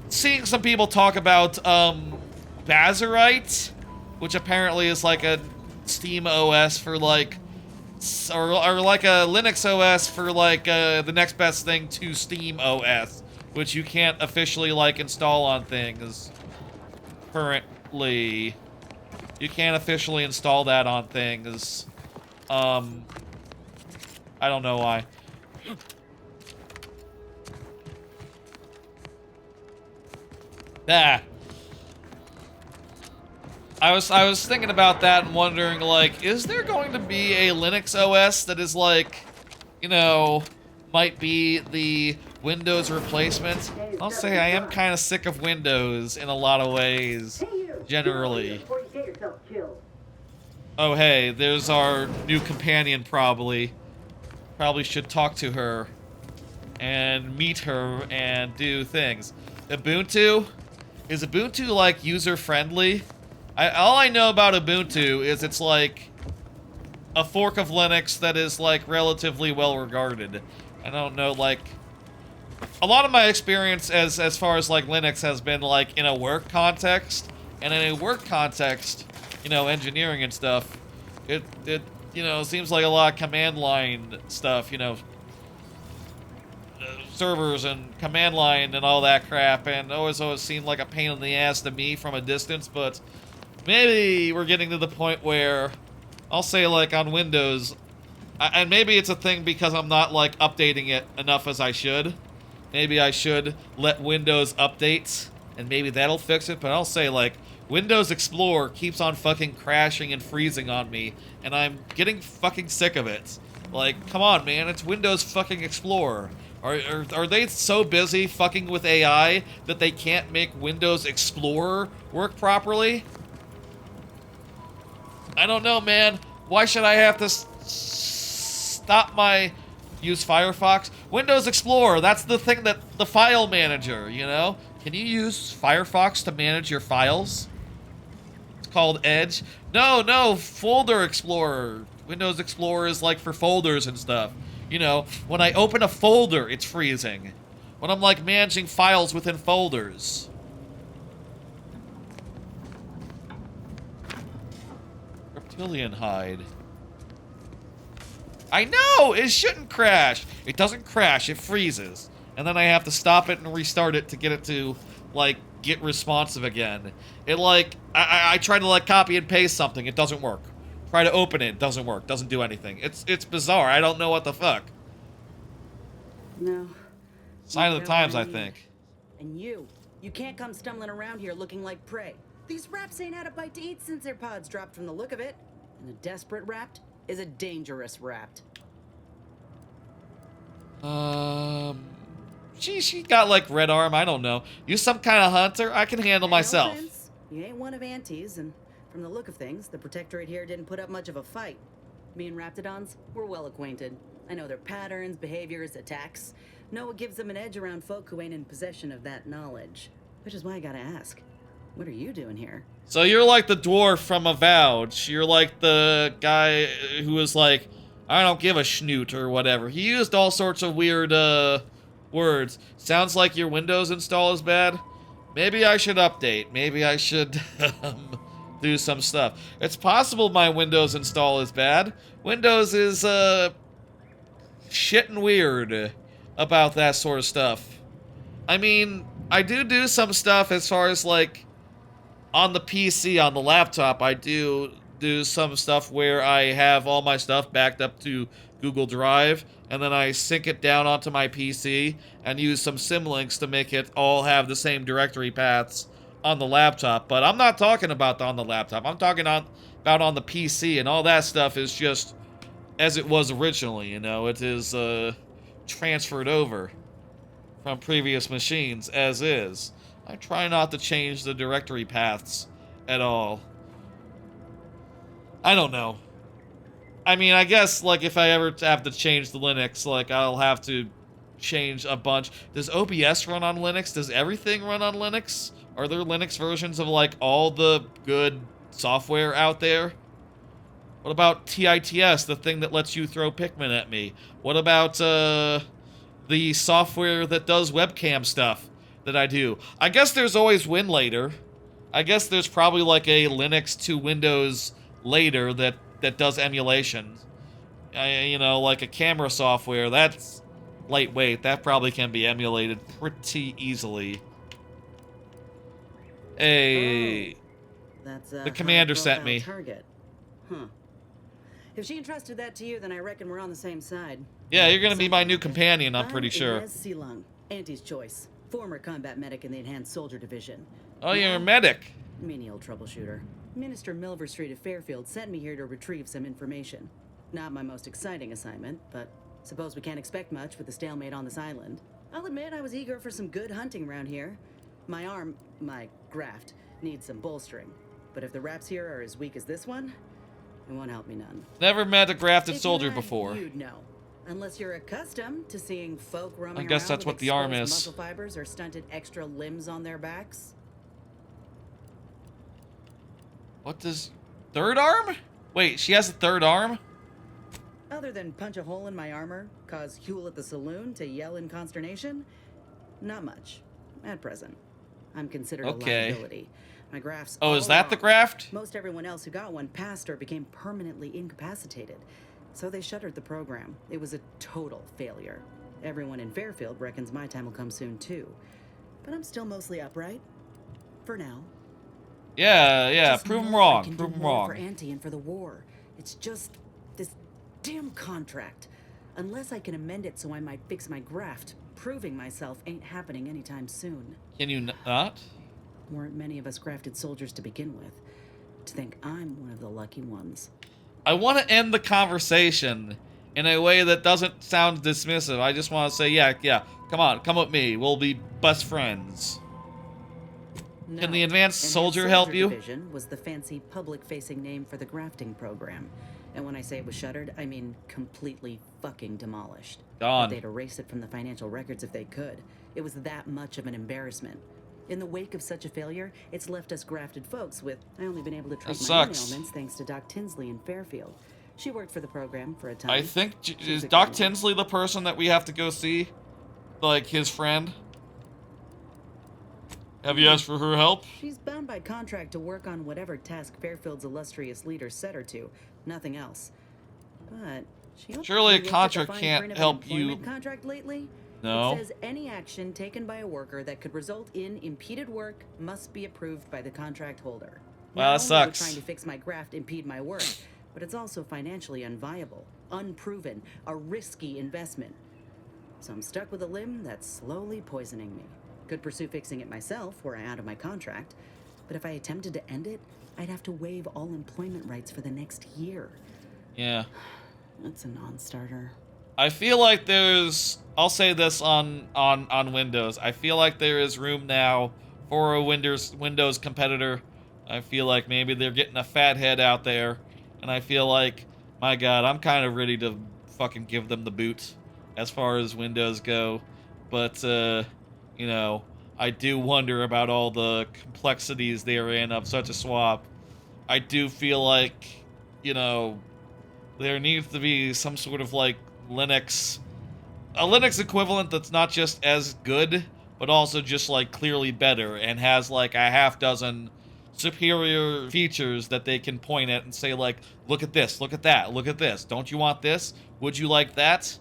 seeing some people talk about, Bazarite, which apparently is like a Steam OS for like, or like a Linux OS for like, the next best thing to Steam OS, which you can't officially like install on things currently. You can't officially install that on things. I don't know why. Ah. I was thinking about that and wondering, like, is there going to be a Linux OS that is like, you know, might be the Windows replacement? I'll say I am kind of sick of Windows in a lot of ways, generally. Oh hey, there's our new companion probably. Probably should talk to her and meet her and do things. Ubuntu? Is Ubuntu like user-friendly? All I know about Ubuntu is it's like a fork of Linux that is like relatively well regarded. I don't know, like, a lot of my experience as far as like Linux has been like in a work context, and in a work context, you know, engineering and stuff, it you know, seems like a lot of command line stuff, you know, servers and command line and all that crap, and always seemed like a pain in the ass to me from a distance. But maybe we're getting to the point where I'll say, like, on Windows, and maybe it's a thing because I'm not like updating it enough as I should. Maybe I should let Windows update and maybe that'll fix it. But I'll say, like, Windows Explorer keeps on fucking crashing and freezing on me, and I'm getting fucking sick of it. Like, come on, man, it's Windows fucking Explorer. Are they so busy fucking with AI that they can't make Windows Explorer work properly? I don't know, man. Why should I have to stop my... Use Firefox? Windows Explorer, that's the thing that... The file manager, you know? Can you use Firefox to manage your files? It's called Edge. No, Folder Explorer. Windows Explorer is like for folders and stuff. You know, when I open a folder, it's freezing. When I'm like managing files within folders. Reptilian hide. I know! It shouldn't crash! It doesn't crash, it freezes. And then I have to stop it and restart it to get it to, like, get responsive again. It, like, I try to, like, copy and paste something, it doesn't work. Try to open it, doesn't work, doesn't do anything. It's bizarre, I don't know what the fuck. No. Sign of the times, I think. And you can't come stumbling around here looking like prey. These raps ain't had a bite to eat since their pods dropped from the look of it. And a desperate rapt is a dangerous rapt. She got like red arm, I don't know. You some kind of hunter? I can handle myself. No offense, you ain't one of Auntie's, and from the look of things, the Protectorate here didn't put up much of a fight. Me and Raptidons, we're well acquainted. I know their patterns, behaviors, attacks. Know what gives them an edge around folk who ain't in possession of that knowledge. Which is why I gotta ask, what are you doing here? So you're like the dwarf from Avowed. You're like the guy who was like, I don't give a schnoot or whatever. He used all sorts of weird, words. Sounds like your Windows install is bad. Maybe I should update. Maybe I should, do some stuff. It's possible my Windows install is bad. Windows is, shitting weird about that sort of stuff. I mean, I do some stuff as far as, like, on the PC, on the laptop, I do some stuff where I have all my stuff backed up to Google Drive, and then I sync it down onto my PC and use some symlinks to make it all have the same directory paths on the laptop. But I'm not talking about on the laptop. I'm talking about on the PC, and all that stuff is just as it was originally, you know. It is transferred over from previous machines as is. I try not to change the directory paths at all. I don't know. I mean, I guess, like, if I ever have to change the Linux, like, I'll have to change a bunch. Does OBS run on Linux? Does everything run on Linux? Are there Linux versions of, like, all the good software out there? What about TITS, the thing that lets you throw Pikmin at me? What about, the software that does webcam stuff that I do? I guess there's always WinLater. I guess there's probably, like, a Linux to Windows later that does emulation. You know, like a camera software, that's lightweight. That probably can be emulated pretty easily. Hey, That's the commander sent me. Target. Huh. If she entrusted that to you, then I reckon we're on the same side. Yeah, you're gonna be my new companion, I'm pretty sure. Inez Silung, Auntie's choice. Former combat medic in the Enhanced Soldier Division. Oh, you're a medic. Menial troubleshooter. Minister Milver Street of Fairfield sent me here to retrieve some information. Not my most exciting assignment, but suppose we can't expect much with the stalemate on this island. I'll admit I was eager for some good hunting around here. My graft, needs some bolstering. But if the raps here are as weak as this one, it won't help me none. Never met a grafted If soldier you had, before. You'd know. Unless you're accustomed to seeing folk roaming I guess around that's with what the arm exposed is. muscle fibers or stunted extra limbs on their backs. What does... Third arm? Wait, she has a third arm? Other than punch a hole in my armor, cause Huel at the saloon to yell in consternation, not much at present. I'm considered a liability. My graft's Oh, is all that the wrong. graft? Most everyone else who got one passed or became permanently incapacitated. So they shuttered the program. It was a total failure. Everyone in Fairfield reckons my time will come soon too. But I'm still mostly upright. For now. Yeah, Just prove him know I wrong, can prove do him more wrong. for Auntie and for the war. It's just this damn contract. Unless I can amend it so I might fix my graft, proving myself ain't happening anytime soon. Can you not? Weren't many of us grafted soldiers to begin with. To think I'm one of the lucky ones. I want to end the conversation in a way that doesn't sound dismissive. I just want to say, yeah, come on, come with me. We'll be best friends. No. Can the advanced Enhanced soldier help you? Division was the fancy public-facing name for the grafting program. And when I say it was shuttered, I mean completely fucking demolished. Gone. But they'd erase it from the financial records if they could. It was that much of an embarrassment. In the wake of such a failure, it's left us grafted folks with... I only been able to treat That my own sucks. ailments thanks to Doc Tinsley in Fairfield. She worked for the program for a time. I think She's is a Doc good one. Tinsley the person that we have to go see, like his friend. Have you asked for her help? She's bound by contract to work on whatever task Fairfield's illustrious leader set her to, nothing else. But Surely a you looked at the contract fine can't print of an help you. employment contract lately? No. It says any action taken by a worker that could result in impeded work must be approved by the contract holder. Wow, that Not only would sucks. trying to fix my graft impede my work, but it's also financially unviable, unproven, a risky investment. So I'm stuck with a limb that's slowly poisoning me. Could pursue fixing it myself were I out of my contract, but if I attempted to end it, I'd have to waive all employment rights for the next year. Yeah. That's a non-starter. I feel like there's, I'll say this on Windows. I feel like there is room now for a Windows competitor. I feel like maybe they're getting a fat head out there, and I feel like, my God, I'm kind of ready to fucking give them the boot as far as Windows go. But you know, I do wonder about all the complexities therein of such a swap. I do feel like, you know, there needs to be some sort of like a Linux equivalent that's not just as good, but also just like clearly better and has like a half dozen superior features that they can point at and say like, look at this, look at that, look at this. Don't you want this? Would you like that?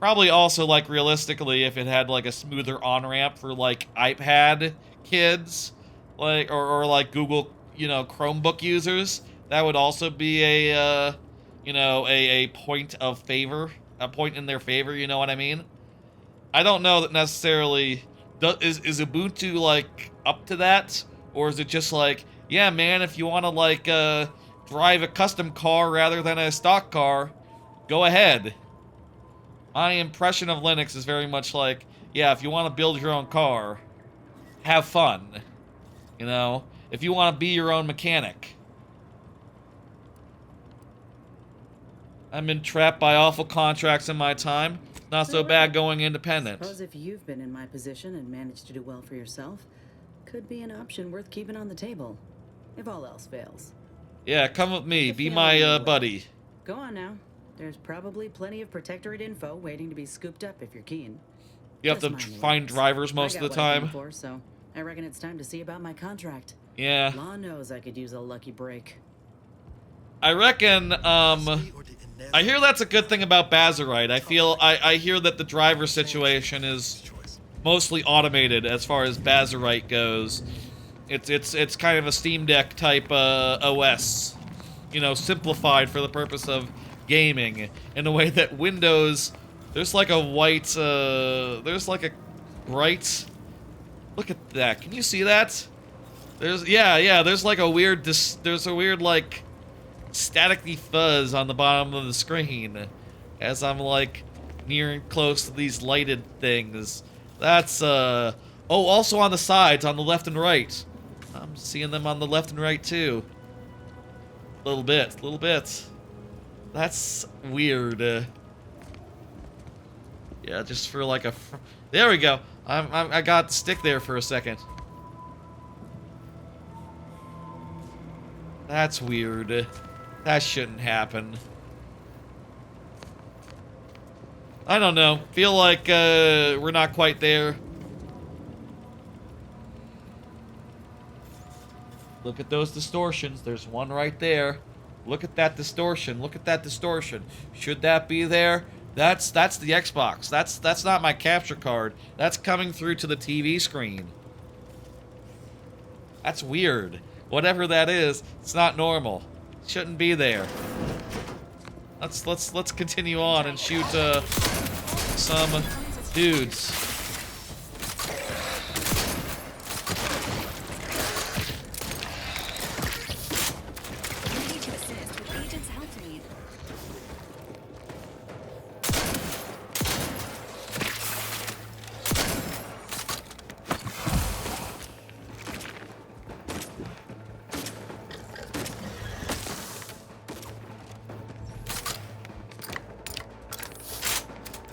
Probably also, like, realistically, if it had, like, a smoother on-ramp for, like, iPad kids, like, or like, Google, you know, Chromebook users, that would also be a, you know, a point of favor, a point in their favor, you know what I mean? I don't know that necessarily, is Ubuntu, like, up to that? Or is it just like, yeah, man, if you want to, like, drive a custom car rather than a stock car, go ahead. My impression of Linux is very much like, yeah, if you want to build your own car, have fun. You know? If you want to be your own mechanic. I've been trapped by awful contracts in my time. Not so bad going independent. Suppose if you've been in my position and managed to do well for yourself, could be an option worth keeping on the table. If all else fails. Yeah, come with me. Be my buddy. Go on now. There's probably plenty of Protectorate info waiting to be scooped up if you're keen. You have to find drivers most of the time. So I reckon it's time to see about my contract. Yeah. Law knows I could use a lucky break. I reckon, I hear that's a good thing about Bazarite. I hear that the driver situation is mostly automated as far as Bazarite goes. It's kind of a Steam Deck type OS, you know, simplified for the purpose of gaming in a way that Windows, there's like a white, there's like a bright, look at that, can you see that? There's, yeah, there's like a weird, there's a weird like staticky fuzz on the bottom of the screen as I'm like nearing close to these lighted things. That's, oh, also on the sides, on the left and right. I'm seeing them on the left and right too. Little bit. That's weird. Yeah, just for like a... There we go. I got stick there for a second. That's weird. That shouldn't happen. I don't know. Feel like we're not quite there. Look at those distortions. There's one right there. Look at that distortion. Look at that distortion. Should that be there? That's the Xbox. That's not my capture card. That's coming through to the TV screen. That's weird. Whatever that is, it's not normal. It shouldn't be there. Let's continue on and shoot some dudes.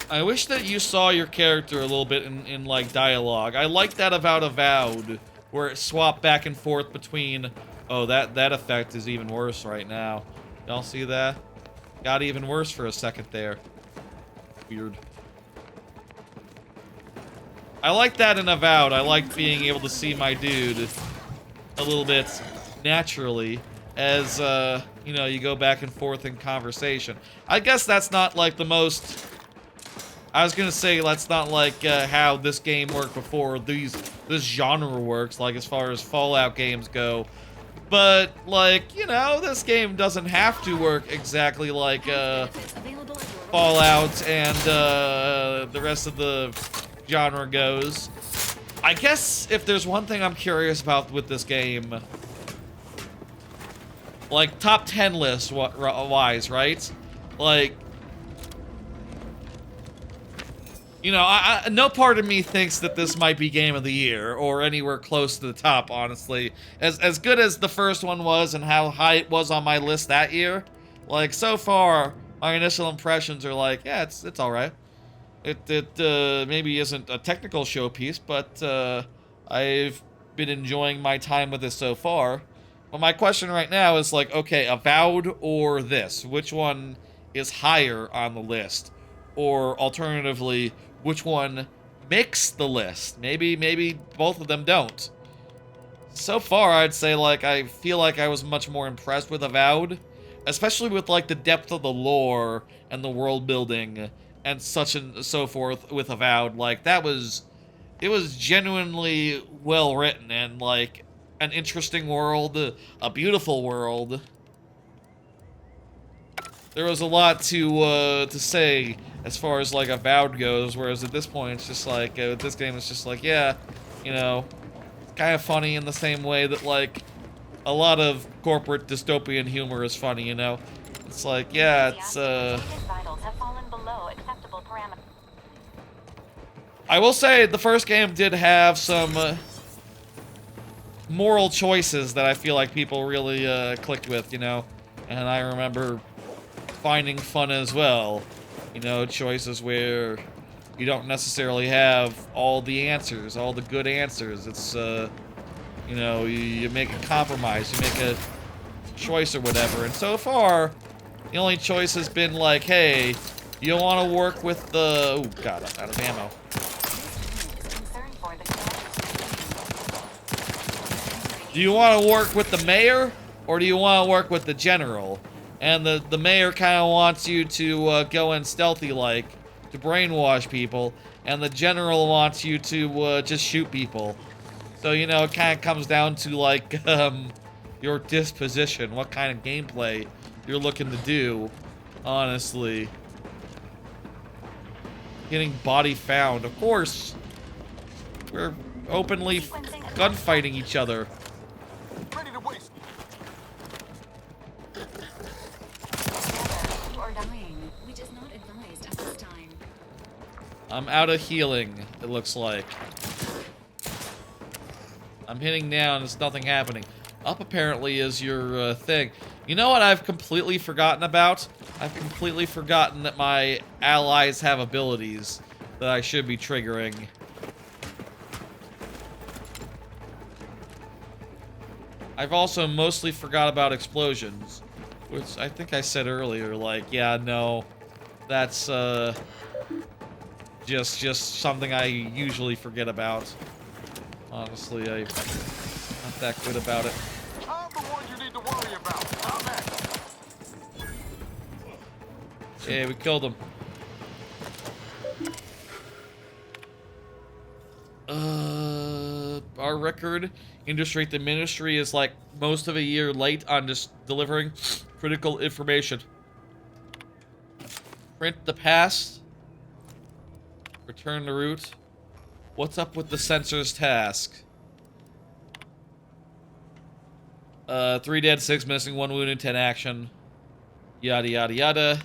I wish that you saw your character a little bit in like dialogue. I like that about Avowed, where it swapped back and forth between. Oh, that effect is even worse right now. Y'all see that? got even worse for a second there. Weird. I like that in Avowed. I like being able to see my dude a little bit naturally as, you know, you go back and forth in conversation. I guess that's not like the most... I was gonna say that's not like how this game worked before, this genre works, like as far as Fallout games go. But, like, you know, this game doesn't have to work exactly like Fallout and the rest of the genre goes. I guess if there's one thing I'm curious about with this game, like top 10 list wise, right? Like, you know, no part of me thinks that this might be Game of the Year or anywhere close to the top, honestly. As good as the first one was and how high it was on my list that year, like, so far, my initial impressions are like, yeah, it's alright. It maybe isn't a technical showpiece, but I've been enjoying my time with this so far. But my question right now is like, okay, Avowed or this? Which one is higher on the list? Or alternatively, which one makes the list? Maybe both of them don't. So far, I'd say, like, I feel like I was much more impressed with Avowed, especially with, like, the depth of the lore and the world building and such and so forth with Avowed. Like, it was genuinely well written and, like, an interesting world, a beautiful world. There was a lot to say as far as, like, Avowed goes, whereas at this point, it's just like, with this game, it's just like, yeah, you know, it's kind of funny in the same way that, like, a lot of corporate dystopian humor is funny, you know? It's like, yeah, it's, I will say, the first game did have some moral choices that I feel like people really clicked with, you know? And I remember finding fun as well. You know, choices where you don't necessarily have all the answers, all the good answers. It's, you know, you make a compromise, you make a choice or whatever. And so far, the only choice has been like, hey, you want to work with the... Oh, God, I'm out of ammo. Do you want to work with the mayor, or do you want to work with the general? And the mayor kind of wants you to go in stealthy-like, to brainwash people, and the general wants you to just shoot people. So, you know, it kind of comes down to, like, your disposition, what kind of gameplay you're looking to do, honestly. Getting body found. Of course, we're openly gunfighting each other. Ready to waste. You are dying, which is not advised at this time. I'm out of healing, it looks like. I'm hitting down, there's nothing happening. Up apparently is your thing. You know what I've completely forgotten about? I've completely forgotten that my allies have abilities that I should be triggering. I've also mostly forgot about explosions, which I think I said earlier, like, yeah, no, that's just something I usually forget about. Honestly, I'm not that good about it. I'm the one you need to worry about. Not that. Yeah, we killed him. Our record industry, the ministry is like most of a year late on just delivering critical information. Print the past. Return the route. What's up with the censor's task? 3 dead, 6 missing, 1 wounded, 10 action. Yada yada yada.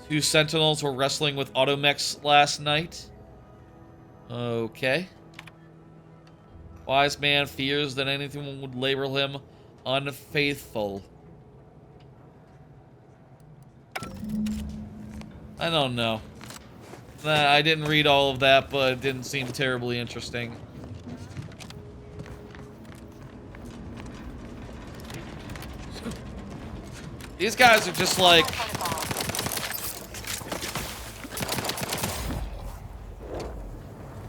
2 sentinels were wrestling with automechs last night. Okay. Wise man fears that anyone would label him unfaithful. I don't know. I didn't read all of that, but it didn't seem terribly interesting. These guys are just like...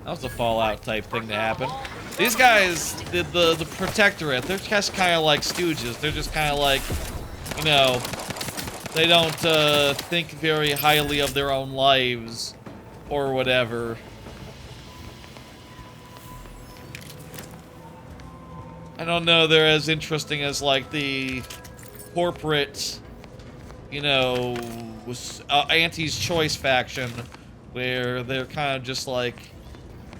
That was a Fallout type thing to happen. These guys, the Protectorate, they're just kind of like stooges. They're just kind of like, you know, they don't think very highly of their own lives or whatever. I don't know they're as interesting as like the corporate, you know, Auntie's Choice faction, where they're kind of just like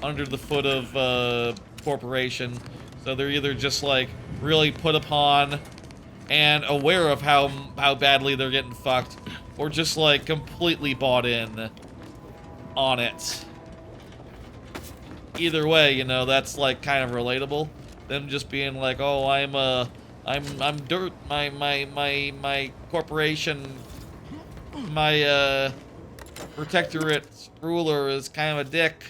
under the foot of corporation. So they're either just like really put upon and aware of how badly they're getting fucked, or just like completely bought in on it. Either way, you know, that's like kind of relatable. Them just being like, oh, I'm dirt, my corporation, my Protectorate ruler is kind of a dick.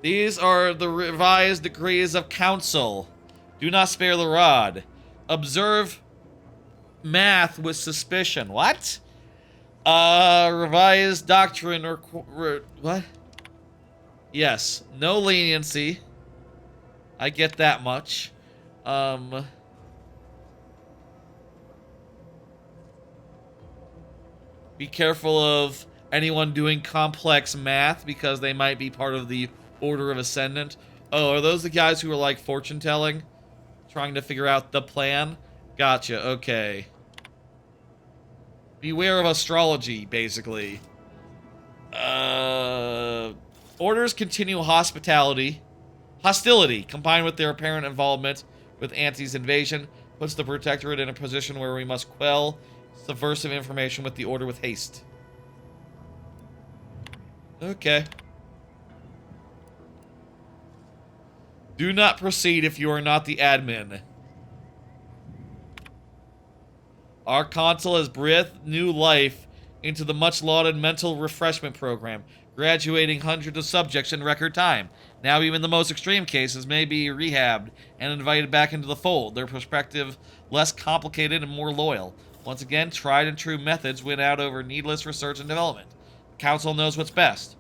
These are the revised decrees of council. Do not spare the rod. Observe math with suspicion. What? Revised doctrine or what? Yes, no leniency. I get that much. Be careful of anyone doing complex math because they might be part of the Order of Ascendant. Oh, are those the guys who are like fortune telling? Trying to figure out the plan? Gotcha, okay. Beware of astrology, basically. Orders continue hostility, combined with their apparent involvement with Auntie's invasion, puts the Protectorate in a position where we must quell subversive information with the Order with haste. Okay. Do not proceed if you are not the admin. Our console has breathed new life into the much-lauded mental refreshment program, graduating hundreds of subjects in record time. Now even the most extreme cases may be rehabbed and invited back into the fold, their perspective less complicated and more loyal. Once again, tried and true methods win out over needless research and development. The council knows what's best,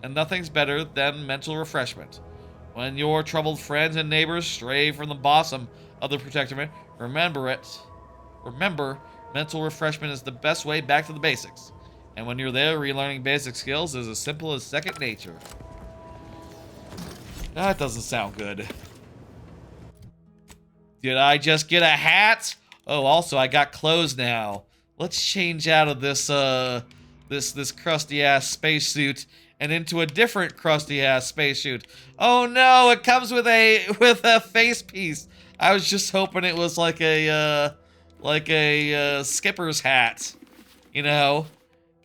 and nothing's better than mental refreshment. When your troubled friends and neighbors stray from the bosom of the Protectorate, remember it. Remember, mental refreshment is the best way back to the basics. And when you're there, relearning basic skills is as simple as second nature. That doesn't sound good. Did I just get a hat? Oh, also, I got clothes now. Let's change out of this, this crusty-ass spacesuit and into a different crusty-ass spacesuit. Oh no, it comes with a face piece. I was just hoping it was like a skipper's hat, you know?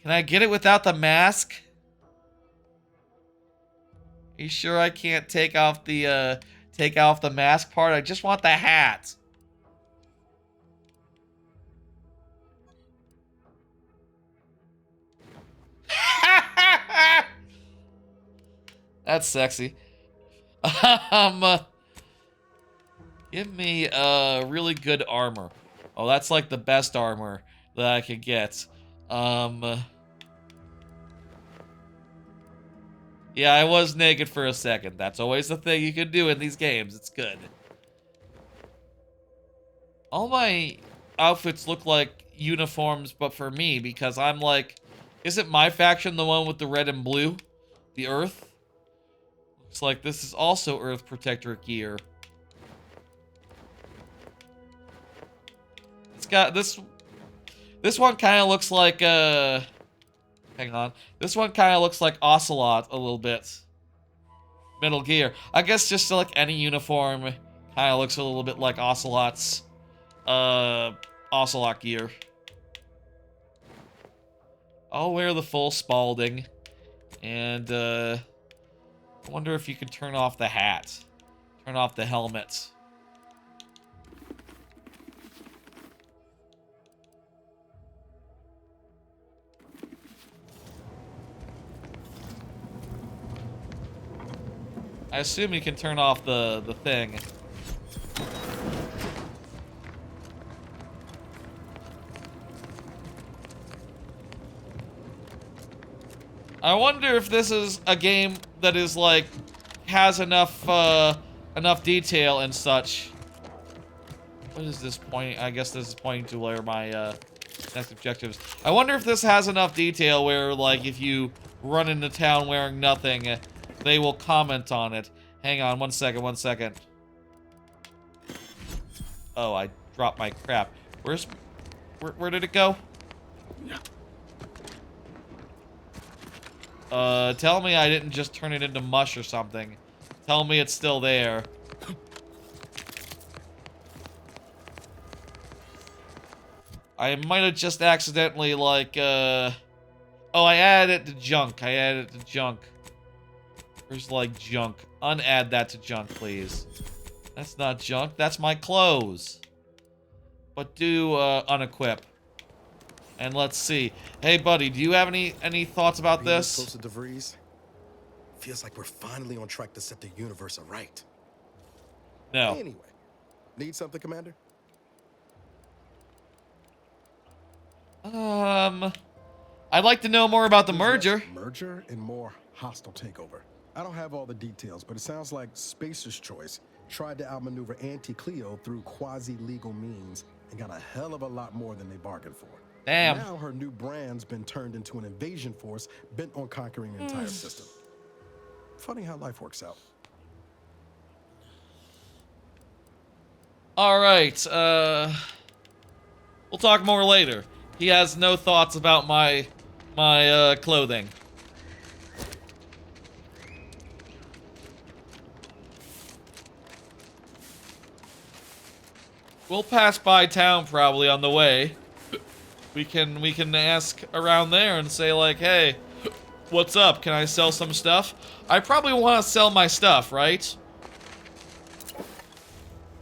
Can I get it without the mask? Are you sure I can't take off the mask part? I just want the hat. That's sexy. Give me really good armor. Oh, that's like the best armor that I could get. Yeah, I was naked for a second. That's always the thing you can do in these games. It's good. All my outfits look like uniforms, but for me, because I'm like... Isn't my faction the one with the red and blue? The Earth? Looks like this is also Earth Protectorate gear. It's got this one kind of looks like hang on. This one kind of looks like Ocelot a little bit. Metal Gear. I guess just like any uniform kind of looks a little bit like Ocelot's Ocelot gear. I'll wear the full Spalding, and I wonder if you can turn off the hat, turn off the helmet. I assume you can turn off the thing. I wonder if this is a game that is like has enough enough detail and such. What is this point? I guess this is pointing to where my next objectives. I wonder if this has enough detail where like if you run into town wearing nothing, they will comment on it. Hang on, 1 second, 1 second. Oh, I dropped my crap. Where did it go? Tell me I didn't just turn it into mush or something. Tell me it's still there. I might have just accidentally, like, oh, I added it to junk. I added it to junk. There's, like, junk. Unadd that to junk, please. That's not junk. That's my clothes. But do, unequip. And let's see. Hey, buddy, do you have any thoughts about this? Close to DeVries. Feels like we're finally on track to set the universe aright. No. Anyway, need something, Commander? I'd like to know more about the merger. Merger and more hostile takeover. I don't have all the details, but it sounds like Spacer's Choice tried to outmaneuver Anti-Cleo through quasi-legal means and got a hell of a lot more than they bargained for. Damn. Now her new brand's been turned into an invasion force bent on conquering the entire system. Funny how life works out. All right, we'll talk more later. He has no thoughts about my clothing. We'll pass by town probably on the way. We can ask around there and say like, hey, what's up? Can I sell some stuff? I probably want to sell my stuff, right?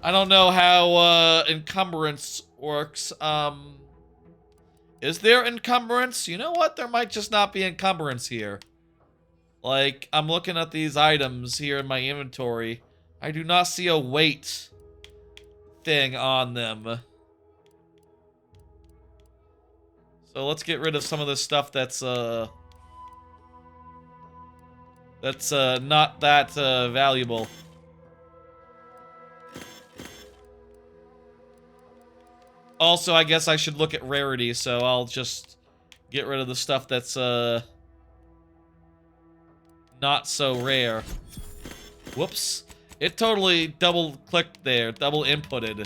I don't know how encumbrance works. Is there encumbrance? You know what? There might just not be encumbrance here. Like, I'm looking at these items here in my inventory. I do not see a weight thing on them. So let's get rid of some of this stuff that's not that valuable. Also, I guess I should look at rarity, so I'll just get rid of the stuff that's not so rare. Whoops. It totally double-clicked there, double-inputted.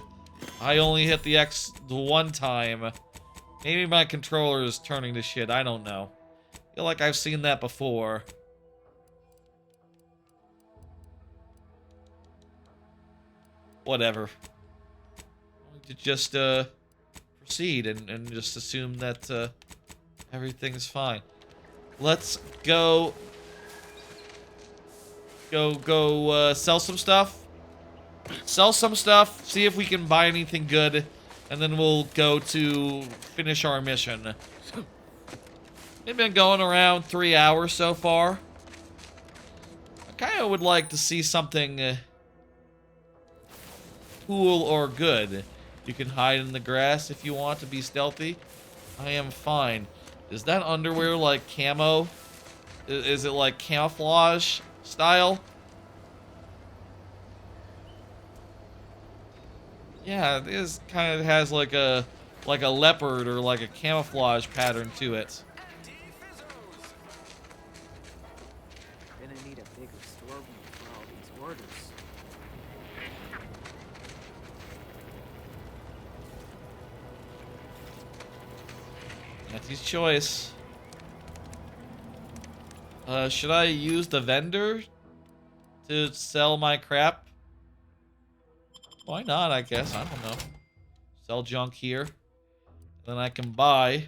I only hit the X the one time. Maybe my controller is turning to shit, I don't know. I feel like I've seen that before. Whatever. To just proceed and just assume that everything's fine. Let's go sell some stuff. Sell some stuff, see if we can buy anything good, and then we'll go to finish our mission. We've been going around 3 hours so far. I kind of would like to see something cool or good. You can hide in the grass if you want to be stealthy. I am fine. Is that underwear like camo? Is it like camouflage style? Yeah, it is kind of has like a leopard or like a camouflage pattern to it. Gonna need a bigger storeroom for all these orders. That's his choice. Should I use the vendor to sell my crap? Why not, I guess. I don't know. Sell junk here. Then I can buy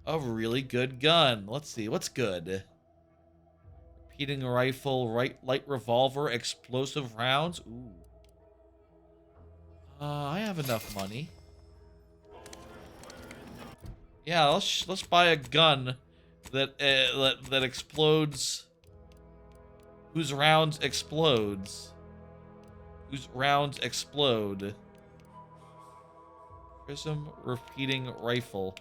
a really good gun. Let's see. What's good? Repeating rifle, light revolver, explosive rounds. Ooh. I have enough money. Yeah, let's buy a gun that explodes. Whose rounds explodes. Whose rounds explode. Prism repeating rifle.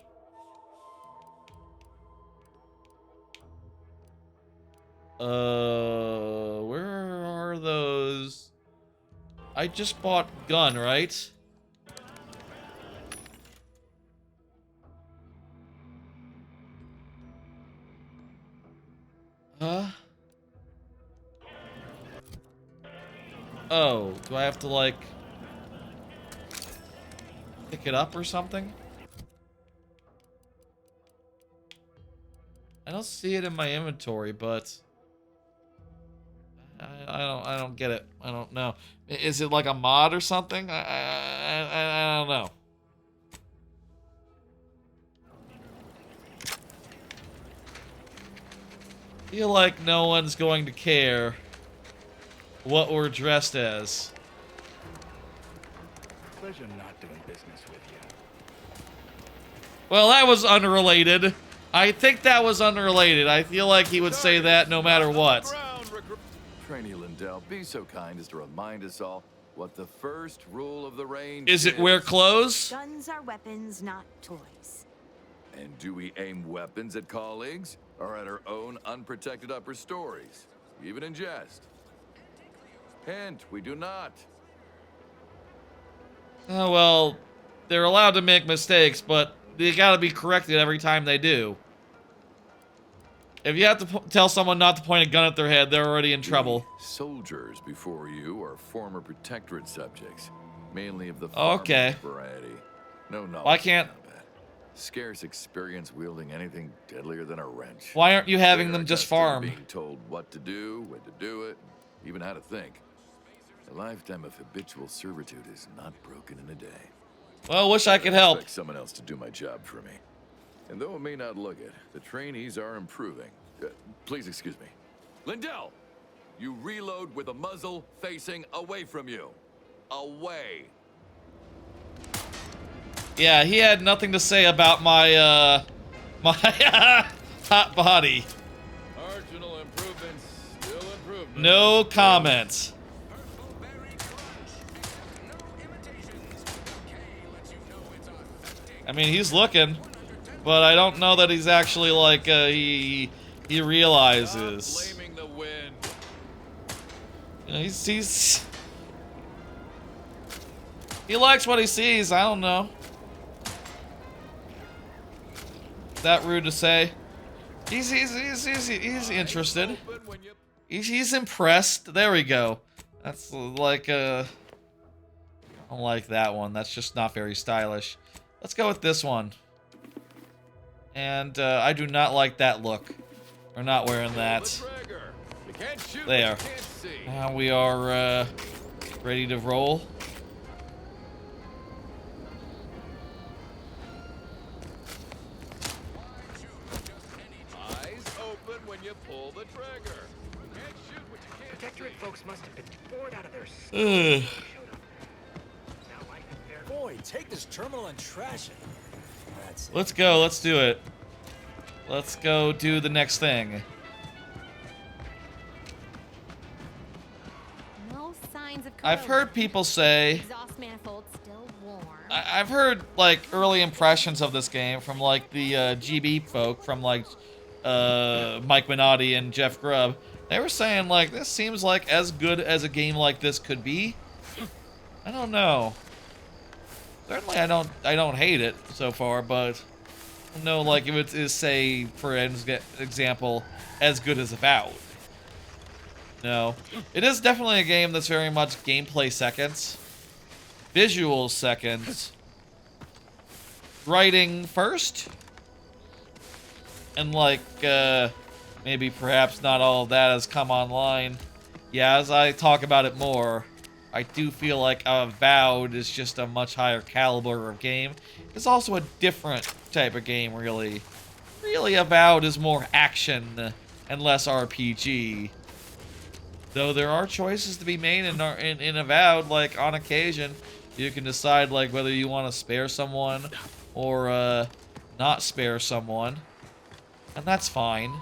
Where are those? I just bought gun, right? Huh? Oh, do I have to, like, pick it up or something? I don't see it in my inventory, but I don't get it. I don't know. Is it like a mod or something? I don't know. Feel like no one's going to care what we're dressed as. Pleasure not doing business with you. Well, that was unrelated. I think that was unrelated. I feel like he would say that no matter what. Trainee Lindell, be so kind as to remind us all what the first rule of the range Is it wear clothes? Guns are weapons, not toys. And do we aim weapons at colleagues or at our own unprotected upper stories, even in jest? Hint, we do not. Oh, well, they're allowed to make mistakes, but they gotta be corrected every time they do. If you have to tell someone not to point a gun at their head, they're already in trouble. Soldiers before you are former protectorate subjects, mainly of the Okay. variety. No knowledge. Why can't... Scarce experience wielding anything deadlier than a wrench. Why aren't you having They're them just accustomed to farm? Being told what to do, when to do it, even how to think. A lifetime of habitual servitude is not broken in a day. Well, wish I could help. Expect someone else to do my job for me. And though it may not look it, the trainees are improving. Please excuse me. Lindell, you reload with a muzzle facing away from you. Away. Yeah, he had nothing to say about my, my hot body. Marginal improvements, still improvement. No comment. I mean, he's looking, but I don't know that he's actually like he realizes. Blaming the wind. You know, he likes what he sees. I don't know. Is that rude to say? He's interested. He's impressed. There we go. That's like I don't like that one. That's just not very stylish. Let's go with this one. And I do not like that look. We're not wearing that. There. Now we are ready to roll. Eyes open when you pull the trigger. You can't shoot what you can't Protectorate folks must have been bored out of their Ugh. Boy, take this terminal and trash it. That's it. Let's go. Let's do it. Let's go do the next thing. No signs of I've heard people say... Exhaust manifold still warm. I've heard, like, early impressions of this game from, like, the GB folk from, like, Mike Minotti and Jeff Grubb. They were saying, like, this seems like as good as a game like this could be. I don't know. Certainly I don't hate it so far, but I don't know, like, if it is, say, for example, as good as Avowed. No. It is definitely a game that's very much gameplay seconds, visuals seconds, writing first, and, like, maybe perhaps not all of that has come online. Yeah, as I talk about it more, I do feel like Avowed is just a much higher caliber of game. It's also a different type of game, really. Really, Avowed is more action and less RPG. Though there are choices to be made in Avowed, like, on occasion, you can decide, like, whether you want to spare someone or not spare someone. And that's fine.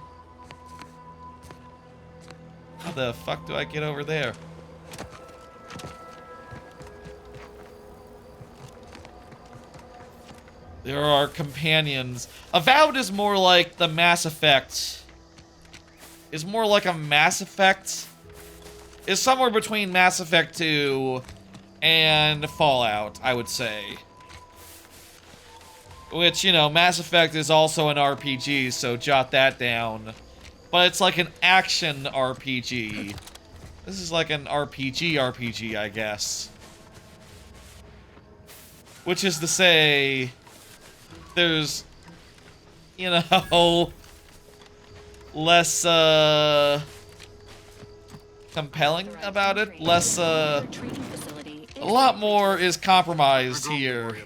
How the fuck do I get over there? There are companions. Avowed is more like the Mass Effect is more like a Mass Effect. Is somewhere between Mass Effect 2 and Fallout, I would say. Which, you know, Mass Effect is also an RPG, so jot that down. But it's like an action RPG. This is like an RPG, I guess. Which is to say, there's, you know, less, compelling about it. Less, a lot more is compromised here.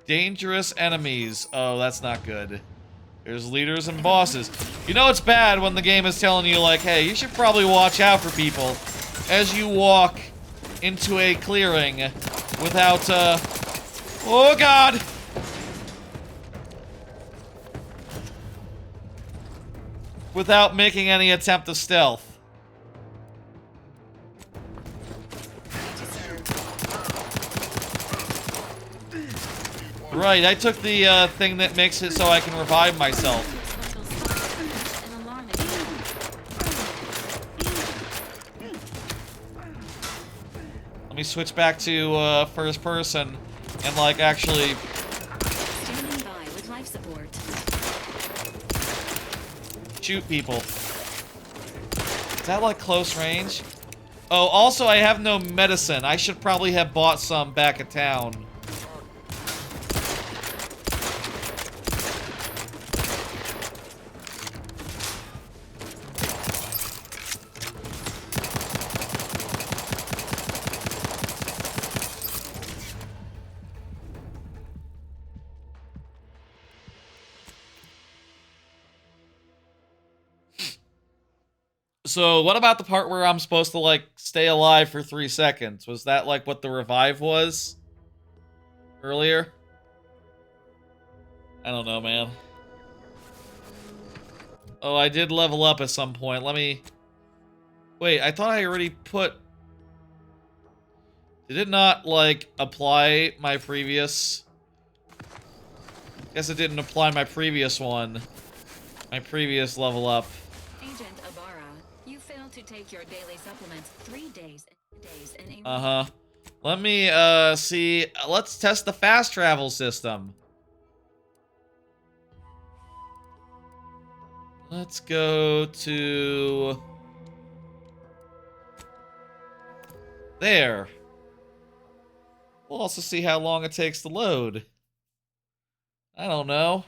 Dangerous enemies. Oh, that's not good. There's leaders and bosses. You know it's bad when the game is telling you, like, hey, you should probably watch out for people as you walk into a clearing without, oh god! Without making any attempt to stealth. Right, I took the thing that makes it so I can revive myself. Let me switch back to first person and like actually Standing by with life support. shoot people. Is that like close range? Oh, also I have no medicine. I should probably have bought some back at town. So, what about the part where I'm supposed to, like, stay alive for 3 seconds? Was that, like, what the revive was? Earlier? I don't know, man. Oh, I did level up at some point. Let me... Wait, I thought I already put... Did it not, like, apply my previous... Guess it didn't apply my previous one. My previous level up. You failed to take your daily supplements 3 days in a Uh-huh. Let me, see. Let's test the fast travel system. Let's go to... There. We'll also see how long it takes to load. I don't know.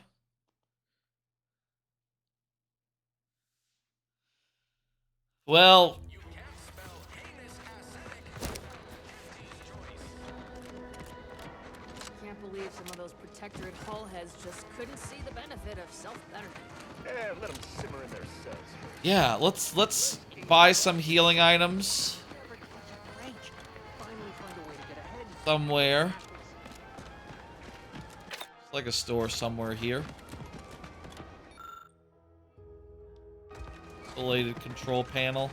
Well... Can't believe some of those protectorate hull heads just couldn't see the benefit of self-betterment. Yeah, let them simmer in their cells. Yeah, let's buy some healing items. Somewhere. It's like a store somewhere here. Isolated control panel.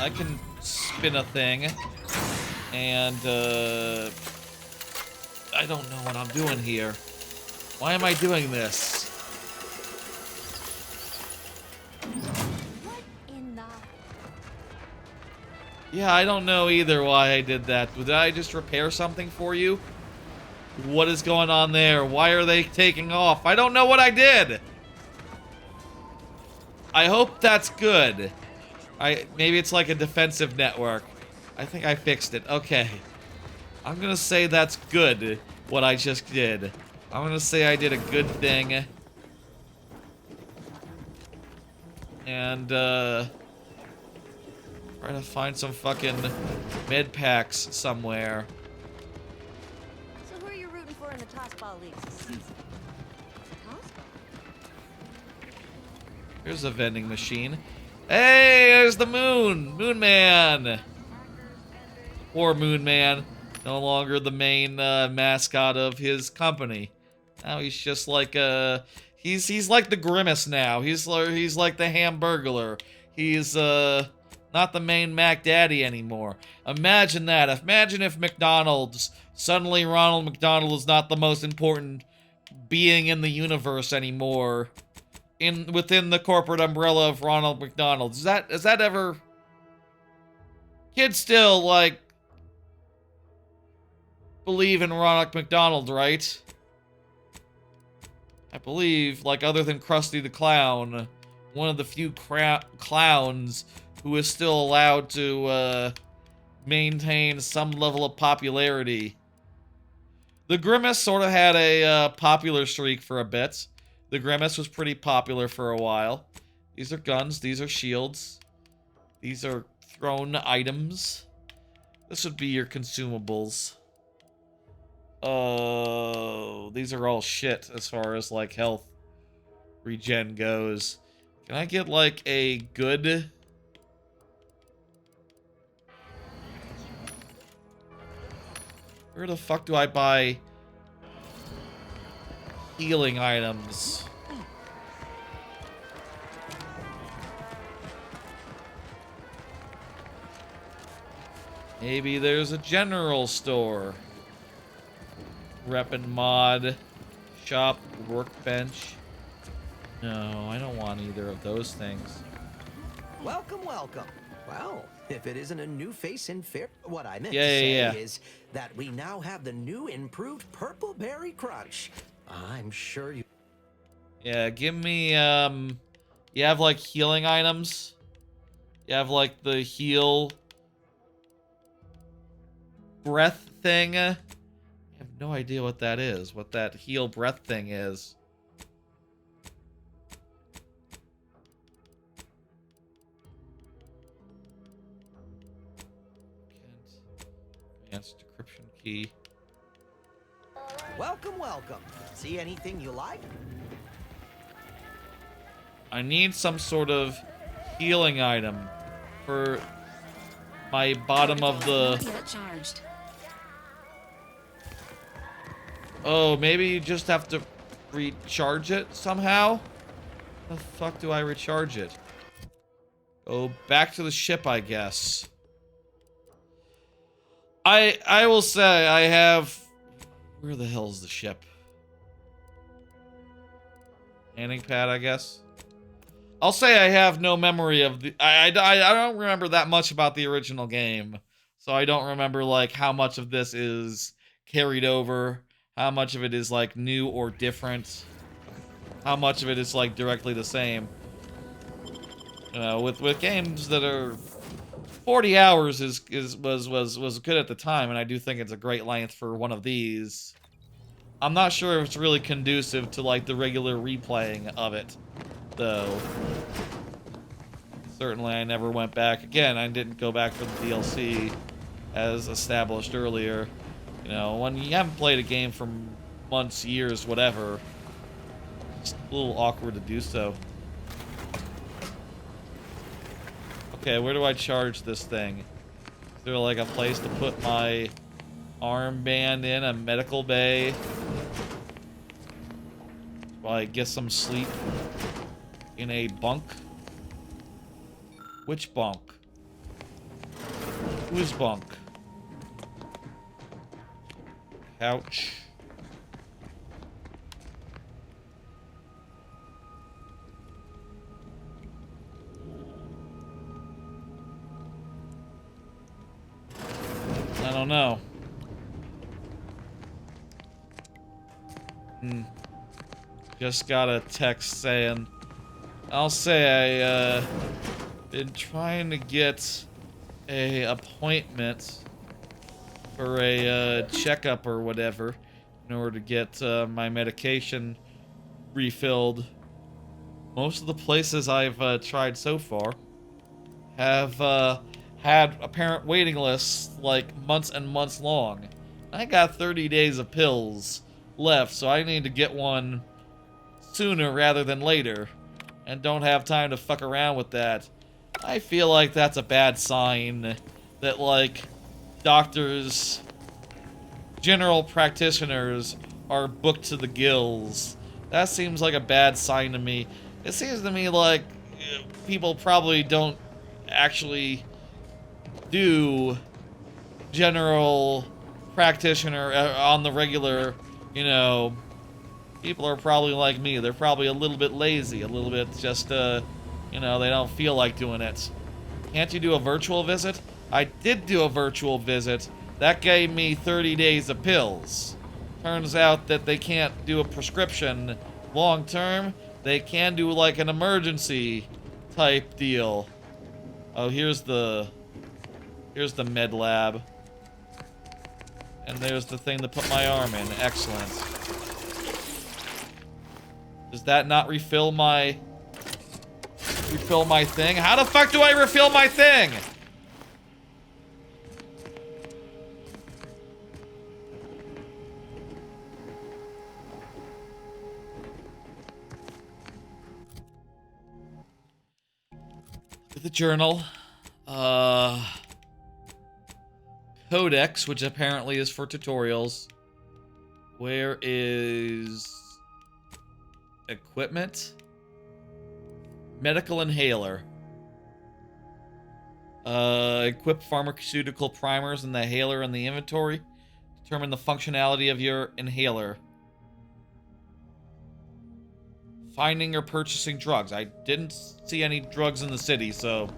I can spin a thing. And, I don't know what I'm doing here. Why am I doing this? Yeah, I don't know either why I did that. Did I just repair something for you? What is going on there? Why are they taking off? I don't know what I did! I hope that's good. Maybe it's like a defensive network. I think I fixed it. Okay. I'm gonna say that's good, what I just did. I'm gonna say I did a good thing. And, try to find some fucking med packs somewhere. So who are you rooting for in the tossball leagues this season? Here's a vending machine. Hey, there's the moon! Moon Man! Poor Moon Man. No longer the main mascot of his company. Now he's just like he's like the Grimace now. He's like the Hamburglar. He's Not the main Mac Daddy anymore. Imagine that. Imagine if McDonald's, suddenly Ronald McDonald is not the most important being in the universe anymore. Within the corporate umbrella of Ronald McDonald. Is that ever... Kids still, like, believe in Ronald McDonald, right? I believe, like, other than Krusty the Clown, one of the few clowns who is still allowed to maintain some level of popularity. The Grimace sort of had a popular streak for a bit. The Grimace was pretty popular for a while. These are guns, these are shields. These are thrown items. This would be your consumables. Oh, these are all shit as far as, like, health regen goes. Can I get, like, a good... Where the fuck do I buy healing items? Maybe there's a general store. Rep and mod, shop, workbench. No, I don't want either of those things. Welcome, welcome. Well, if it isn't a new face in fair, what I meant Yeah, to say yeah. is that we now have the new improved Purple Berry Crunch. I'm sure you... Yeah, give me, you have, like, healing items? You have, like, the heal breath thing? I have no idea what that is, what that heal breath thing is. Advanced decryption key. Welcome, welcome. See anything you like? I need some sort of healing item for my bottom of the... Charged. Oh, maybe you just have to recharge it somehow? How the fuck do I recharge it? Go back to the ship, I guess. I will say I have... Where the hell is the ship? Landing pad, I guess. I'll say I have no memory of the... I don't remember that much about the original game. So I don't remember, like, how much of this is carried over. How much of it is, like, new or different. How much of it is, like, directly the same. You know, with games that are... 40 hours was good at the time, and I do think it's a great length for one of these. I'm not sure if it's really conducive to, like, the regular replaying of it, though. Certainly, I never went back. Again, I didn't go back for the DLC, as established earlier. You know, when you haven't played a game for months, years, whatever, it's a little awkward to do so. Okay, where do I charge this thing? Is there, like, a place to put my armband in? A medical bay? While I get some sleep in a bunk? Which bunk? Whose bunk? Couch. I don't know. Just got a text saying, I'll say I been trying to get a appointment for a checkup or whatever in order to get my medication refilled. Most of the places I've tried so far have had apparent waiting lists like months and months long. I got 30 days of pills left, so I need to get one sooner rather than later, and don't have time to fuck around with that. I feel like that's a bad sign that, like, doctors, general practitioners are booked to the gills. That seems like a bad sign to me. It seems to me like people probably don't actually do general practitioner on the regular, you know, people are probably like me. They're probably a little bit lazy, a little bit just, you know, they don't feel like doing it. Can't you do a virtual visit? I did do a virtual visit. That gave me 30 days of pills. Turns out that they can't do a prescription long term. They can do like an emergency type deal. Oh, here's the med lab. And there's the thing to put my arm in. Excellent. Does that not refill my thing? How the fuck do I refill my thing? The journal. Codex, which apparently is for tutorials. Where is equipment? Medical inhaler. Equip pharmaceutical primers and the inhaler in the inventory. Determine the functionality of your inhaler. Finding or purchasing drugs. I didn't see any drugs in the city, so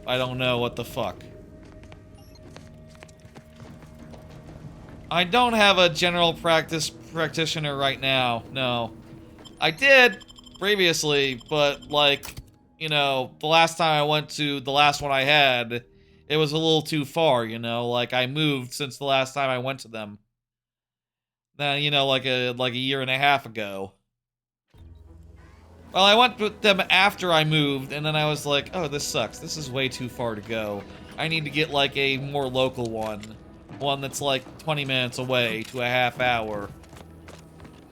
I don't know what the fuck. I don't have a general practitioner right now, no. I did previously, but like, you know, the last time I went to the last one I had, it was a little too far, you know, like I moved since the last time I went to them. Then, you know, like a year and a half ago. Well, I went with them after I moved, and then I was like, oh, this sucks. This is way too far to go. I need to get like a more local one. One that's like 20 minutes away to a half hour.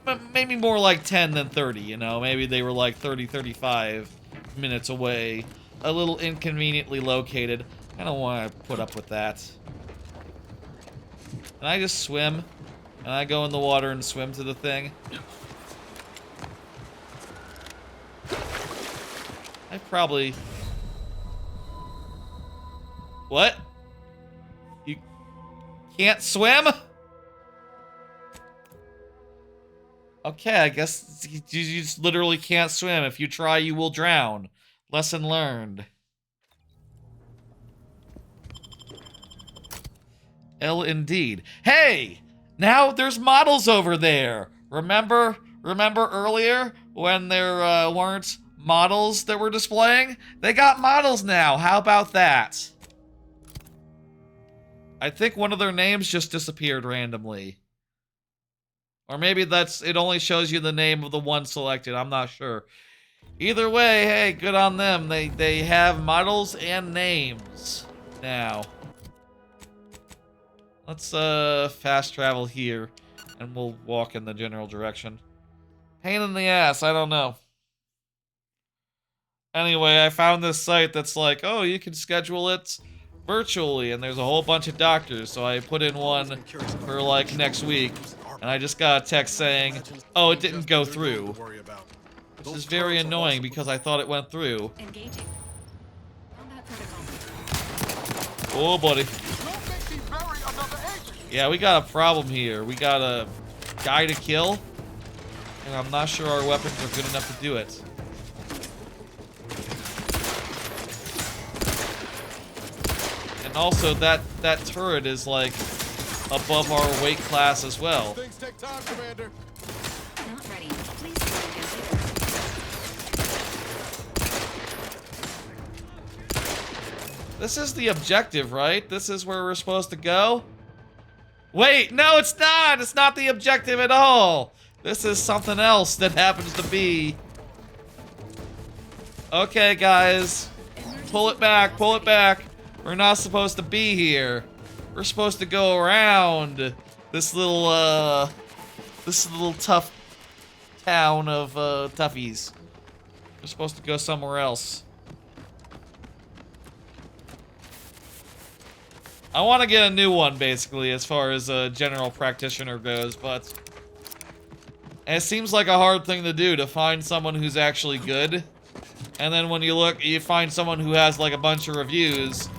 But maybe more like 10 than 30, you know? Maybe they were like 30, 35 minutes away. A little inconveniently located. I don't want to put up with that. And I just swim. And I go in the water and swim to the thing. I probably... What? You can't swim? Okay, I guess you just literally can't swim. If you try, you will drown. Lesson learned. Indeed. Hey! Now there's models over there! Remember earlier when there weren't models that were displaying? They got models now. How about that? I think one of their names just disappeared randomly. Or maybe it only shows you the name of the one selected. I'm not sure. Either way, hey, good on them. They have models and names now. Let's fast travel here and we'll walk in the general direction. Pain in the ass, I don't know. Anyway, I found this site that's like, oh, you can schedule it virtually, and there's a whole bunch of doctors, so I put in one for like next week, and I just got a text saying, oh, it didn't go through. Which is very annoying because I thought it went through. Oh, buddy. Yeah, we got a problem here. We got a guy to kill, and I'm not sure our weapons are good enough to do it. Also, that turret is like above our weight class as well. Things take time, Commander. Not ready. Please This is the objective, right? This is where we're supposed to go? Wait, no, it's not! It's not the objective at all! This is something else that happens to be. Okay, guys. Pull it back, pull it back. We're not supposed to be here. We're supposed to go around this little tough town of toughies. We're supposed to go somewhere else. I want to get a new one, basically, as far as a general practitioner goes, but it seems like a hard thing to do, to find someone who's actually good. And then when you look, you find someone who has like a bunch of reviews,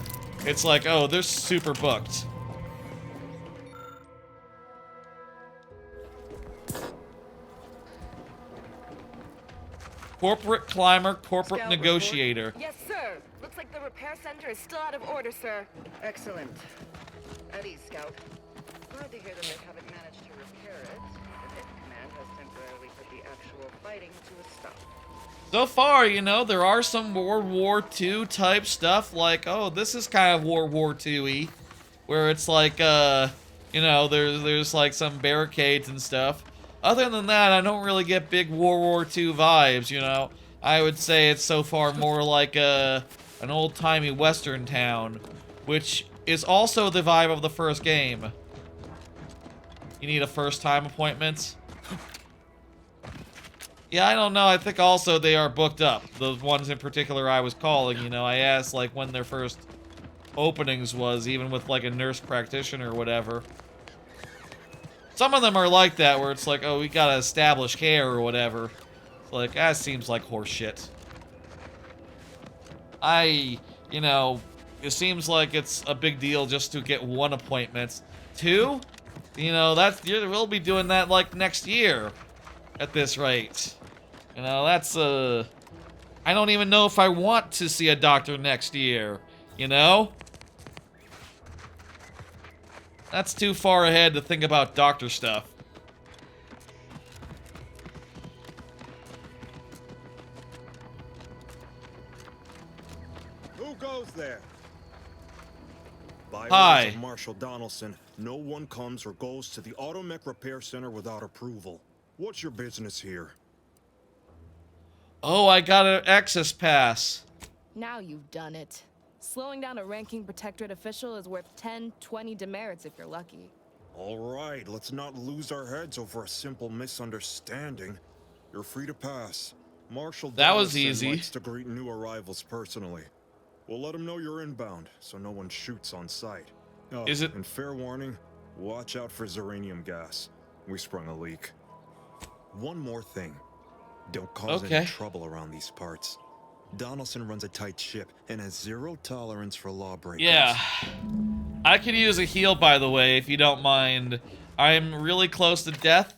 it's like, oh, they're super booked. Corporate climber, corporate Scout negotiator. report. Yes, sir. Looks like the repair center is still out of order, sir. Excellent. At ease, Scout. Glad to hear that they haven't managed to repair it. The Hit Command has temporarily put the actual fighting to a stop. So far, you know, there are some World War II type stuff, like, oh, this is kind of World War II-y, where it's like, you know, there's like some barricades and stuff. Other than that, I don't really get big World War II vibes, you know. I would say it's so far more like an old-timey western town, which is also the vibe of the first game. You need a first-time appointment? Yeah, I don't know. I think also they are booked up. The ones in particular I was calling, you know. I asked, like, when their first openings was, even with, like, a nurse practitioner or whatever. Some of them are like that, where it's like, oh, we gotta establish care or whatever. It's like, that seems like horseshit. You know, it seems like it's a big deal just to get one appointment. 2? You know, we'll be doing that, like, next year at this rate. You know, that's, I don't even know if I want to see a doctor next year, you know? That's too far ahead to think about doctor stuff. Who goes there? By Hi. orders of Marshal Donaldson, no one comes or goes to the Automech Repair Center without approval. What's your business here? Oh, I got an access pass. Now you've done it. Slowing down a ranking protectorate official is worth 10, 20 demerits if you're lucky. All right, let's not lose our heads over a simple misunderstanding. You're free to pass. Marshal That was Donaldson easy. likes to greet new arrivals personally. We'll let him know you're inbound, so no one shoots on sight. Oh, Is it- And fair warning, watch out for xeranium gas. We sprung a leak. One more thing. Don't cause Okay. any trouble around these parts. Donaldson runs a tight ship and has zero tolerance for lawbreakers. Yeah. I could use a heal, by the way, if you don't mind. I'm really close to death.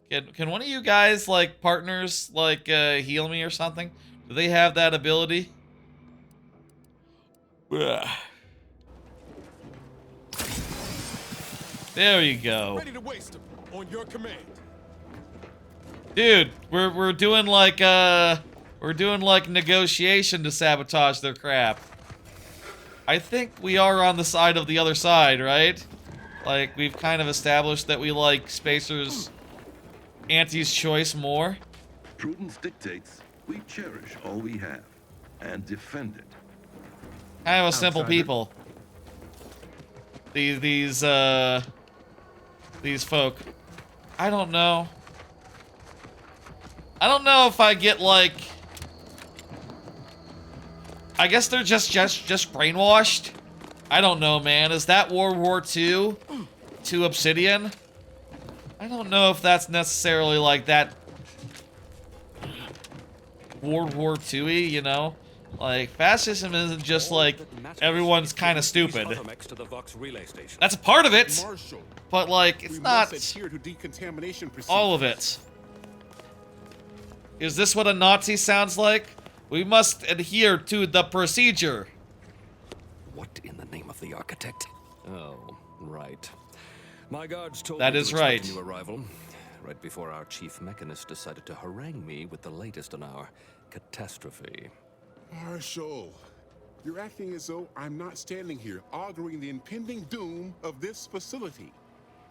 Can one of you guys, like, partners, like, heal me or something? Do they have that ability? Ugh. There you go. Ready to waste them on your command. Dude, we're doing like negotiation to sabotage their crap. I think we are on the side of the other side, right? Like, we've kind of established that we like Spacer's Auntie's choice more. Prudence dictates we cherish all we have and defend it. Kind of a simple people. These folk. I don't know. I don't know if I get, like... I guess they're just brainwashed? I don't know, man. Is that World War II to Obsidian? I don't know if that's necessarily, like, that... World War II-y, you know? Like, fascism isn't just, like, everyone's kind of stupid. That's a part of it! But, like, it's not all of it. Is this what a Nazi sounds like? We must adhere to the procedure. What in the name of the architect? Oh, right. My guards told That me is to expect right. a new arrival, right before our chief mechanist decided to harangue me with the latest in our catastrophe. Marshal, you're acting as though I'm not standing here arguing the impending doom of this facility.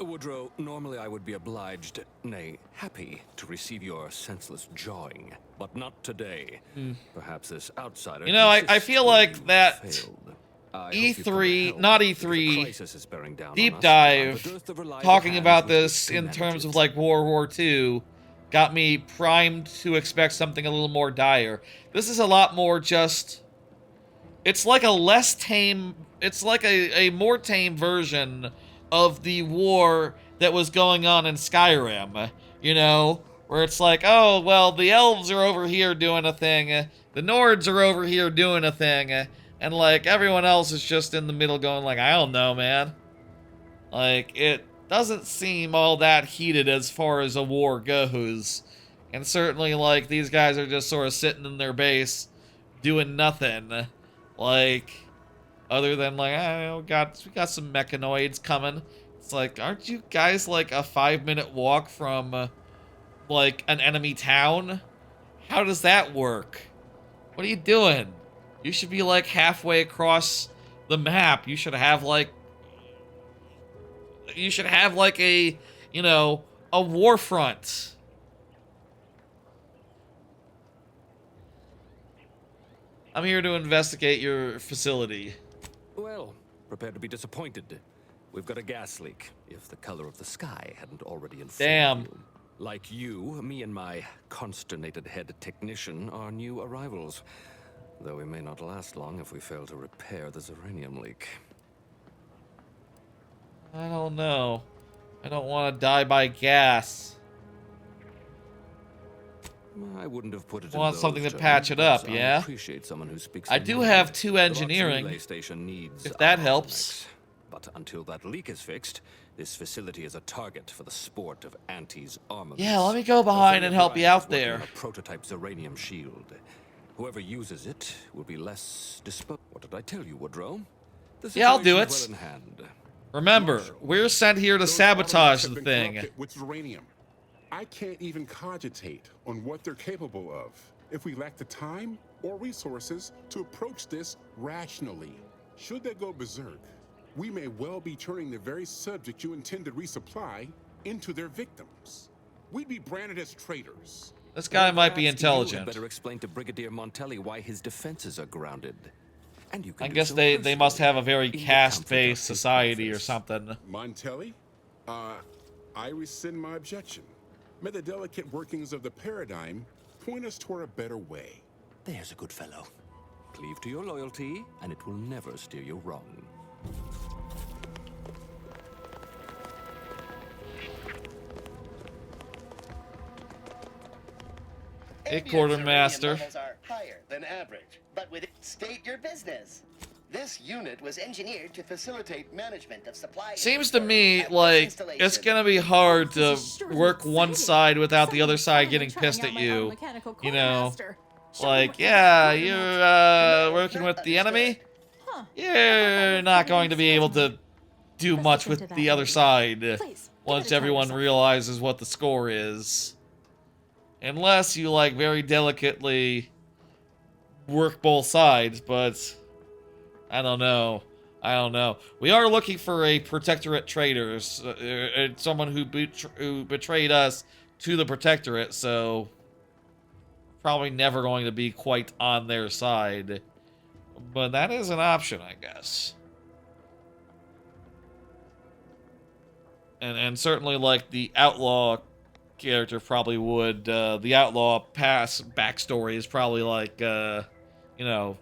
Woodrow, normally I would be obliged, nay, happy, to receive your senseless jawing, but not today. Perhaps this outsider... You know, I consists feel where like you that failed. I hope E3, you can help. not If the E3, crisis is bearing down on deep us, I'm dive, the dearth of reliable talking hands about with this which to in manage terms it. of like World War II, got me primed to expect something a little more dire. This is a lot more just... It's like a less tame... It's like a more tame version of the war that was going on in Skyrim, you know? Where it's like, oh, well, the elves are over here doing a thing, the Nords are over here doing a thing, and, like, everyone else is just in the middle going, like, I don't know, man. Like, it doesn't seem all that heated as far as a war goes. And certainly, like, these guys are just sort of sitting in their base, doing nothing. Like, other than, like, we got some mechanoids coming. It's like, aren't you guys, like, a 5-minute walk from, like, an enemy town? How does that work? What are you doing? You should be, like, halfway across the map. You should have, like, a, you know, a war front. I'm here to investigate your facility. Well, prepare to be disappointed. We've got a gas leak, if the color of the sky hadn't already informed you. Like you, me and my consternated head technician are new arrivals. Though we may not last long if we fail to repair the Zeranium leak. I don't know. I don't want to die by gas. I wouldn't have put it Want in something those to patch terms, it up, but yeah? I appreciate someone who speaks I their do mind. have 2 The engineering, relay station needs if that our helps. bottlenecks. But until that leak is fixed, this facility is a target for the sport of Auntie's armaments. Yeah, let me go behind and help you out there. A prototype Zeranium shield. Whoever uses it will be less disposed. What did I tell you, Woodrow? Yeah, I'll do it. Well in hand. Remember, we're sent here to sabotage the thing. With uranium, I can't even cogitate on what they're capable of if we lack the time or resources to approach this rationally. Should they go berserk, we may well be turning the very subject you intend to resupply into their victims. We'd be branded as traitors. This guy might be Perhaps intelligent. You had better explain to Brigadier Montelli why his defenses are grounded. And you can I do guess so they must have a very in the caste-based comfort of his society or office. something. Montelli? I rescind my objection. May the delicate workings of the paradigm point us toward a better way. There's a good fellow. Cleave to your loyalty, and it will never steer you wrong. Hey, quartermaster. Levels are higher than average, but with it, state your business. This unit was engineered to facilitate management of supply. Seems to me like it's gonna be hard to work one side without the other side getting pissed at you. You know, like, yeah, you're working with the enemy. You're not going to be able to do much with the other side once everyone realizes what the score is. Unless you, like, very delicately work both sides, but I don't know. I don't know. We are looking for a Protectorate traitor, someone who betrayed us to the Protectorate, so probably never going to be quite on their side. But that is an option, I guess. And certainly, like, the Outlaw character probably would, the Outlaw past backstory is probably like, you know,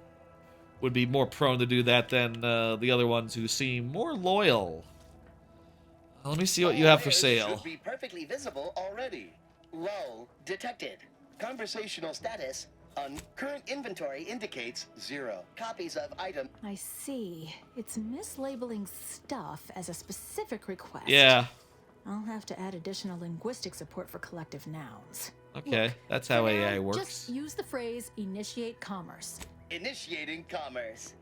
would be more prone to do that than the other ones who seem more loyal. Let me see what you have for sale. Should be perfectly visible already. Lull detected. Conversational status on current inventory indicates 0. Copies of item. I see. It's mislabeling stuff as a specific request. Yeah. I'll have to add additional linguistic support for collective nouns. Okay, Look, that's how for AI now, works. Just use the phrase initiate commerce. Initiating commerce.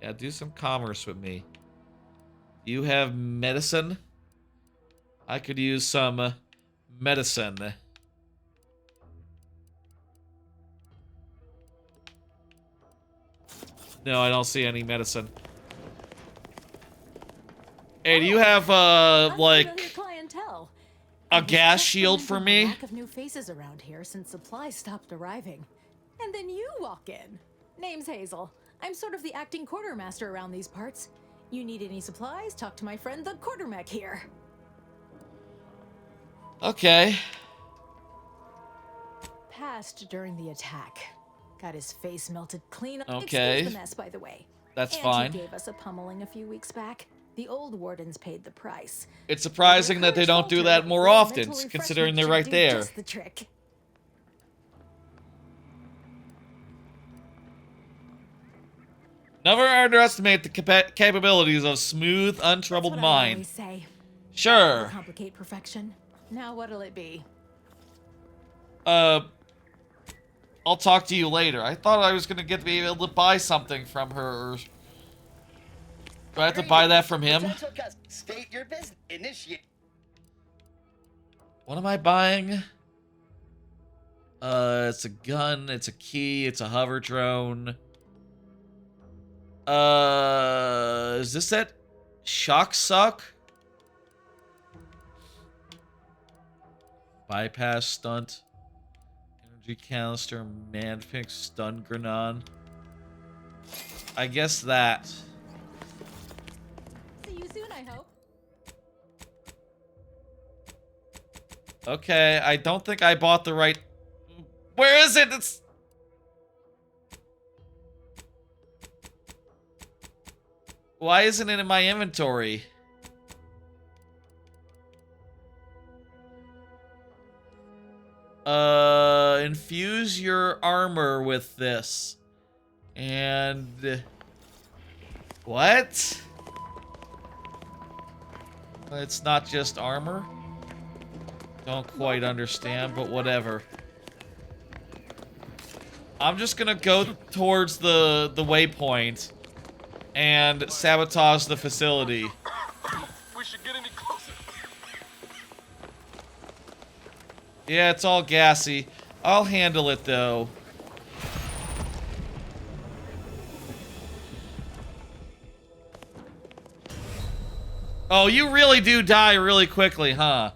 Yeah, do some commerce with me. You have medicine? I could use some medicine. No, I don't see any medicine. Hey, do you have, like, Clientele. a gas shield for me? Lack of new faces around here since supplies stopped arriving. And then you walk in. Name's Hazel. I'm sort of the acting quartermaster around these parts. You need any supplies? Talk to my friend the quartermech here. Okay. Passed during the attack. Got his face melted clean. Okay. Excuse the mess, by the way. That's Auntie fine. Gave us a pummeling a few weeks back. The old wardens paid the price. It's surprising that they don't do that more often, considering they're right there. Just the trick. Never underestimate the capabilities of smooth, untroubled That's what I mind. always say. Sure. Complicate perfection. Now what'll it be? I'll talk to you later. I thought I was gonna be able to buy something from her. Do I have to buy that from him? State your business. Initiate. What am I buying? It's a gun, it's a key, it's a hover drone. Is this that shock suck? Bypass stunt. Energy canister, manpick, stun grenade. I guess that. See you soon, I hope. Okay, I don't think I bought the right... Where is it? It's... Why isn't it in my inventory? Infuse your armor with this. And... What? It's not just armor? Don't quite understand, but whatever. I'm just gonna go towards the waypoint and sabotage the facility. We should get any closer. Yeah, it's all gassy. I'll handle it though. Oh, you really do die really quickly, huh?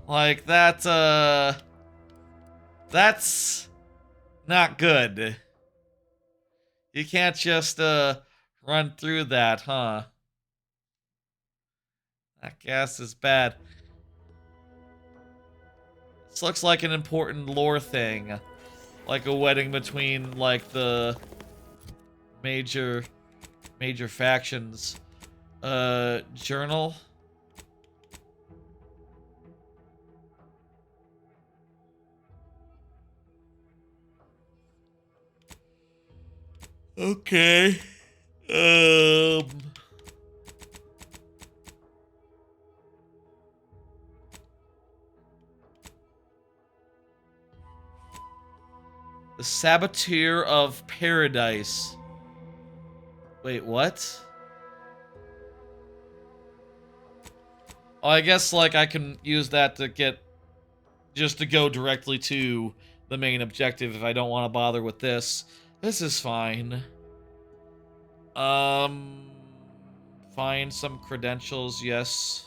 Like, that's not good. You can't just, run through that, huh? That gas is bad. This looks like an important lore thing. Like a wedding between, like, the major factions. Journal. Okay. The Saboteur of Paradise. Wait, what? Oh, I guess, like, I can use that to get... Just to go directly to the main objective if I don't want to bother with this. This is fine. Find some credentials, yes.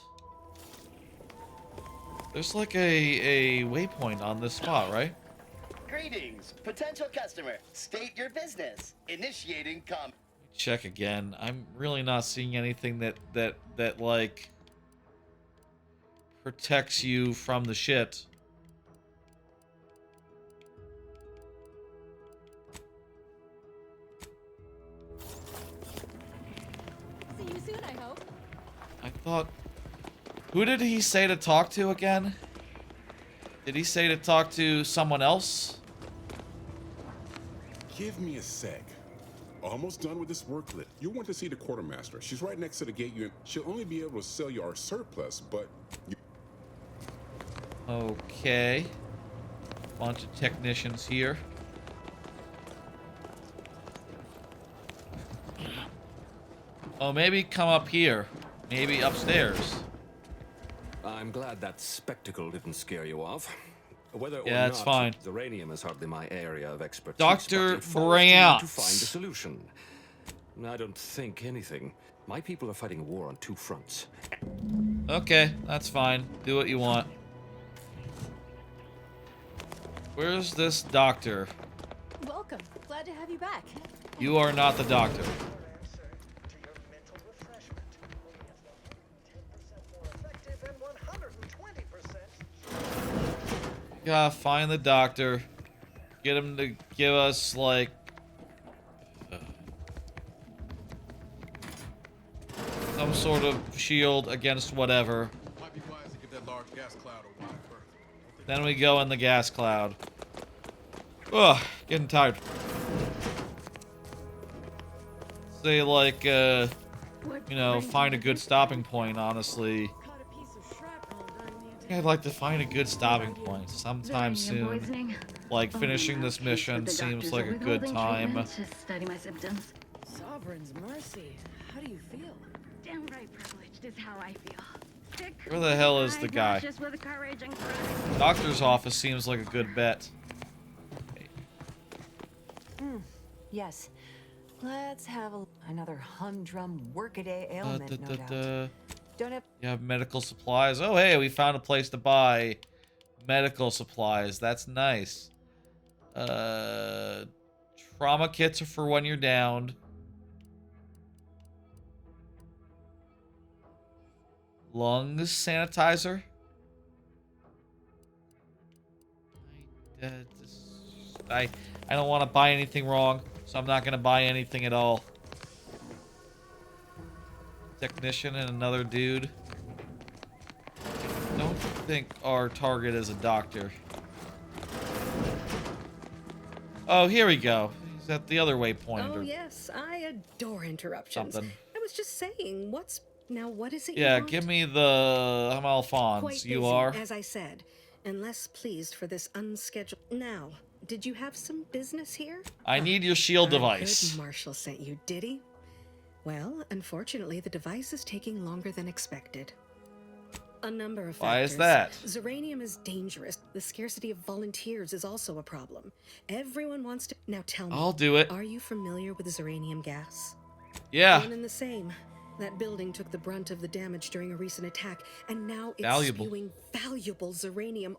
There's like a waypoint on this spot, right? Greetings, potential customer. State your business. Initiating com. Check again. I'm really not seeing anything that like protects you from the shit. See you soon, I hope. I thought... Who did he say to talk to again? Did he say to talk to someone else? Give me a sec. Almost done with this worklet. You want to see the quartermaster. She's right next to the gate. She'll only be able to sell you our surplus, but... Okay. Bunch of technicians here. Oh, maybe come up here. Maybe upstairs. I'm glad that spectacle didn't scare you off. Whether or Yeah, it's not, fine. Uranium is hardly my area of expertise. Dr. but it falls to me Brant. to find a solution. I don't think anything. My people are fighting a war on two fronts. Okay, that's fine. Do what you want. Where's this doctor? Welcome. Glad to have you back. You are not the doctor. Gotta find the doctor. Get him to give us, like... some sort of shield against whatever. Might be wise to get that large gas cloud a while further. Then we go in the gas cloud. Ugh, getting tired. Say like, you know, find a good stopping point, honestly. I'd like to find a good stopping point sometime soon. Like, finishing this mission seems like a good time. Study my symptoms. Sovereign's mercy. How do you feel? Downright privileged is how I feel. Sick, Where the hell is the guy? nauseous with courage and courage. Doctor's office seems like a good bet. Yes. Let's have another humdrum workaday ailment, no doubt. Don't have... You have medical supplies. Oh, hey, we found a place to buy medical supplies. That's nice. Trauma kits are for when you're downed. Lungs sanitizer. I don't want to buy anything wrong, so I'm not going to buy anything at all. Technician and another dude. Don't think our target is a doctor. Oh, here we go. He's at the other waypoint. Oh, yes. I adore interruptions. Something. I was just saying, what is it you Yeah, want? give me the... I'm Alphonse. Quite You busy, are? as I said, and less pleased for this unscheduled... Now, did you have some business here? I need your shield device. Good Marshall sent you, did he? Well, unfortunately, the device is taking longer than expected. A number of factors. Why is that? Zeranium is dangerous. The scarcity of volunteers is also a problem. Everyone wants to... Now tell me. I'll do it. Are you familiar with zeranium gas? Yeah. One and the same. That building took the brunt of the damage during a recent attack, and now it's Valuable. spewing valuable zeranium.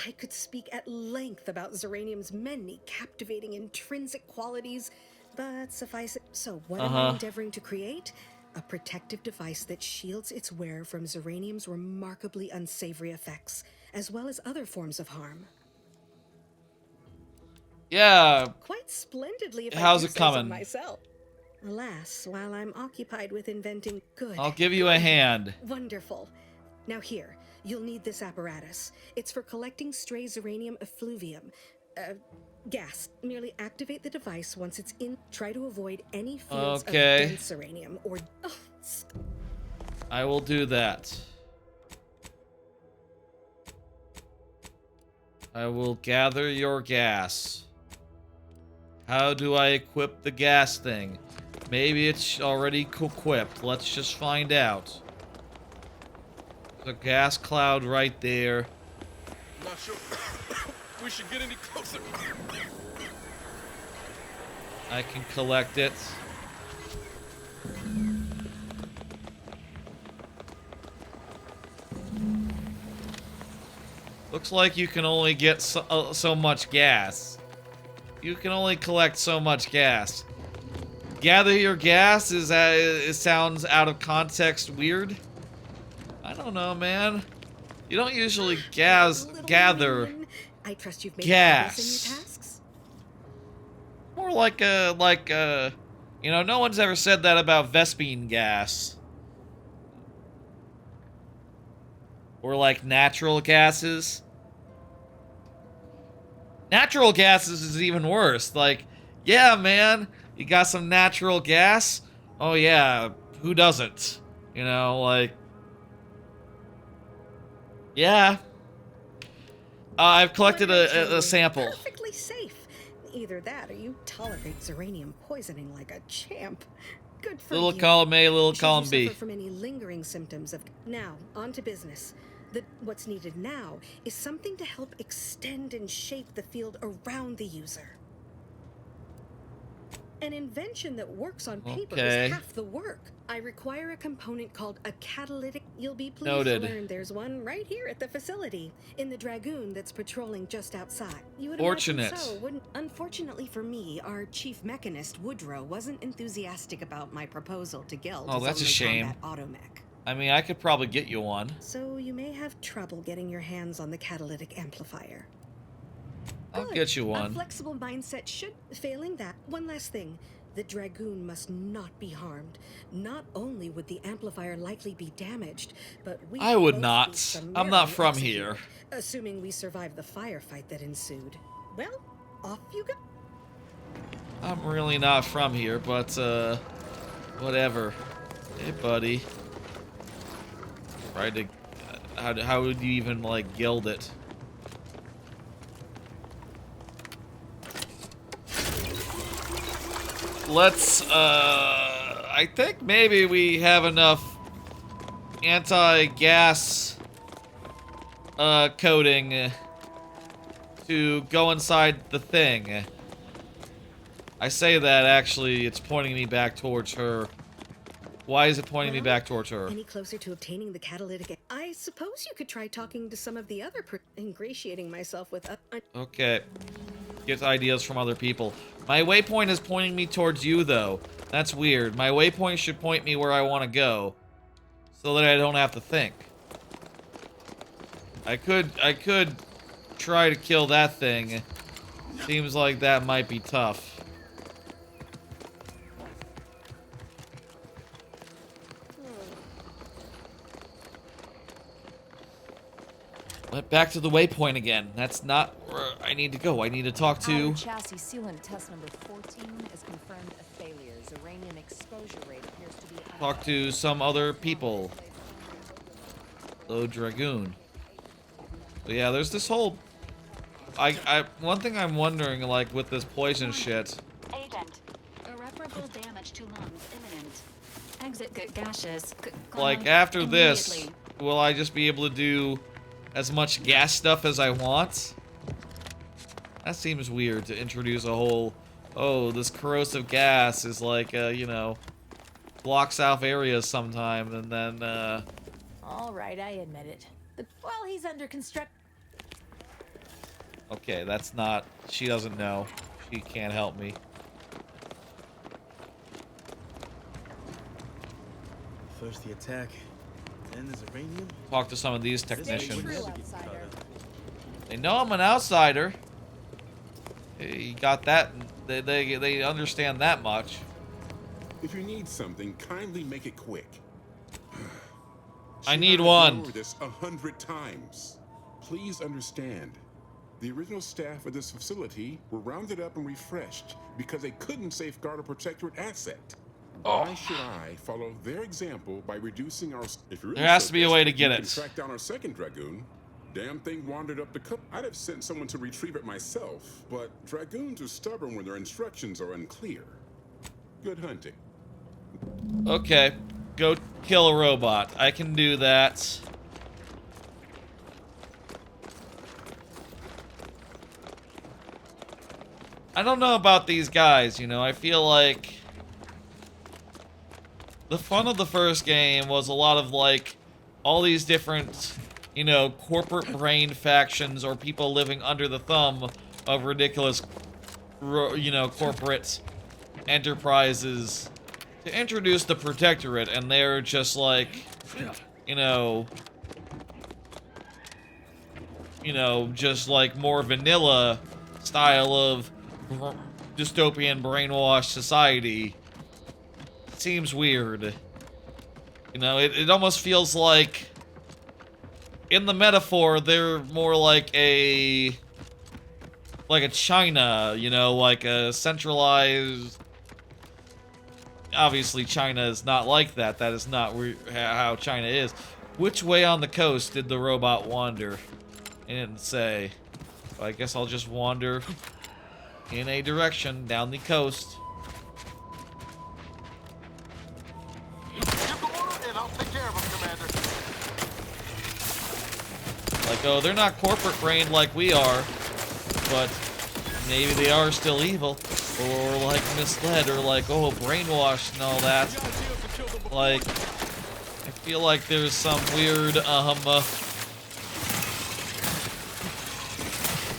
I could speak at length about zeranium's many captivating intrinsic qualities, but suffice it. So what am I endeavoring to create? A protective device that shields its wearer from zeranium's remarkably unsavory effects, as well as other forms of harm. Yeah. Quite splendidly, if How's I it do say so coming? myself. Alas, while I'm occupied with inventing good. I'll give you a hand. Wonderful. Now here, you'll need this apparatus. It's for collecting stray zeranium effluvium. Gas. Merely activate the device once it's in. Try to avoid any fields of dense zeranium or... I will do that. I will gather your gas. How do I equip the gas thing? Maybe it's already equipped. Let's just find out. There's a gas cloud right there. Not sure we should get any closer. I can collect it. Looks like you can only get so much gas. You can only collect so much gas. Gather your gas is it sounds out of context weird. I don't know, man. You don't usually gather I trust you've made gas. progress in your tasks. More like a, you know, no one's ever said that about Vespine gas. Or like natural gases. Natural gases is even worse. Like, yeah, man, you got some natural gas? Oh yeah, who doesn't? You know, like, yeah. I've collected a sample. Perfectly safe. Either that or you tolerate zeranium poisoning like a champ. Good for Little you. column A, little Should column you B. suffer from any lingering symptoms of... Now, on to business. What's needed now is something to help extend and shape the field around the user. An invention that works on paper is half the work. I require a component called a catalytic. You'll be pleased Noted. to learn there's one right here at the facility, in the Dragoon that's patrolling just outside. You would Fortunate. imagine so, wouldn't? Unfortunately for me, our chief mechanist, Woodrow, wasn't enthusiastic about my proposal to Geld. Oh, that's a shame. Automech. I mean, I could probably get you one. So you may have trouble getting your hands on the catalytic amplifier. I'll get you A one. flexible mindset should... Failing that, one last thing. The Dragoon must not be harmed. Not only would the amplifier likely be damaged, but we I would both not. be summarily I'm not from executed, here. assuming we survive the firefight that ensued. Well, off you go. I'm really not from here, but, whatever. Hey, buddy. Tried to... How would you even, like, gild it? Let's, I think maybe we have enough anti-gas, coating to go inside the thing. I say that, actually, it's pointing me back towards her. Why is it pointing me back towards her? Any closer to obtaining the catalytic? I suppose you could try talking to some of the other ingratiating myself with. Okay. Get ideas from other people. My waypoint is pointing me towards you, though. That's weird. My waypoint should point me where I want to go, so that I don't have to think. I could try to kill that thing. Seems like that might be tough. But back to the waypoint again. That's not where I need to go. I need to talk to... Outer chassis sealant test number 14 is confirmed a failure. Uranium exposure rate appears to be... Talk to some other people. Hello, Dragoon. But yeah, there's this whole... one thing I'm wondering, like, with this poison shit... Agent, irreparable damage to lungs imminent. Exit gaseous. Like, after this, will I just be able to do as much gas stuff as I want? That seems weird to introduce a whole, oh, this corrosive gas is like, you know, blocks off areas sometime, and then, All right, I admit it. Well, he's under construction. Okay, that's not... She doesn't know. She can't help me. First the attack, then there's uranium. Talk to some of these technicians. They know I'm an outsider. You got that. They understand that much. If you need something, kindly make it quick. I need Should one. Over this 100 times. Please understand. The original staff of this facility were rounded up and refreshed because they couldn't safeguard a protectorate asset. Why should I follow their example by reducing our... If you're There has to be a way to get it. Track down our second Dragoon. Damn thing wandered up the cup. I'd have sent someone to retrieve it myself, but Dragoons are stubborn when their instructions are unclear. Good hunting. Okay. Go kill a robot. I can do that. I don't know about these guys, you know. I feel like the fun of the first game was a lot of, like, all these different, you know, corporate brain factions or people living under the thumb of ridiculous, you know, corporate enterprises to introduce the Protectorate, and they're just like, you know, just like more vanilla style of dystopian brainwashed society. Seems weird. You know, it almost feels like, in the metaphor, they're more like a China, you know, like a centralized... Obviously, China is not like that. That is not how China is. Which way on the coast did the robot wander? It didn't say. But I guess I'll just wander in a direction down the coast. Like, oh, they're not corporate brained like we are, but maybe they are still evil, or like misled, or like, oh, brainwashed and all that. Like, I feel like there's some weird,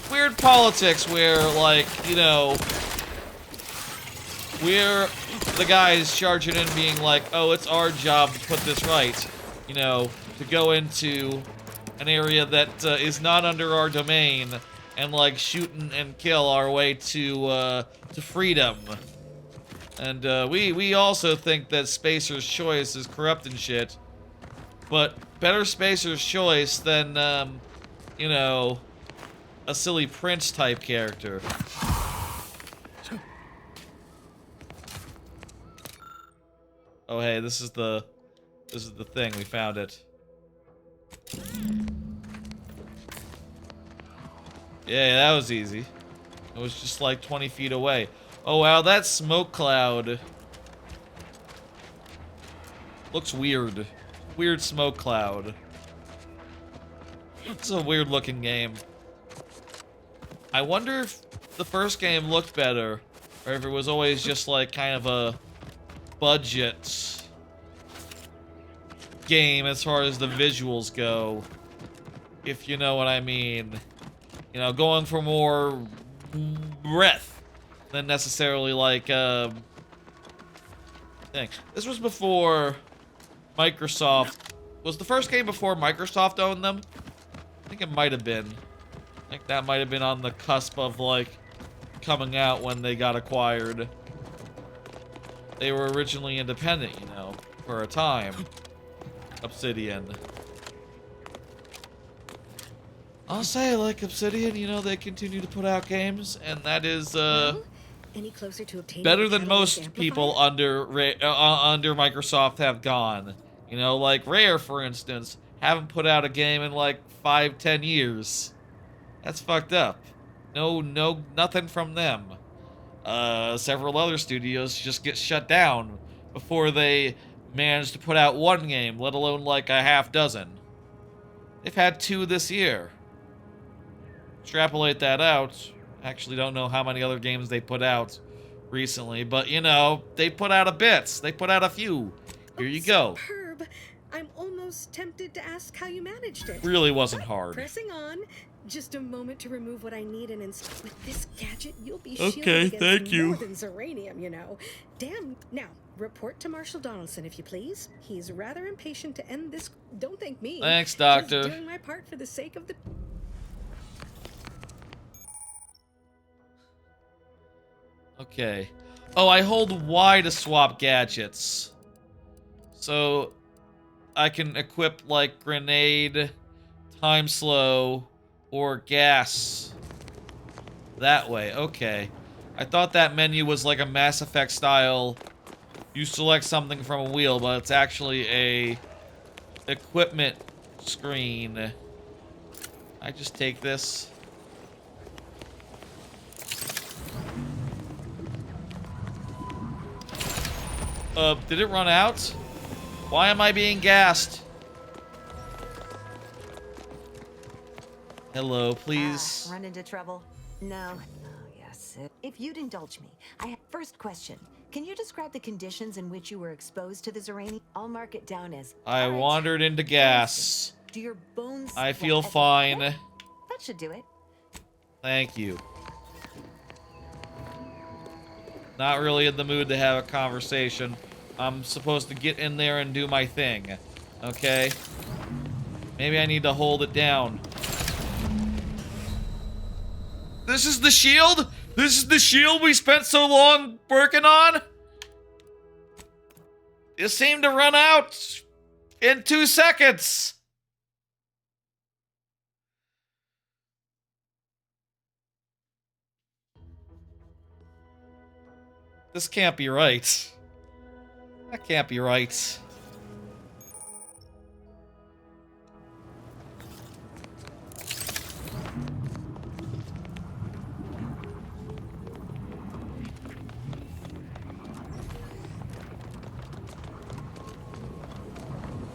weird politics where, like, you know, we're the guys charging in being like, oh, it's our job to put this right, you know, to go into an area that is not under our domain and, like, shoot and kill our way to freedom. And we also think that Spacer's Choice is corrupt and shit. But better Spacer's Choice than, you know, a silly Prince type character. Oh hey, this is the thing. We found it. Yeah, that was easy. It was just like 20 feet away. Oh wow, that smoke cloud looks weird. Weird smoke cloud. It's a weird looking game. I wonder if the first game looked better, or if it was always just like kind of a budget game as far as the visuals go. If you know what I mean. You know, going for more breadth than necessarily like thing. This was before Microsoft. Was the first game before Microsoft owned them? I think it might have been. I think that might have been on the cusp of like coming out when they got acquired. They were originally independent, you know, for a time. Obsidian. I'll say, like, Obsidian, you know, they continue to put out games, and that is, any closer to obtaining better a than most catalytic people under Microsoft have gone. You know, like Rare, for instance, haven't put out a game in, like, 5-10 years. That's fucked up. Nothing from them. Several other studios just get shut down before they manage to put out one game, let alone, like, a half dozen. They've had 2 this year. Extrapolate that out. Actually don't know how many other games they put out recently, but you know, they put out a bit. They put out a few. Here you go. Superb. I'm almost tempted to ask how you managed it. Really wasn't hard. Pressing on. Just a moment to remove what I need, and with this gadget, you'll be Okay, shielded thank against you. more than Zeranium, you know. Damn. Now, report to Marshal Donaldson, if you please. He's rather impatient to end this. Don't thank me. Thanks, Doctor. Just doing my part for the sake of the. Okay. Oh, I hold Y to swap gadgets. So I can equip like grenade, time slow, or gas. That way, okay. I thought that menu was like a Mass Effect style. You select something from a wheel, but it's actually a equipment screen. I just take this. Did it run out? Why am I being gassed? Hello, please. Run into trouble? No. Oh, yes. If you'd indulge me, I have first question. Can you describe the conditions in which you were exposed to the Zeranium? I'll mark it down as. I wandered into gas. Do your bones? I feel fine. That should do it. Thank you. Not really in the mood to have a conversation. I'm supposed to get in there and do my thing. Okay? Maybe I need to hold it down. This is the shield? This is the shield we spent so long working on? It seemed to run out in 2 seconds. This can't be right. That can't be right.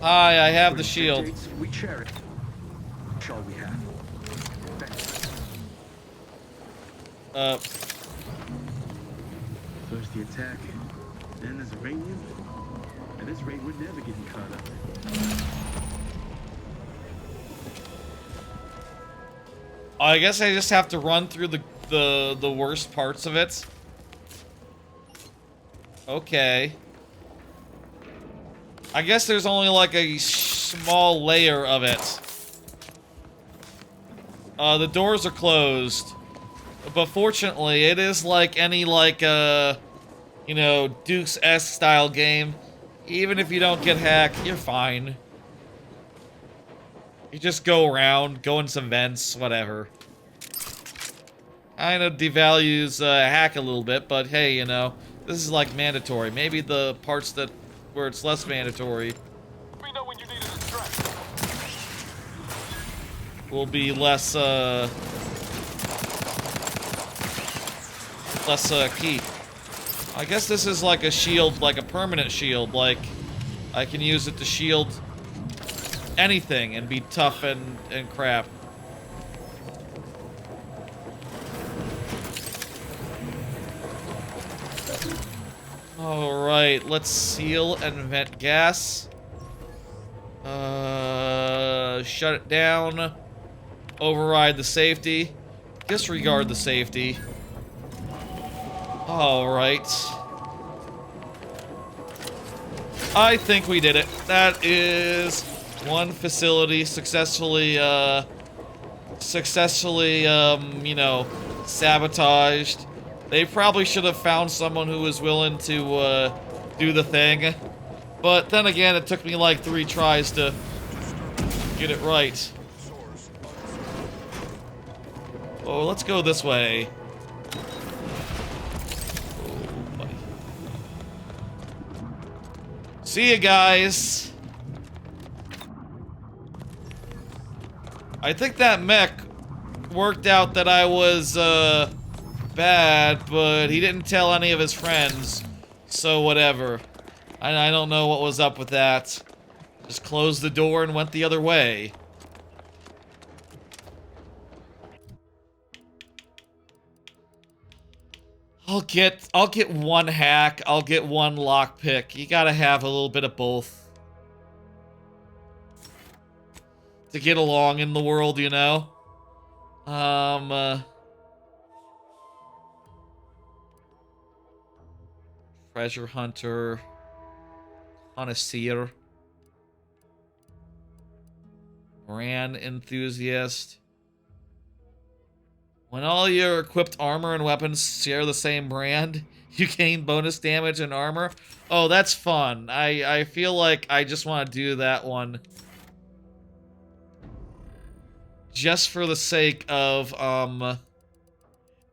Hi, I have the shield. We cherish all we have. First the attack, then there's Zeranium. At this rate, we're never getting caught up. I guess I just have to run through the worst parts of it. Okay. I guess there's only like a small layer of it. The doors are closed. But fortunately, it is like any like you know, Dukes-esque style game, even if you don't get hacked, you're fine. You just go around, go in some vents, whatever. Kind of devalues hack a little bit, but hey, you know, this is like mandatory. Maybe the parts that where it's less mandatory will be less key. I guess this is like a shield, like a permanent shield. Like I can use it to shield anything and be tough and crap. Alright, let's seal and vent gas. Shut it down. Override the safety. Disregard the safety. Alright. I think we did it. That is one facility successfully, you know, sabotaged. They probably should have found someone who was willing to, do the thing. But then again, it took me like 3 tries to get it right. Oh, let's go this way. Oh, buddy. See you guys. I think that mech worked out that I was, bad, but he didn't tell any of his friends, so whatever. I don't know what was up with that. Just closed the door and went the other way. I'll get 1 hack, I'll get 1 lockpick. You gotta have a little bit of both to get along in the world, you know? Treasure hunter, connoisseur, brand enthusiast. When all your equipped armor and weapons share the same brand, you gain bonus damage and armor. Oh, that's fun. I feel like I just want to do that one. Just for the sake of,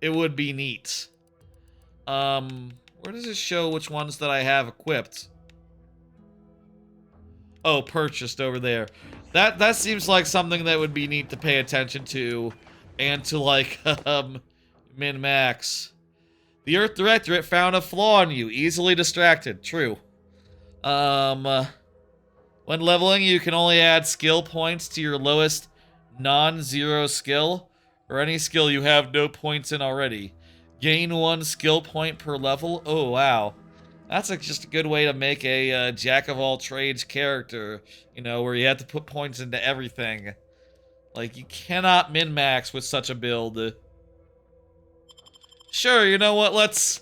it would be neat. Where does it show which ones that I have equipped? Oh, purchased over there. That seems like something that would be neat to pay attention to. And to, like, min-max. The Earth Directorate found a flaw in you. Easily distracted. True. When leveling, you can only add skill points to your lowest non-zero skill, or any skill you have no points in already. Gain 1 skill point per level. Oh, wow. That's just a good way to make a jack-of-all-trades character, you know, where you have to put points into everything. Like, you cannot min-max with such a build. Sure, you know what, let's...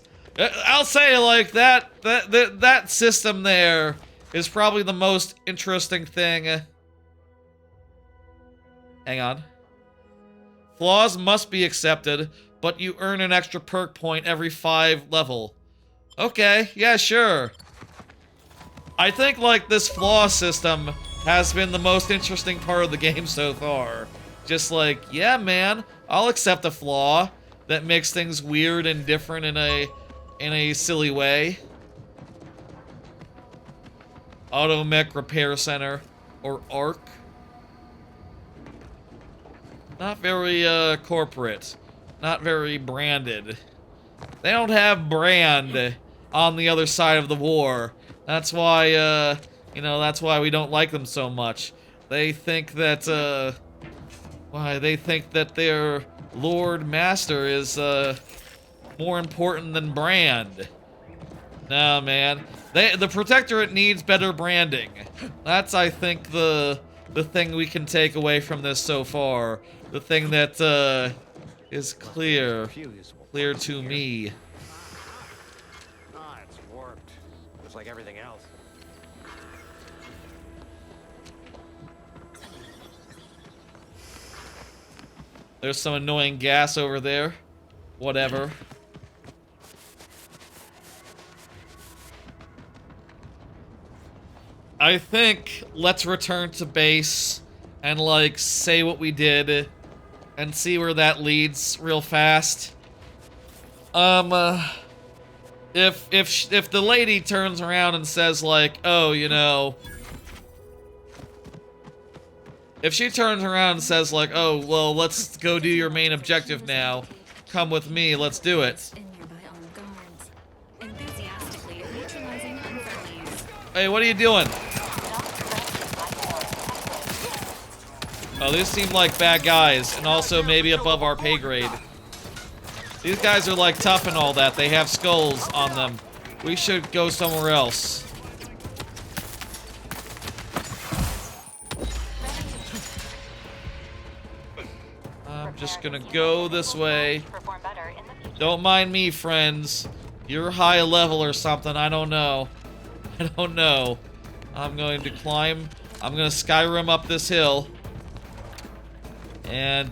I'll say, like, that system there is probably the most interesting thing. Hang on. Flaws must be accepted, but you earn an extra perk point every 5 level. Okay, yeah, sure. I think, like, this flaw system has been the most interesting part of the game so far. Just like, yeah, man, I'll accept a flaw that makes things weird and different in a silly way. Automech Repair Center, or ARC. Not very, corporate. Not very branded. They don't have brand on the other side of the war. That's why, you know, that's why we don't like them so much. They think that, they think that their Lord Master is, more important than brand. No, man. The Protectorate needs better branding. That's, I think, the thing we can take away from this so far. The thing that, is clear. Clear to me. Ah, it's warped. Just like everything else. There's some annoying gas over there. Whatever. I think let's return to base and, like, say what we did and see where that leads real fast. If the lady turns around and says, like, oh, you know... If she turns around and says, like, oh, well, let's go do your main objective now. Come with me, let's do it. Hey, what are you doing? Oh, these seem like bad guys, and also maybe above our pay grade. These guys are, like, tough and all that. They have skulls on them. We should go somewhere else. I'm just gonna go this way. Don't mind me, friends. You're high level or something. I don't know. I don't know. I'm going to climb. I'm gonna Skyrim up this hill. And,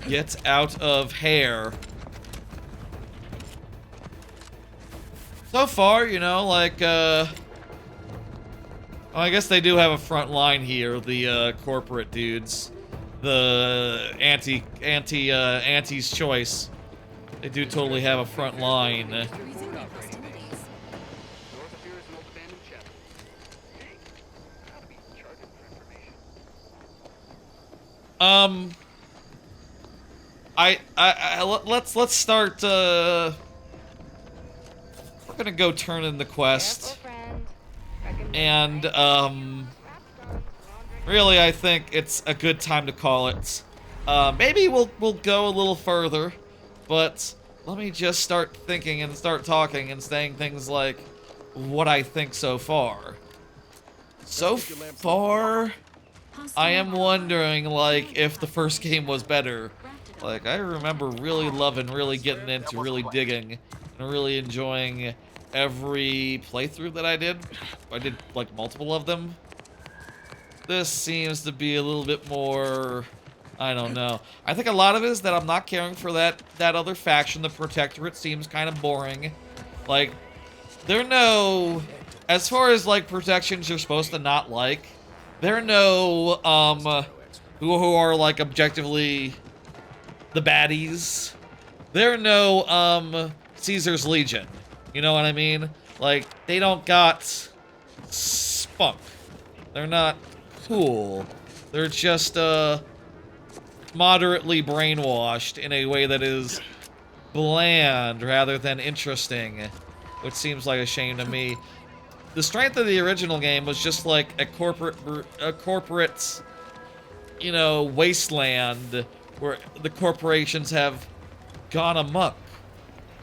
get out of hair. So far, you know, like, well, I guess they do have a front line here, the, corporate dudes. The Auntie's Choice. They do totally have a front line. Let's start, we're gonna go turn in the quest. And, really, I think it's a good time to call it. Maybe we'll go a little further, but let me just start thinking and start talking and saying things like what I think so far. So far, I am wondering, like, if the first game was better. Like, I remember really loving, really getting into, really digging, and really enjoying every playthrough that I did. I did, like, multiple of them. This seems to be a little bit more... I don't know. I think a lot of it is that I'm not caring for that other faction, the Protectorate seems kind of boring. Like, there are no... As far as, like, protections you're supposed to not like, there are no, who are, like, objectively the baddies. There are no, Caesar's Legion. You know what I mean? Like, they don't got spunk. They're not cool. They're just, moderately brainwashed in a way that is bland rather than interesting, which seems like a shame to me. The strength of the original game was just like a corporate, you know, wasteland where the corporations have gone amok.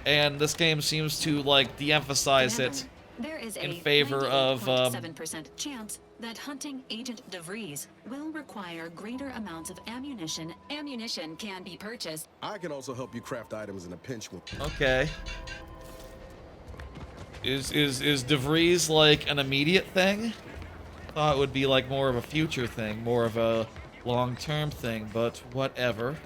And this game seems to, like, de-emphasize it in favor of, 7% chance that hunting Agent DeVries will require greater amounts of ammunition. Ammunition can be purchased. I can also help you craft items in a pinch. Okay. Is DeVries, like, an immediate thing? Thought it would be, like, more of a future thing, more of a long-term thing, but whatever.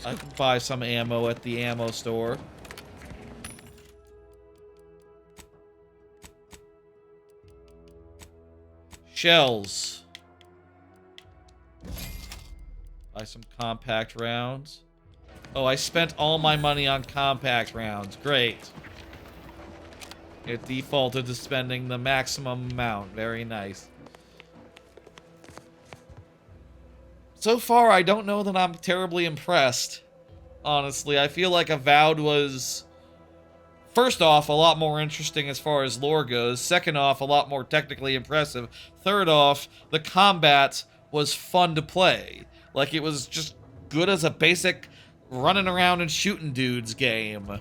I can buy some ammo at the ammo store. Shells. Buy some compact rounds. Oh, I spent all my money on compact rounds. Great. It defaulted to spending the maximum amount. Very nice. So far, I don't know that I'm terribly impressed. Honestly, I feel like Avowed was... First off, a lot more interesting as far as lore goes. Second off, a lot more technically impressive. Third off, the combat was fun to play. Like, it was just good as a basic running around and shooting dudes game.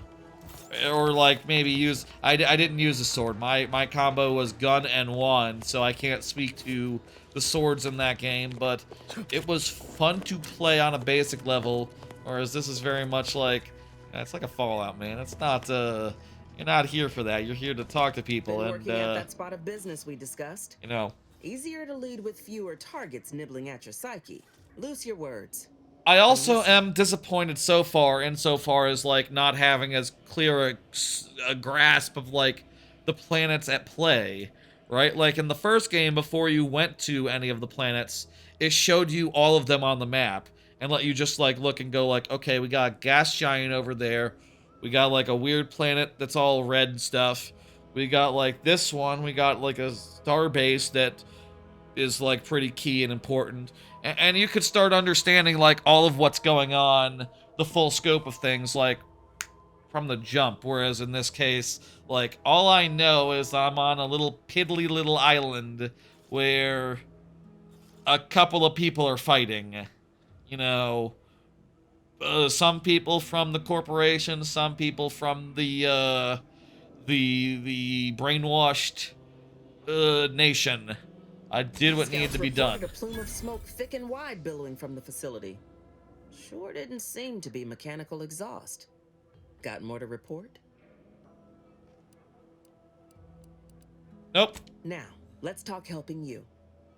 Or, like, maybe use... I didn't use a sword. My combo was gun and wand, so I can't speak to the swords in that game, but it was fun to play on a basic level, whereas this is very much like... It's like a Fallout, man. It's not, you're not here for that. You're here to talk to people. Been and, working at that spot of business we discussed. You know. Easier to lead with fewer targets nibbling at your psyche. Loose your words. I also am disappointed so far, insofar as, like, not having as clear a grasp of, like, the planets at play. right? Like in the first game, before you went to any of the planets, it showed you all of them on the map and let you just like look and go like, okay, we got a gas giant over there. We got like a weird planet that's all red and stuff. We got like this one. We got like a star base that is like pretty key and important. And you could start understanding like all of what's going on, the full scope of things, like from the jump. Whereas in this case, like all I know is I'm on a little piddly little island where a couple of people are fighting. You know, some people from the corporation, some people from the brainwashed nation. I did what needed to be done. A plume of smoke thick and wide billowing from the facility. Sure didn't seem to be mechanical exhaust. Got more to report? Nope. Now, let's talk helping you.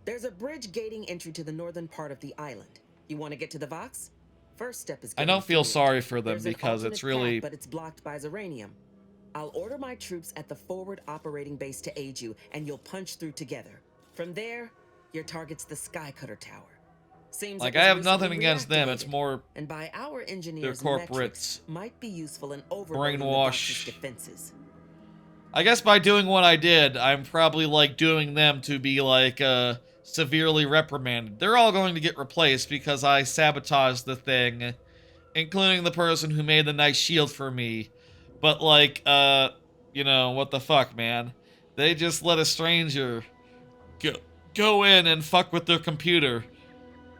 There's a bridge gating entry to the northern part of the island. You want to get to the Vox? First step is I don't feel sorry for them because it's really... but it's blocked by Zeranium. I'll order my troops at the forward operating base to aid you, and you'll punch through together. From there, your target's the Skycutter Tower. Seems like I have nothing against them. It's more and by our engineers, their corporates might be useful in brainwash defenses. I guess by doing what I did, I'm probably like doing them to be like severely reprimanded. They're all going to get replaced because I sabotaged the thing, including the person who made the nice shield for me. But like, you know, what the fuck, man? They just let a stranger go in and fuck with their computer.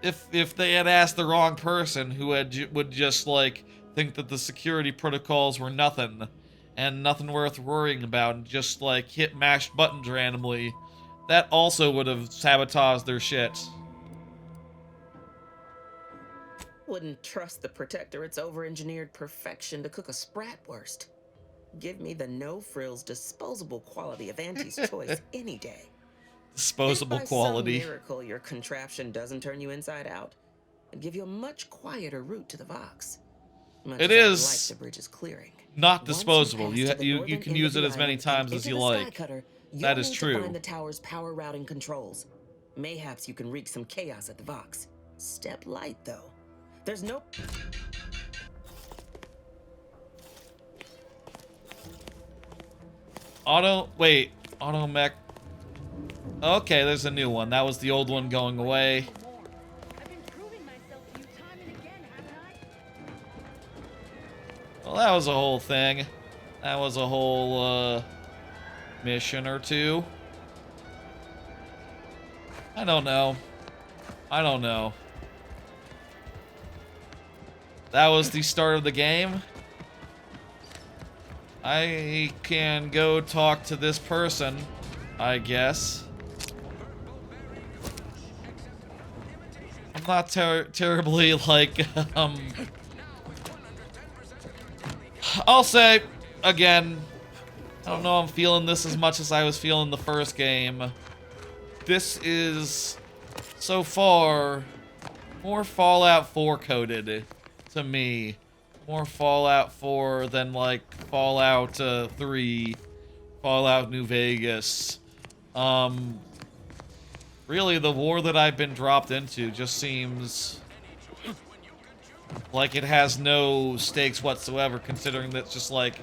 If they had asked the wrong person who would just like think that the security protocols were nothing and nothing worth worrying about and just like hit mashed buttons randomly, that also would have sabotaged their shit. Wouldn't trust the Protectorate's over-engineered perfection to cook a spratwurst. Give me the no-frills, disposable quality of Auntie's choice any day. Disposable quality. If by some miracle your contraption doesn't turn you inside out, and give you a much quieter route to the Vox. It is like the bridge's clearing. Not disposable. You can use it as many times as you like. That is true. Find the tower's power routing controls. Mayhaps you can wreak some chaos at the Vox. Step light though. There's no... Auto mech. Okay, there's a new one. That was the old one going away. Well, that was a whole thing. That was a whole, mission or two. I don't know. That was the start of the game. I can go talk to this person, I guess. I'm not terribly, like, I'll say, again, I don't know I'm feeling this as much as I was feeling the first game. This is, so far, more Fallout 4 coded to me. More Fallout 4 than, like, Fallout 3, Fallout New Vegas. Really, the war that I've been dropped into just seems like it has no stakes whatsoever, considering that just, like,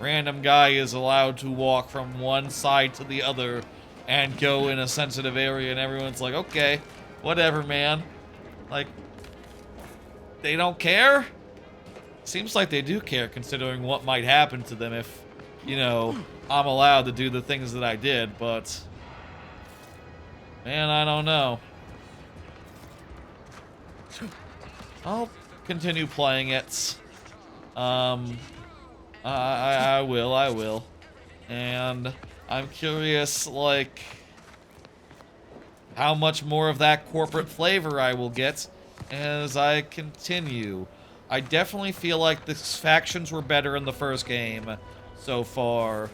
random guy is allowed to walk from one side to the other and go in a sensitive area, and everyone's like, okay, whatever, man. Like, they don't care? Seems like they do care, considering what might happen to them if, you know, I'm allowed to do the things that I did, but... man, I don't know. I'll continue playing it. I will. And I'm curious, like, how much more of that corporate flavor I will get as I continue. I definitely feel like the factions were better in the first game so far.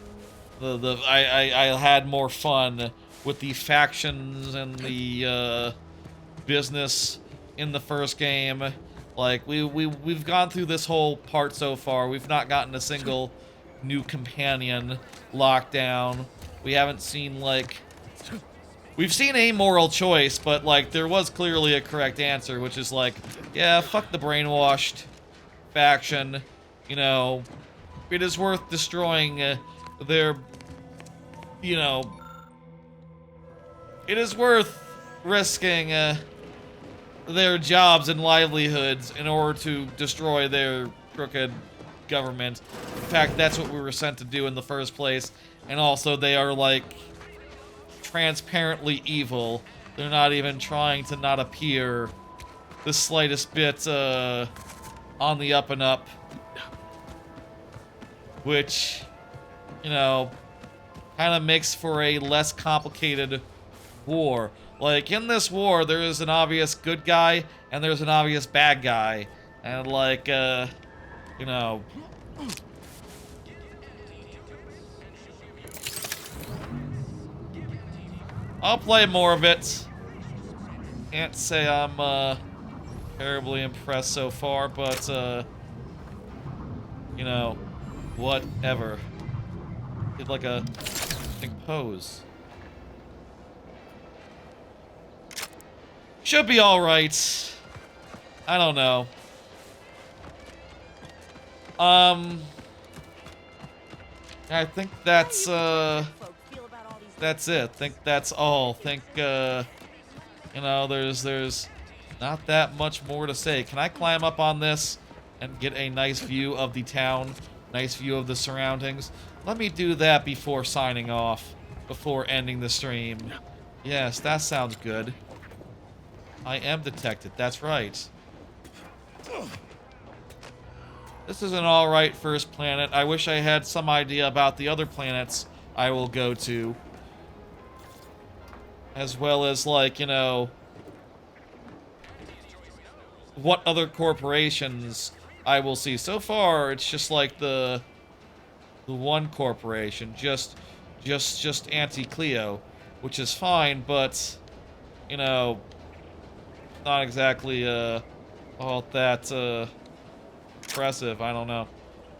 I had more fun with the factions and the business in the first game. Like, we've gone through this whole part so far. We've not gotten a single new companion lockdown. We haven't seen, like, we've seen a moral choice, but like there was clearly a correct answer, which is like, yeah, fuck the brainwashed faction. You know, it is worth destroying their, you know, it is worth risking their jobs and livelihoods in order to destroy their crooked government. In fact, that's what we were sent to do in the first place. And also, they are, like, transparently evil. They're not even trying to not appear the slightest bit on the up and up. Which, you know, kind of makes for a less complicated war. Like, in this war, there is an obvious good guy, and there's an obvious bad guy. And, like, you know... I'll play more of it. Can't say I'm, terribly impressed so far, but, you know, whatever. Did, like, a thing pose. Should be alright. I don't know. I think that's it. Think that's all. Think, you know, there's not that much more to say. Can I climb up on this and get a nice view of the town? Nice view of the surroundings? Let me do that before signing off. Before ending the stream. Yes, that sounds good. I am detected, that's right. This is an alright first planet. I wish I had some idea about the other planets I will go to. As well as, like, you know, what other corporations I will see. So far, it's just like the one corporation, just anti-Cleo, which is fine, but, you know, not exactly, all that, impressive. I don't know.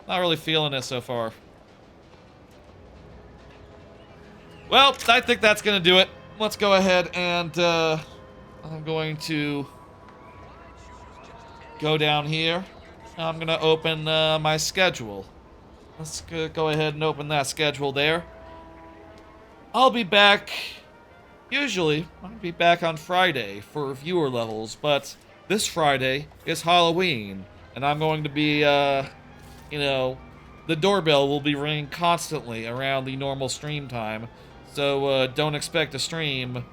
Not really feeling it so far. Well, I think that's gonna do it. Let's go ahead and, I'm going to go down here. I'm gonna open, my schedule. Let's go ahead and open that schedule there. I'll be back... Usually, I'll be back on Friday for viewer levels, but this Friday is Halloween, and I'm going to be, you know, the doorbell will be ringing constantly around the normal stream time, so, don't expect a stream,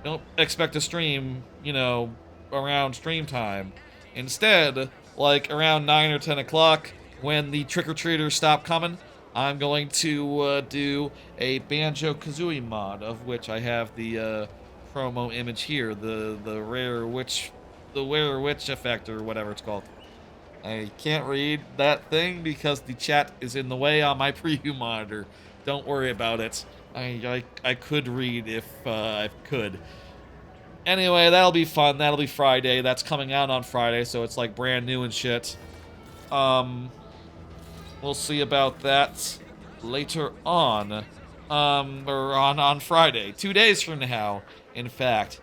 you know, around stream time. Instead, like, around 9 or 10 o'clock, when the trick-or-treaters stop coming, I'm going to do a Banjo-Kazooie mod, of which I have the promo image here, the rare witch effect, or whatever it's called. I can't read that thing because the chat is in the way on my preview monitor. Don't worry about it. I could read if I could. Anyway, that'll be fun. That'll be Friday. That's coming out on Friday, so it's like brand new and shit. We'll see about that later on. Or on Friday. 2 days from now, in fact.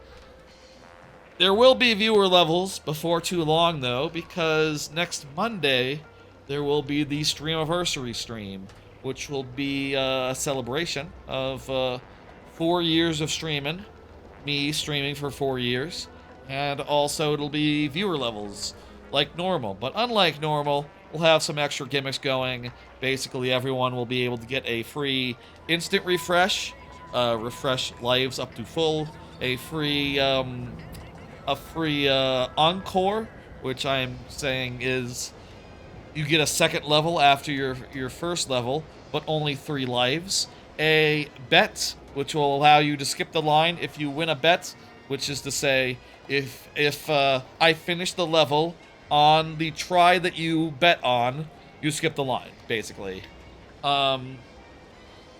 There will be viewer levels before too long, though, because next Monday there will be the Streamiversary stream, which will be a celebration of 4 years of streaming. Me streaming for 4 years. And also it'll be viewer levels, like normal. But unlike normal, we'll have some extra gimmicks going. Basically, everyone will be able to get a free instant refresh, refresh lives up to full, a free encore, which I'm saying is you get a second level after your first level, but only 3 lives. A bet, which will allow you to skip the line if you win a bet, which is to say, if I finish the level on the try that you bet on, you skip the line, basically. And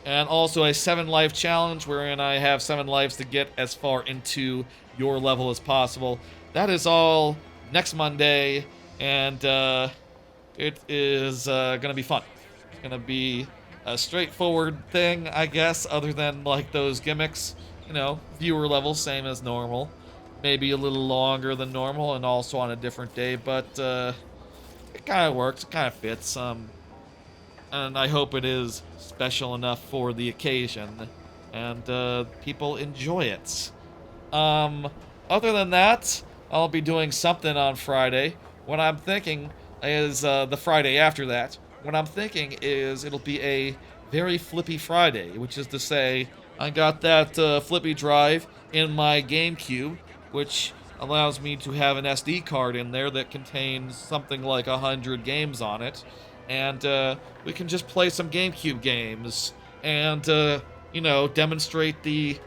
also a 7-life challenge, wherein I have 7 lives to get as far into your level as possible. That is all next Monday, and it is gonna be fun. It's gonna be a straightforward thing, I guess, other than like those gimmicks. you know, viewer level, same as normal. Maybe a little longer than normal and also on a different day, but it kind of works, it kind of fits. And I hope it is special enough for the occasion and people enjoy it. Other than that, I'll be doing something on Friday. What I'm thinking is the Friday after that. What I'm thinking is it'll be a very flippy Friday, which is to say, I got that flippy drive in my GameCube, which allows me to have an SD card in there that contains something like 100 games on it, and we can just play some GameCube games and you know, demonstrate the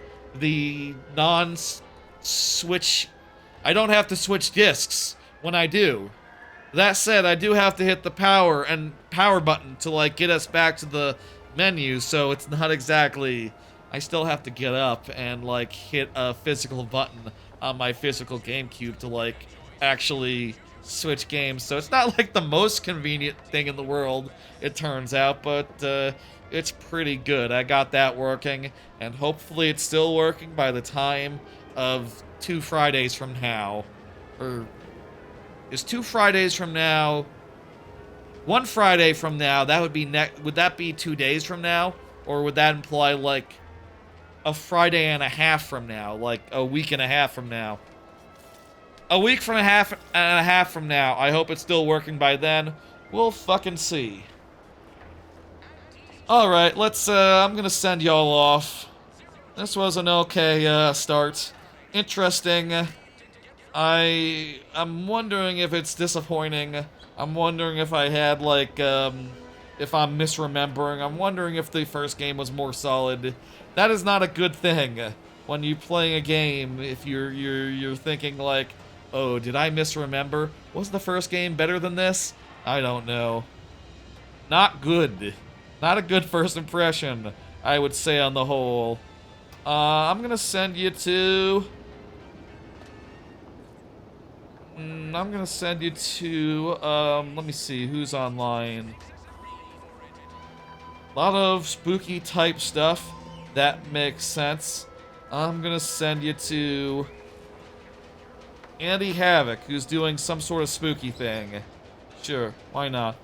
non-switch. I don't have to switch discs when I do. That said, I do have to hit the power button to like get us back to the menu, so it's not exactly. I still have to get up and like hit a physical button on my physical GameCube to like actually switch games. So it's not like the most convenient thing in the world, it turns out, but it's pretty good. I got that working, and hopefully it's still working by the time of 2 Fridays from now. Or is 2 Fridays from now 1 Friday from now? That would be would that be 2 days from now? Or would that imply like a Friday and a half from now, like a week and a half from now? A week and a half from now. I hope it's still working by then. We'll fucking see. Alright, let's, I'm gonna send y'all off. This was an okay, start. Interesting. I'm wondering if it's disappointing. I'm wondering if I had, like, if I'm misremembering. I'm wondering if the first game was more solid. That is not a good thing when you play a game. If you're thinking like, oh, did I misremember? Was the first game better than this? I don't know. Not good. Not a good first impression, I would say on the whole. I'm gonna send you to. I'm gonna send you to. Let me see who's online. A lot of spooky type stuff. That makes sense. I'm gonna send you to Andy Havoc, who's doing some sort of spooky thing. Sure, why not?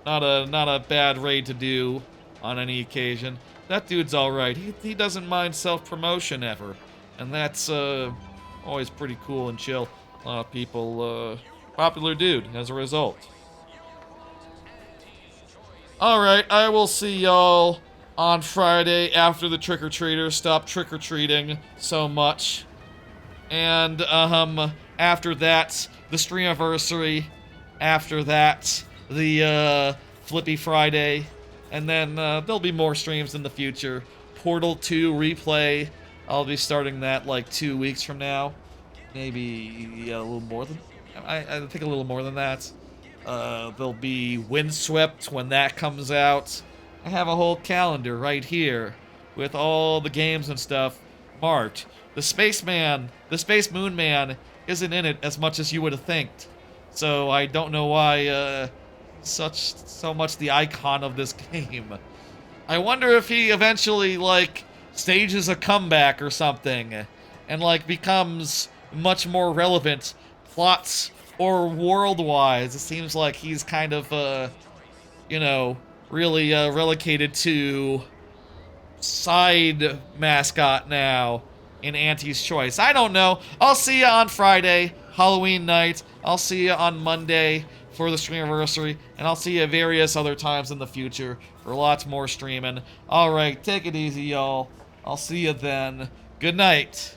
Not a bad raid to do on any occasion. That dude's alright. He doesn't mind self-promotion ever. And that's always pretty cool and chill. A lot of people, popular dude as a result. Alright, I will see y'all on Friday after the trick-or-treaters stop trick-or-treating so much. And, after that, the Streamiversary. After that, the, Flippy Friday. And then, there'll be more streams in the future. Portal 2 replay. I'll be starting that, like, 2 weeks from now. Maybe a little more than... I think a little more than that. There'll be Windswept when that comes out. I have a whole calendar right here with all the games and stuff marked. The Space Moon Man, isn't in it as much as you would have thinked. So I don't know why so much the icon of this game. I wonder if he eventually like stages a comeback or something and like becomes much more relevant plots or world-wise. It seems like he's kind of you know, really relegated to side mascot now in Auntie's Choice. I don't know. I'll see you on Friday, Halloween night. I'll see you on Monday for the Streamiversary, and I'll see you various other times in the future for lots more streaming. Alright, take it easy, y'all. I'll see you then. Good night.